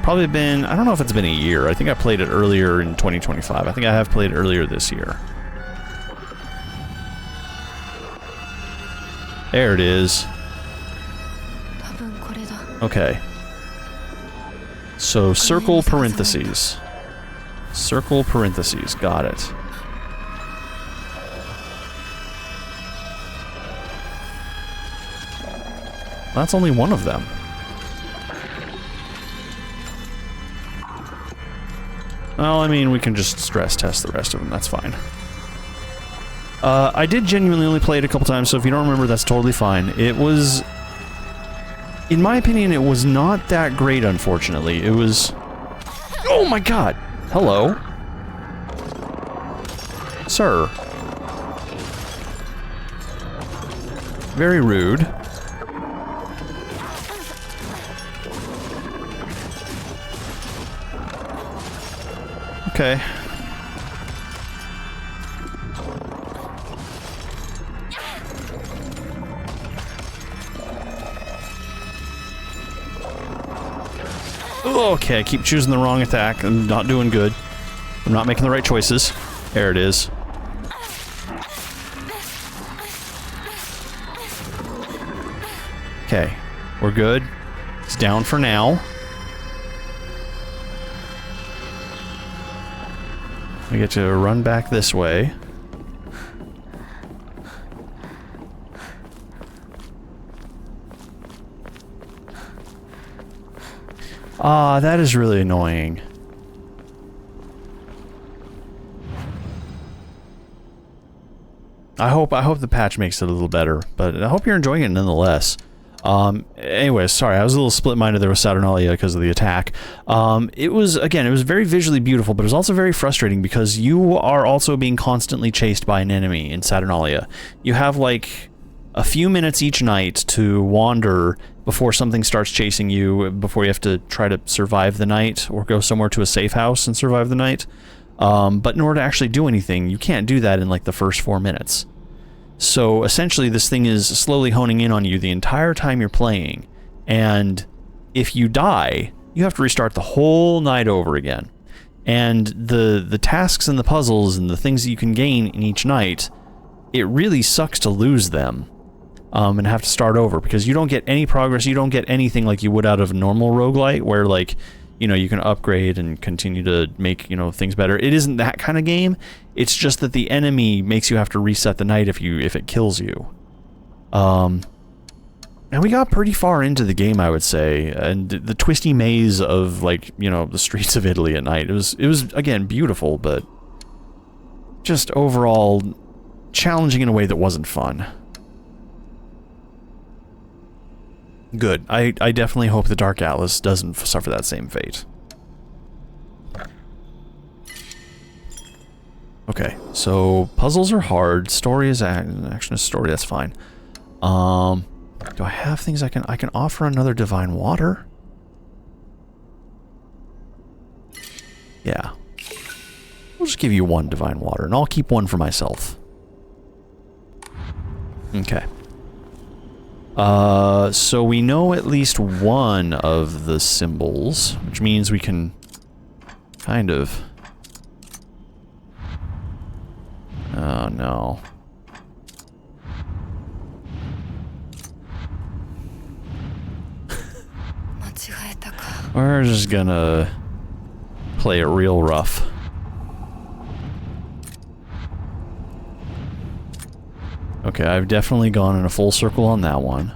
Probably been, I don't know if it's been a year. I think I played it earlier in 2025. I think I have played it earlier this year. There it is. Okay. So circle parentheses. Circle parentheses. Got it. That's only one of them. Well, I mean, we can just stress test the rest of them, that's fine. I did genuinely only play it a couple times, so if you don't remember, that's totally fine. It was... In my opinion, it was not that great, unfortunately. It was... Oh my god! Hello? Sir. Very rude. Okay. Okay, I keep choosing the wrong attack. I'm not doing good. I'm not making the right choices. There it is. Okay, we're good. It's down for now. We get to run back this way. Ah, that is really annoying. I hope the patch makes it a little better, but I hope you're enjoying it nonetheless. Anyways, sorry, I was a little split-minded there with Saturnalia because of the attack. It was very visually beautiful, but it was also very frustrating because you are also being constantly chased by an enemy in Saturnalia. You have, like, a few minutes each night to wander before something starts chasing you, before you have to try to survive the night, or go somewhere to a safe house and survive the night. But in order to actually do anything, you can't do that in, like, the first 4 minutes. So essentially this thing is slowly honing in on you the entire time you're playing, and if you die, you have to restart the whole night over again. And the tasks and the puzzles and the things that you can gain in each night, it really sucks to lose them and have to start over, because you don't get any progress, you don't get anything like you would out of normal roguelite, where, like, you know, you can upgrade and continue to make, you know, things better. It isn't that kind of game. It's just that the enemy makes you have to reset the night if it kills you. And we got pretty far into the game, I would say, and the twisty maze of, like, you know, the streets of Italy at night. It was again beautiful, but just overall challenging in a way that wasn't fun. Good. I definitely hope the Dark Atlas doesn't suffer that same fate. Okay, so puzzles are hard. Story is action is story. That's fine. Do I have things I can offer another divine water? Yeah. We'll just give you one divine water, and I'll keep one for myself. Okay. So we know at least one of the symbols, which means we can kind of... Oh no. We're just gonna play it real rough. Okay, I've definitely gone in a full circle on that one.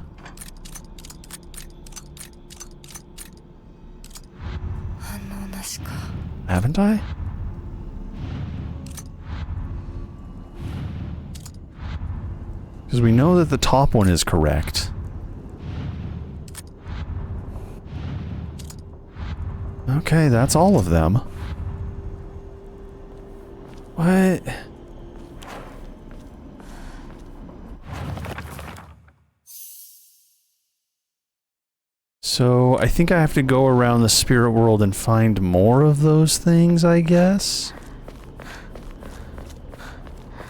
Haven't I? Because we know that the top one is correct. Okay, that's all of them. What? So, I think I have to go around the spirit world and find more of those things, I guess?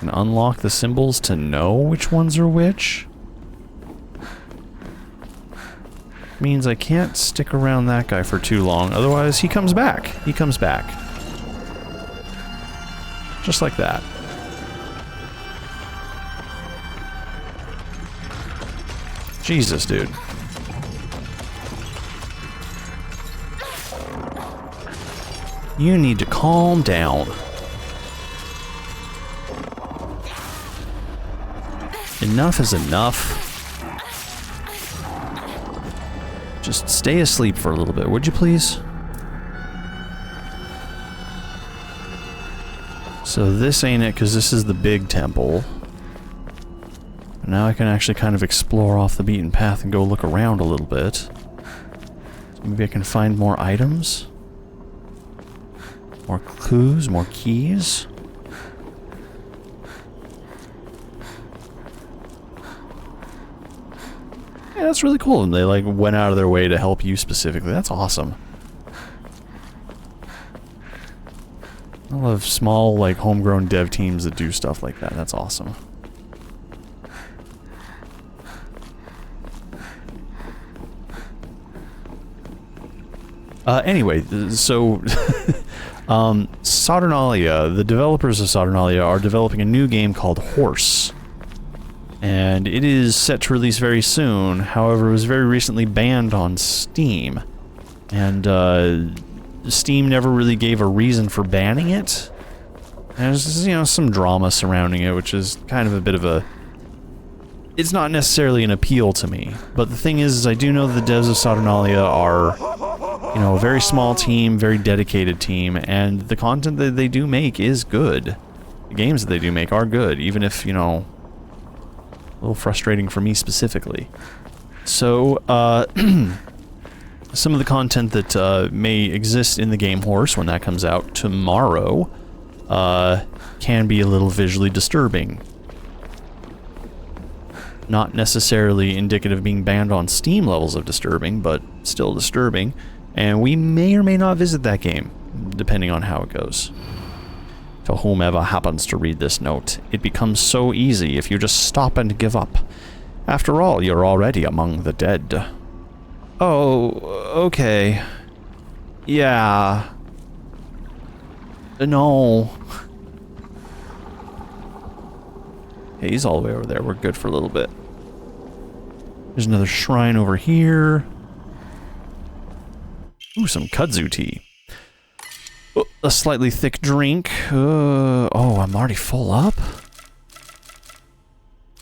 And unlock the symbols to know which ones are which? Means I can't stick around that guy for too long, otherwise he comes back. He comes back. Just like that. Jesus, dude. You need to calm down. Enough is enough. Just stay asleep for a little bit, would you please? So this ain't it, because this is the big temple. Now I can actually kind of explore off the beaten path and go look around a little bit. So maybe I can find more items. More clues, more keys. Yeah, that's really cool. And they, like, went out of their way to help you specifically. That's awesome. I love small, like, homegrown dev teams that do stuff like that. That's awesome. Anyway, so Saturnalia, the developers of Saturnalia are developing a new game called Horse. And it is set to release very soon. However, it was very recently banned on Steam. And Steam never really gave a reason for banning it. There's, you know, some drama surrounding it, which is kind of a bit of a... It's not necessarily an appeal to me. But the thing is I do know the devs of Saturnalia are, you know, a very small team, very dedicated team, and the content that they do make is good. The games that they do make are good, even if, you know, a little frustrating for me specifically. So, some of the content that may exist in the game Horse when that comes out tomorrow can be a little visually disturbing. Not necessarily indicative of being banned on Steam levels of disturbing, but still disturbing. And we may or may not visit that game, depending on how it goes. To whomever happens to read this note, it becomes so easy if you just stop and give up. After all, you're already among the dead. Oh, okay. Yeah. No. Hey, he's all the way over there. We're good for a little bit. There's another shrine over here. Ooh, some kudzu tea. Oh, a slightly thick drink. Oh, I'm already full up?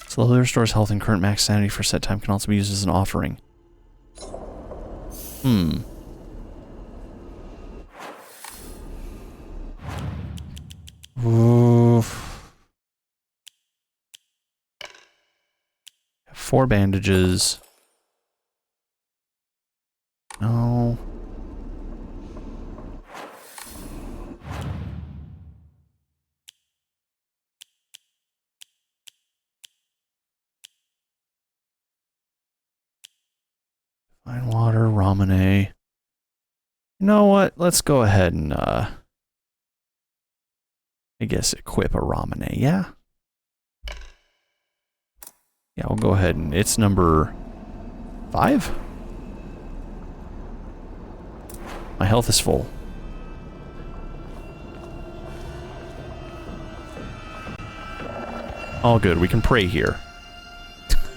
Slowly restores health and current max sanity for set time can also be used as an offering. Oof. 4 bandages. No. Fine water, Ramune. You know what? Let's go ahead and, I guess equip a Ramune, yeah? Yeah, we'll go ahead and... It's number 5? My health is full. All good, we can pray here.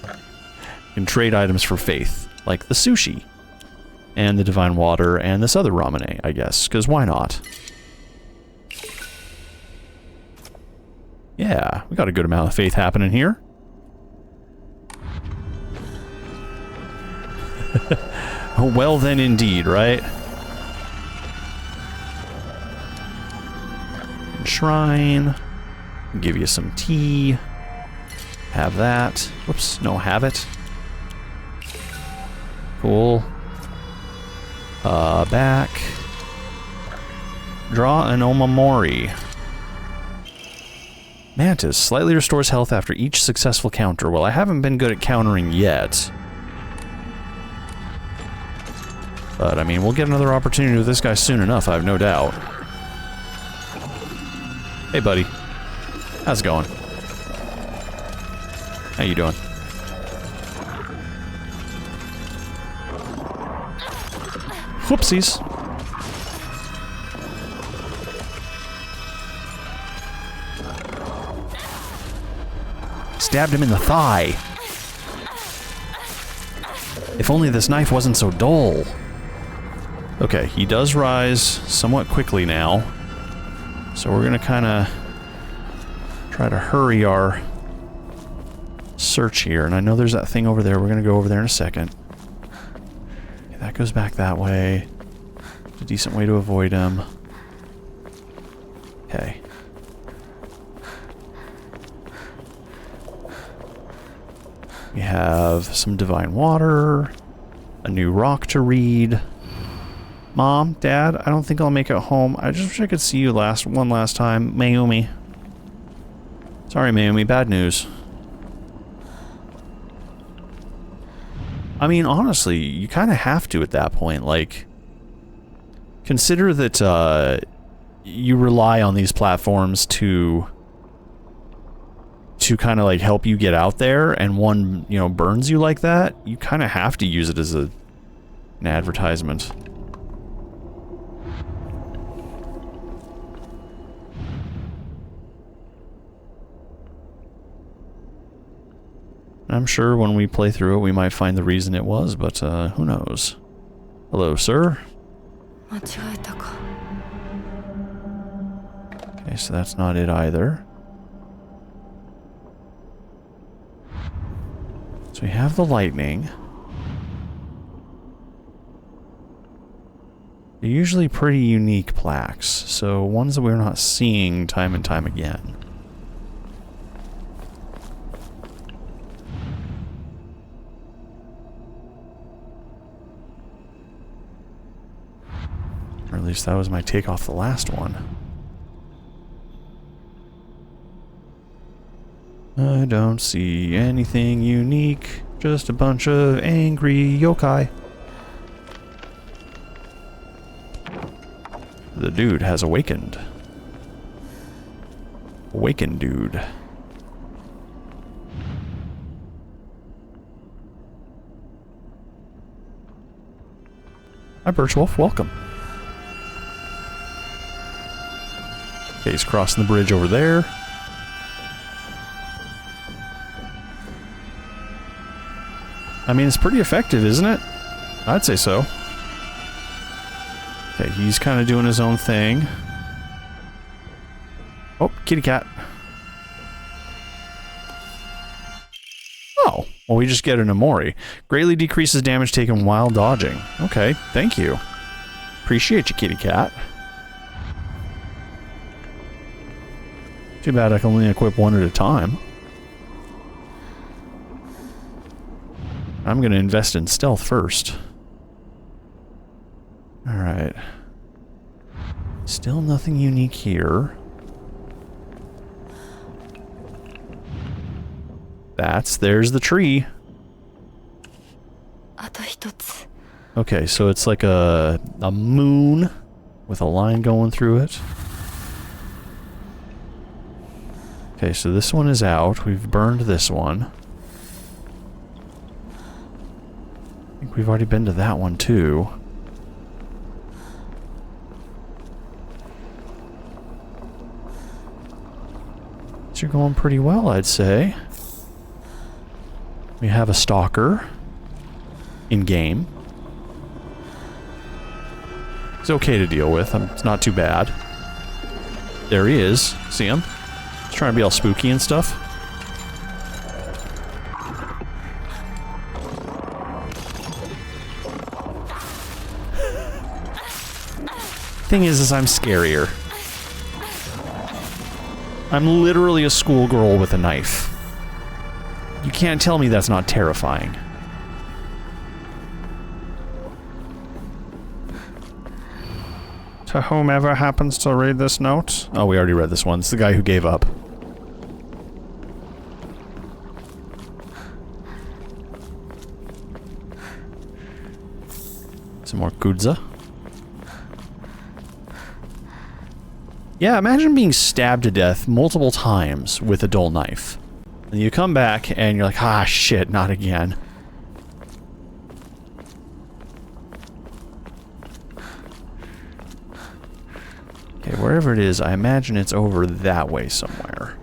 We can trade items for faith, like the sushi, and the divine water, and this other Ramune, I guess, because why not? Yeah, we got a good amount of faith happening here. Well then indeed, right? Shrine. Give you some tea. Have that. Whoops, no, have it. Cool. Back. Draw an Omamori. Mantis slightly restores health after each successful counter. Well, I haven't been good at countering yet. But, I mean, we'll get another opportunity with this guy soon enough, I have no doubt. Hey, buddy. How's it going? How you doing? Whoopsies. Stabbed him in the thigh. If only this knife wasn't so dull. Okay, he does rise somewhat quickly now. So we're gonna kinda try to hurry our search here. And I know there's that thing over there. We're gonna go over there in a second. Okay, that goes back that way. It's a decent way to avoid him. Okay. We have some divine water, a new rock to read. Mom, Dad, I don't think I'll make it home. I just wish I could see you one last time. Mayumi. Sorry, Mayumi, bad news. I mean, honestly, you kind of have to at that point. Like, consider that you rely on these platforms to kind of like help you get out there, and one, you know, burns you like that, you kind of have to use it as an advertisement. I'm sure when we play through it, we might find the reason it was, but who knows? Hello, sir. 間違えたか。 Okay, so that's not it either. So we have the lightning. They're usually pretty unique plaques, so ones that we're not seeing time and time again. Or at least that was my take off the last one. I don't see anything unique, just a bunch of angry yokai. The dude has awakened. Awakened dude. Hi Birchwolf, welcome. Okay, he's crossing the bridge over there. I mean, it's pretty effective, isn't it? I'd say so. Okay, he's kind of doing his own thing. Oh, kitty cat. Oh, well, we just get an Amori. Greatly decreases damage taken while dodging. Okay, thank you. Appreciate you, kitty cat. Too bad I can only equip one at a time. I'm going to invest in stealth first. Alright. Still nothing unique here. There's the tree. あと一つ。 Okay, so it's like a moon with a line going through it. Okay, so this one is out. We've burned this one. I think we've already been to that one too. So you're going pretty well, I'd say. We have a stalker in game. He's okay to deal with. It's not too bad. There he is. See him? He's trying to be all spooky and stuff. Thing is I'm scarier. I'm literally a schoolgirl with a knife. You can't tell me that's not terrifying. To whomever happens to read this note. Oh, we already read this one. It's the guy who gave up. Some more Kudza. Yeah, imagine being stabbed to death multiple times with a dull knife. And you come back and you're like, ah, shit, not again. Okay, wherever it is, I imagine it's over that way somewhere.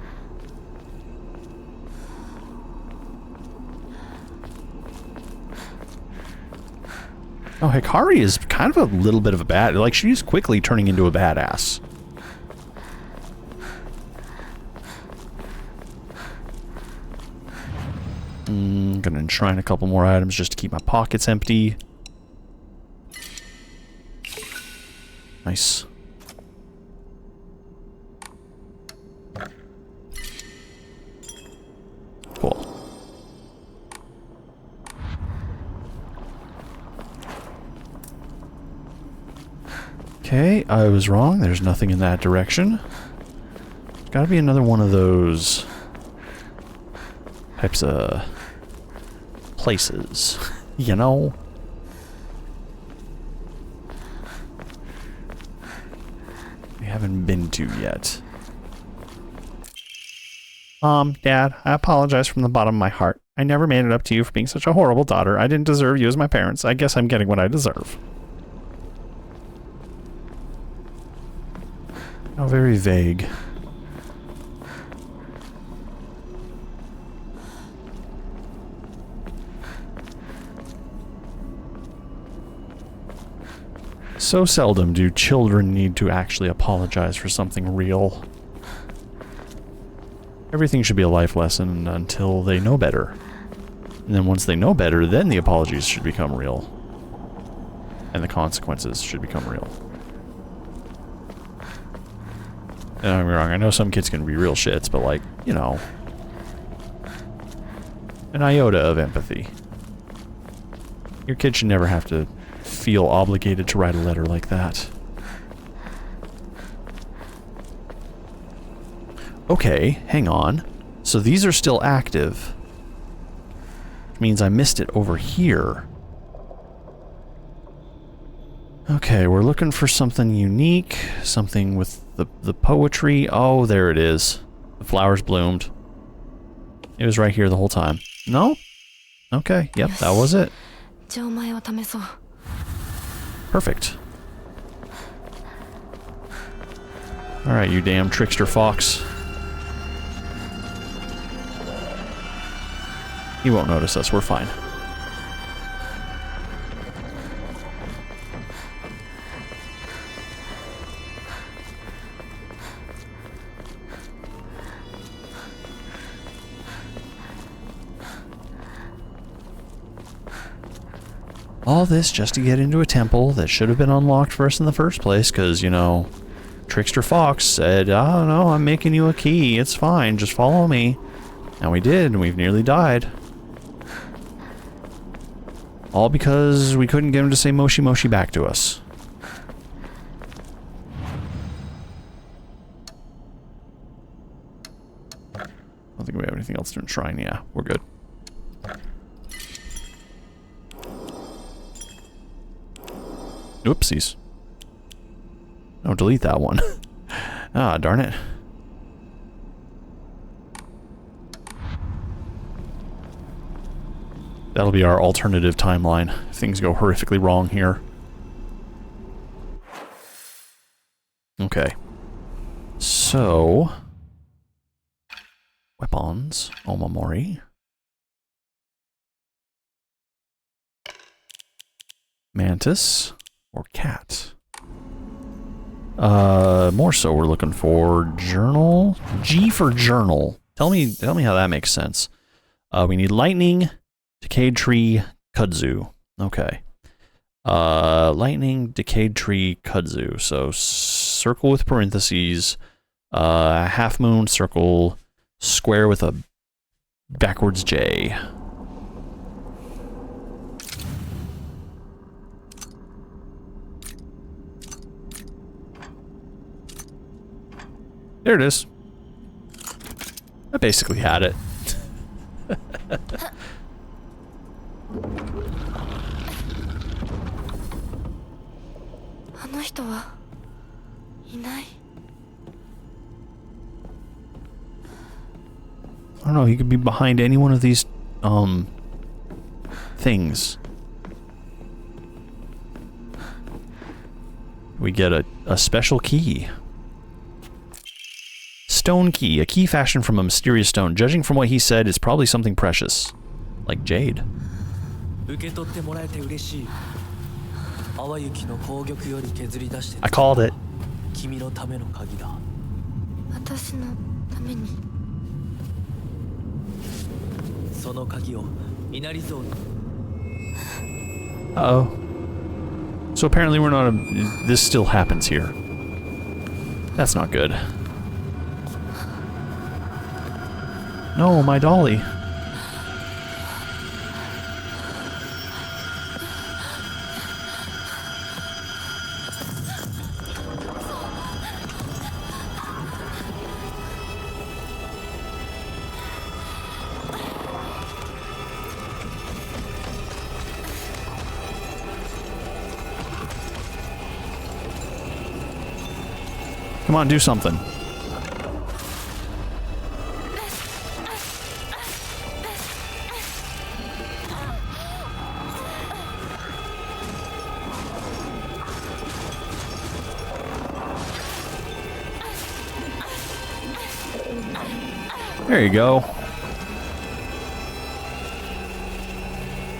Oh, Hikari is kind of a little bit of a bad... Like, she's quickly turning into a badass. Gonna enshrine a couple more items just to keep my pockets empty. Nice. Cool. Okay, I was wrong. There's nothing in that direction. There's gotta be another one of those types of places, you know? We haven't been to yet. Dad, I apologize from the bottom of my heart. I never made it up to you for being such a horrible daughter. I didn't deserve you as my parents. I guess I'm getting what I deserve. Oh, very vague. So seldom do children need to actually apologize for something real. Everything should be a life lesson until they know better. And then once they know better, then the apologies should become real. And the consequences should become real. Don't get me wrong, I know some kids can be real shits, but like, you know, an iota of empathy. Your kid should never have to feel obligated to write a letter like that. Okay, hang on. So these are still active. Which means I missed it over here. Okay, we're looking for something unique. Something with the poetry. Oh, there it is. The flowers bloomed. It was right here the whole time. No? Okay, yep, that was it. Perfect. Alright, you damn trickster fox. He won't notice us, we're fine. All this just to get into a temple that should have been unlocked for us in the first place, because, you know, Trickster Fox said, oh no, I'm making you a key, it's fine, just follow me. And we did, and we've nearly died. All because we couldn't get him to say Moshi Moshi back to us. I don't think we have anything else to enshrine. Yeah, we're good. Oopsies. Oh, delete that one. Ah, darn it. That'll be our alternative timeline if things go horrifically wrong here. Okay. So... weapons. Omamori. Mantis. Or cat. More so we're looking for journal. G for journal. Tell me how that makes sense. We need lightning, decayed tree, kudzu. Okay. Lightning, decayed tree, kudzu. So circle with parentheses, half moon, circle, square with a backwards J. There it is. I basically had it. I don't know, he could be behind any one of these, things. We get a special key. Stone key, a key fashioned from a mysterious stone. Judging from what he said, it's probably something precious. Like jade. I called it. Uh-oh. So apparently we're not this still happens here. That's not good. No, my dolly. Come on, do something. There you go.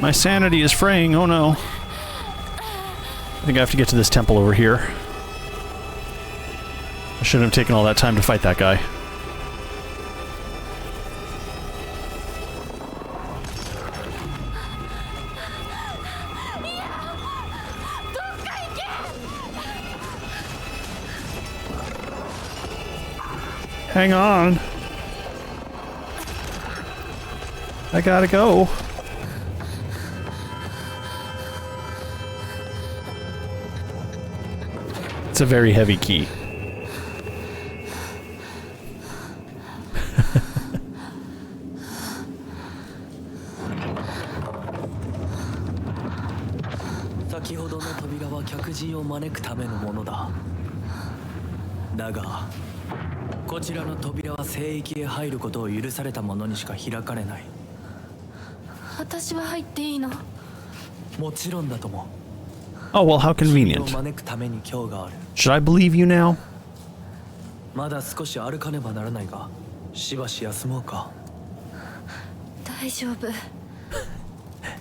My sanity is fraying, oh no. I think I have to get to this temple over here. I shouldn't have taken all that time to fight that guy. Hang on. I gotta go. It's a very heavy key. Oh, well, how convenient. Should I believe you now?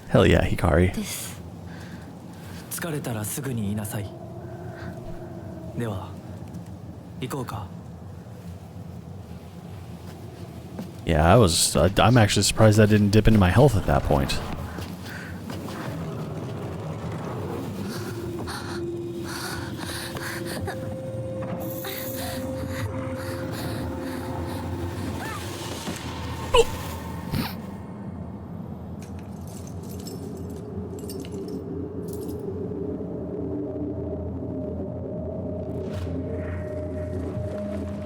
Hell yeah, Hikari. Yeah, I'm actually surprised that didn't dip into my health at that point.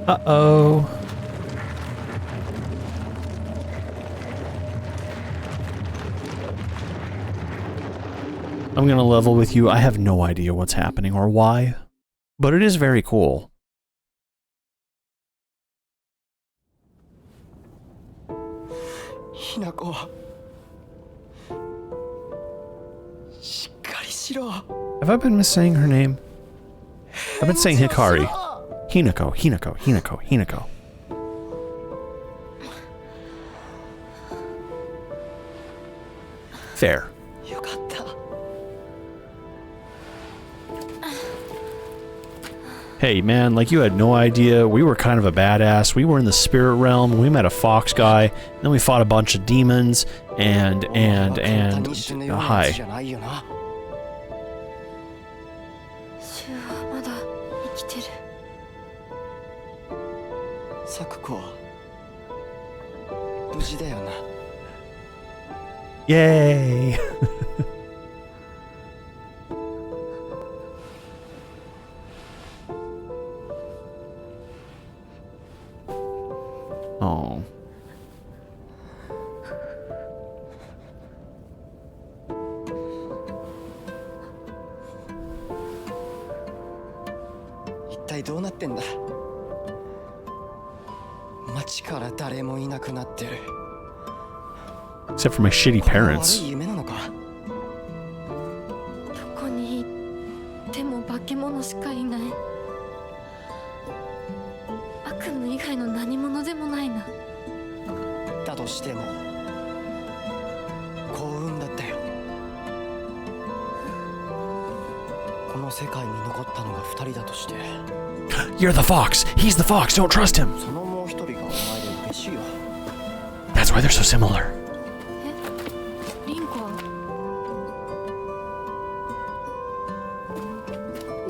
Uh-oh. I'm gonna level with you. I have no idea what's happening or why, but it is very cool. Hinako. Have I been missaying her name? I've been saying Hikari. Hinako, Hinako, Hinako, Hinako. Fair. Hey man, like you had no idea. We were kind of a badass. We were in the spirit realm. We met a fox guy. Then we fought a bunch of demons. And hi. Yay! Oh. Except for my shitty parents. どこに行っても化け物しかいない。悪夢以外の何者でもないな。だとしても幸運だったよ。この世界に残ったのが2人だとして。You're the fox. He's the fox. Don't trust him. そのもう一人がお前で嬉しいよ。That's why they're so similar. リンコは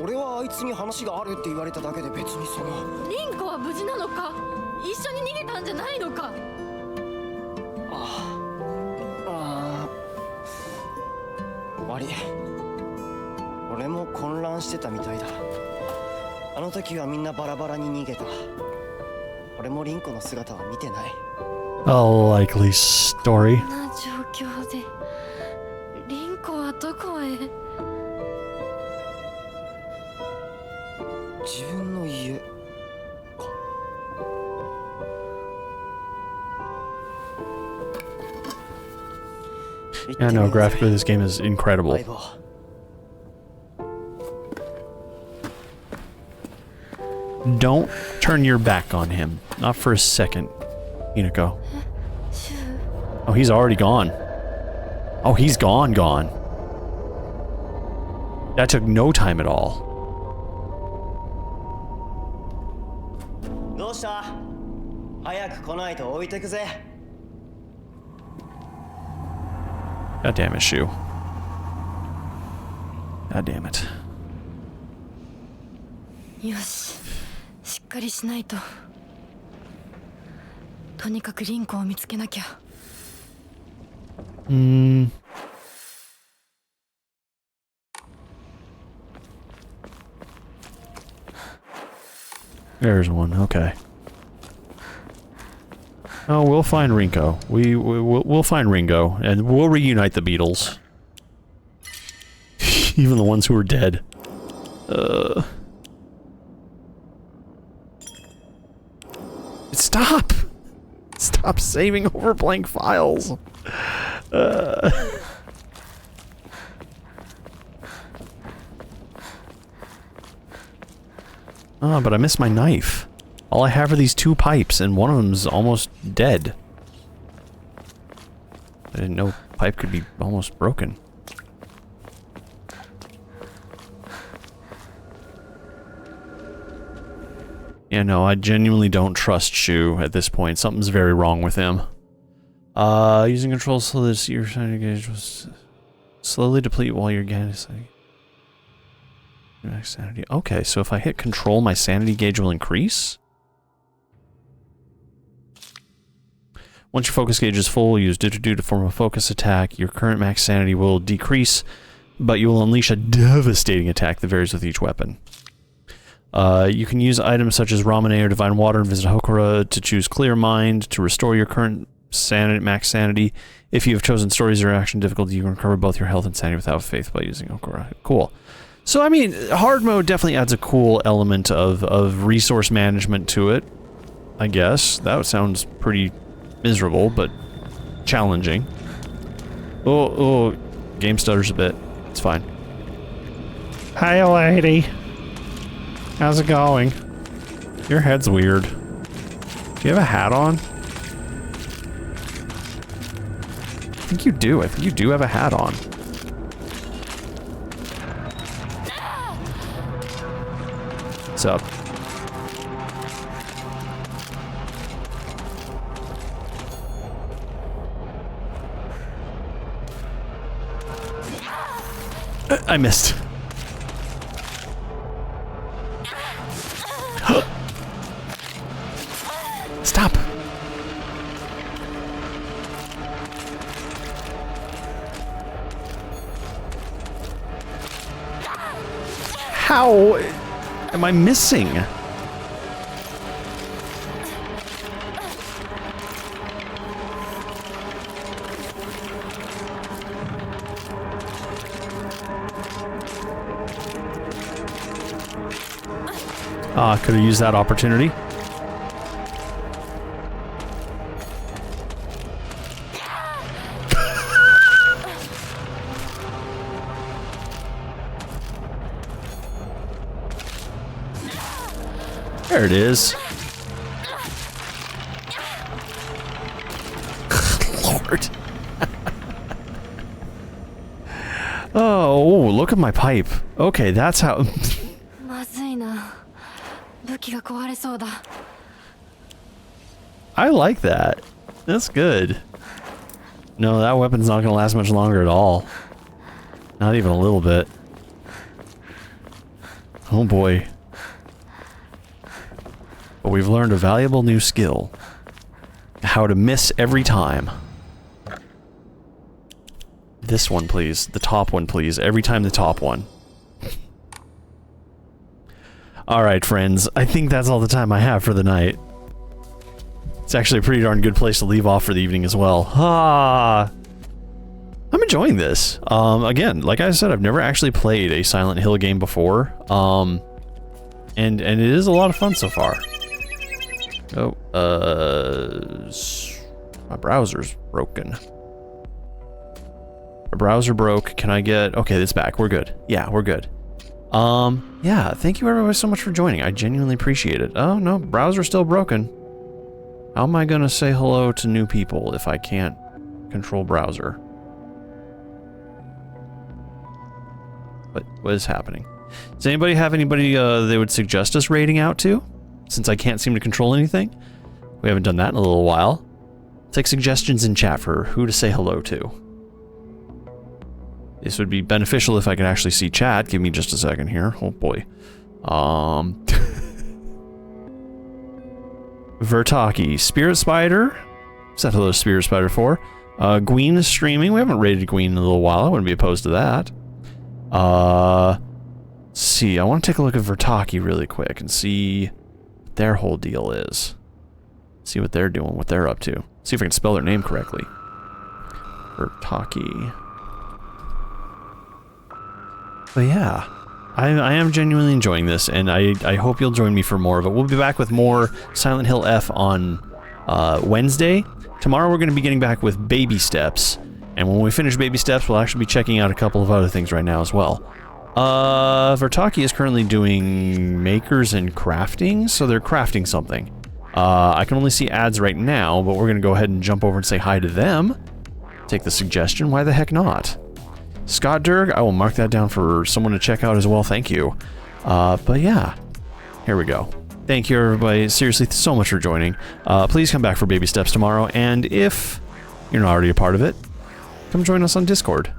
俺はあいつに話があるって言われただけで別にその。リンコは無事なのか？一緒に逃げたんじゃないのか？悪い。俺も混乱してたみたいだ。あの時はみんなバラバラに逃げた。俺もリンコの姿は見てない。A likely story. こんな状況でリンコはどこへ？自分の家か。Yeah, no, graphically this game is incredible. Don't turn your back on him. Not for a second, Hinako. Oh, he's already gone. Oh, he's gone. That took no time at all. どうした？早く来ないと置いてくぜ。 God damn it, Shu. God damn it. よし、しっかりしないと。とにかくリンコを見つけなきゃ。There's one. Okay. Oh, we'll find Ringo. We'll find Ringo, and we'll reunite the Beatles. Even the ones who are dead. Stop! Stop saving over blank files. Oh, but I missed my knife. All I have are these 2 pipes, and one of them's almost dead. I didn't know pipe could be almost broken. Yeah, no, I genuinely don't trust Shu at this point. Something's very wrong with him. Using control so that your sanity gauge was slowly deplete while you're getting sanity. Okay, so if I hit control, my sanity gauge will increase? Once your focus gauge is full, use Didgeridoo to form a focus attack. Your current max sanity will decrease, but you will unleash a devastating attack that varies with each weapon. You can use items such as Ramune or Divine Water and visit Hokora to choose Clear Mind to restore your current max sanity. If you have chosen Stories or Action difficulty, you can recover both your health and sanity without faith by using Hokora. Cool. So, I mean, hard mode definitely adds a cool element of resource management to it, I guess. That sounds pretty miserable, but challenging. Oh, game stutters a bit. It's fine. Hi, lady. How's it going? Your head's weird. Do you have a hat on? I think you do. I think you do have a hat on. What's up? I missed. Stop. How am I missing? Could have used that opportunity. There it is. Lord. Oh, look at my pipe. Okay, that's how... I like that. That's good. No, that weapon's not gonna last much longer at all. Not even a little bit. Oh boy. But we've learned a valuable new skill. How to miss every time. This one, please. The top one, please. Every time the top one. Alright, friends. I think that's all the time I have for the night. It's actually a pretty darn good place to leave off for the evening as well. I'm enjoying this. Again, like I said, I've never actually played a Silent Hill game before. And it is a lot of fun so far. Oh, my browser's broken. My browser broke. Can I get... Okay, it's back. We're good. Yeah, we're good. Yeah, thank you everybody so much for joining. I genuinely appreciate it. Oh, no, browser's still broken. How am I gonna say hello to new people if I can't control browser? What is happening? Does anybody have anybody they would suggest us raiding out to? Since I can't seem to control anything. We haven't done that in a little while. Take suggestions in chat for who to say hello to. This would be beneficial if I could actually see chat. Give me just a second here. Oh boy. Vertaki. Spirit Spider. Said hello to Spirit Spider 4. Gween is streaming. We haven't raided Gween in a little while. I wouldn't be opposed to that. Let's see. I want to take a look at Vertaki really quick and see what their whole deal is. See what they're doing, what they're up to. See if I can spell their name correctly. Vertaki. But yeah, I am genuinely enjoying this, and I hope you'll join me for more of it. We'll be back with more Silent Hill F on Wednesday. Tomorrow we're going to be getting back with Baby Steps, and when we finish Baby Steps, we'll actually be checking out a couple of other things right now as well. Vertaki is currently doing makers and crafting, so they're crafting something. I can only see ads right now, but we're going to go ahead and jump over and say hi to them. Take the suggestion, why the heck not? Scott Durg, I will mark that down for someone to check out as well, thank you. But yeah, here we go. Thank you everybody, seriously, so much for joining. Please come back for Baby Steps tomorrow, and if you're not already a part of it, come join us on Discord.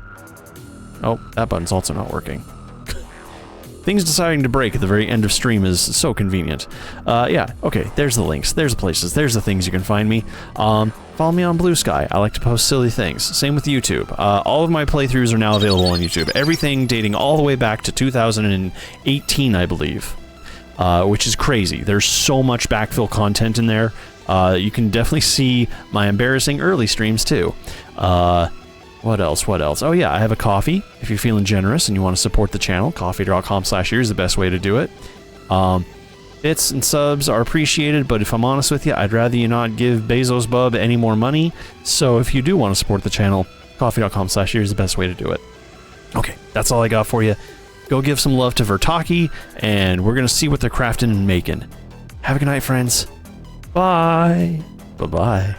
Oh, that button's also not working. Things deciding to break at the very end of stream is so convenient. Yeah, okay, there's the links, there's the places, there's the things you can find me. Follow me on Blue Sky. I like to post silly things. Same with YouTube. All of my playthroughs are now available on YouTube. Everything dating all the way back to 2018, I believe. Which is crazy. There's so much backfill content in there. You can definitely see my embarrassing early streams too. What else? Oh yeah, I have a coffee. If you're feeling generous and you want to support the channel, coffee.com/here is the best way to do it. Bits and subs are appreciated, but if I'm honest with you, I'd rather you not give Bezos Bub any more money. So if you do want to support the channel, coffee.com/here is the best way to do it. Okay, that's all I got for you. Go give some love to Vertaki, and we're going to see what they're crafting and making. Have a good night, friends. Bye. Bye-bye.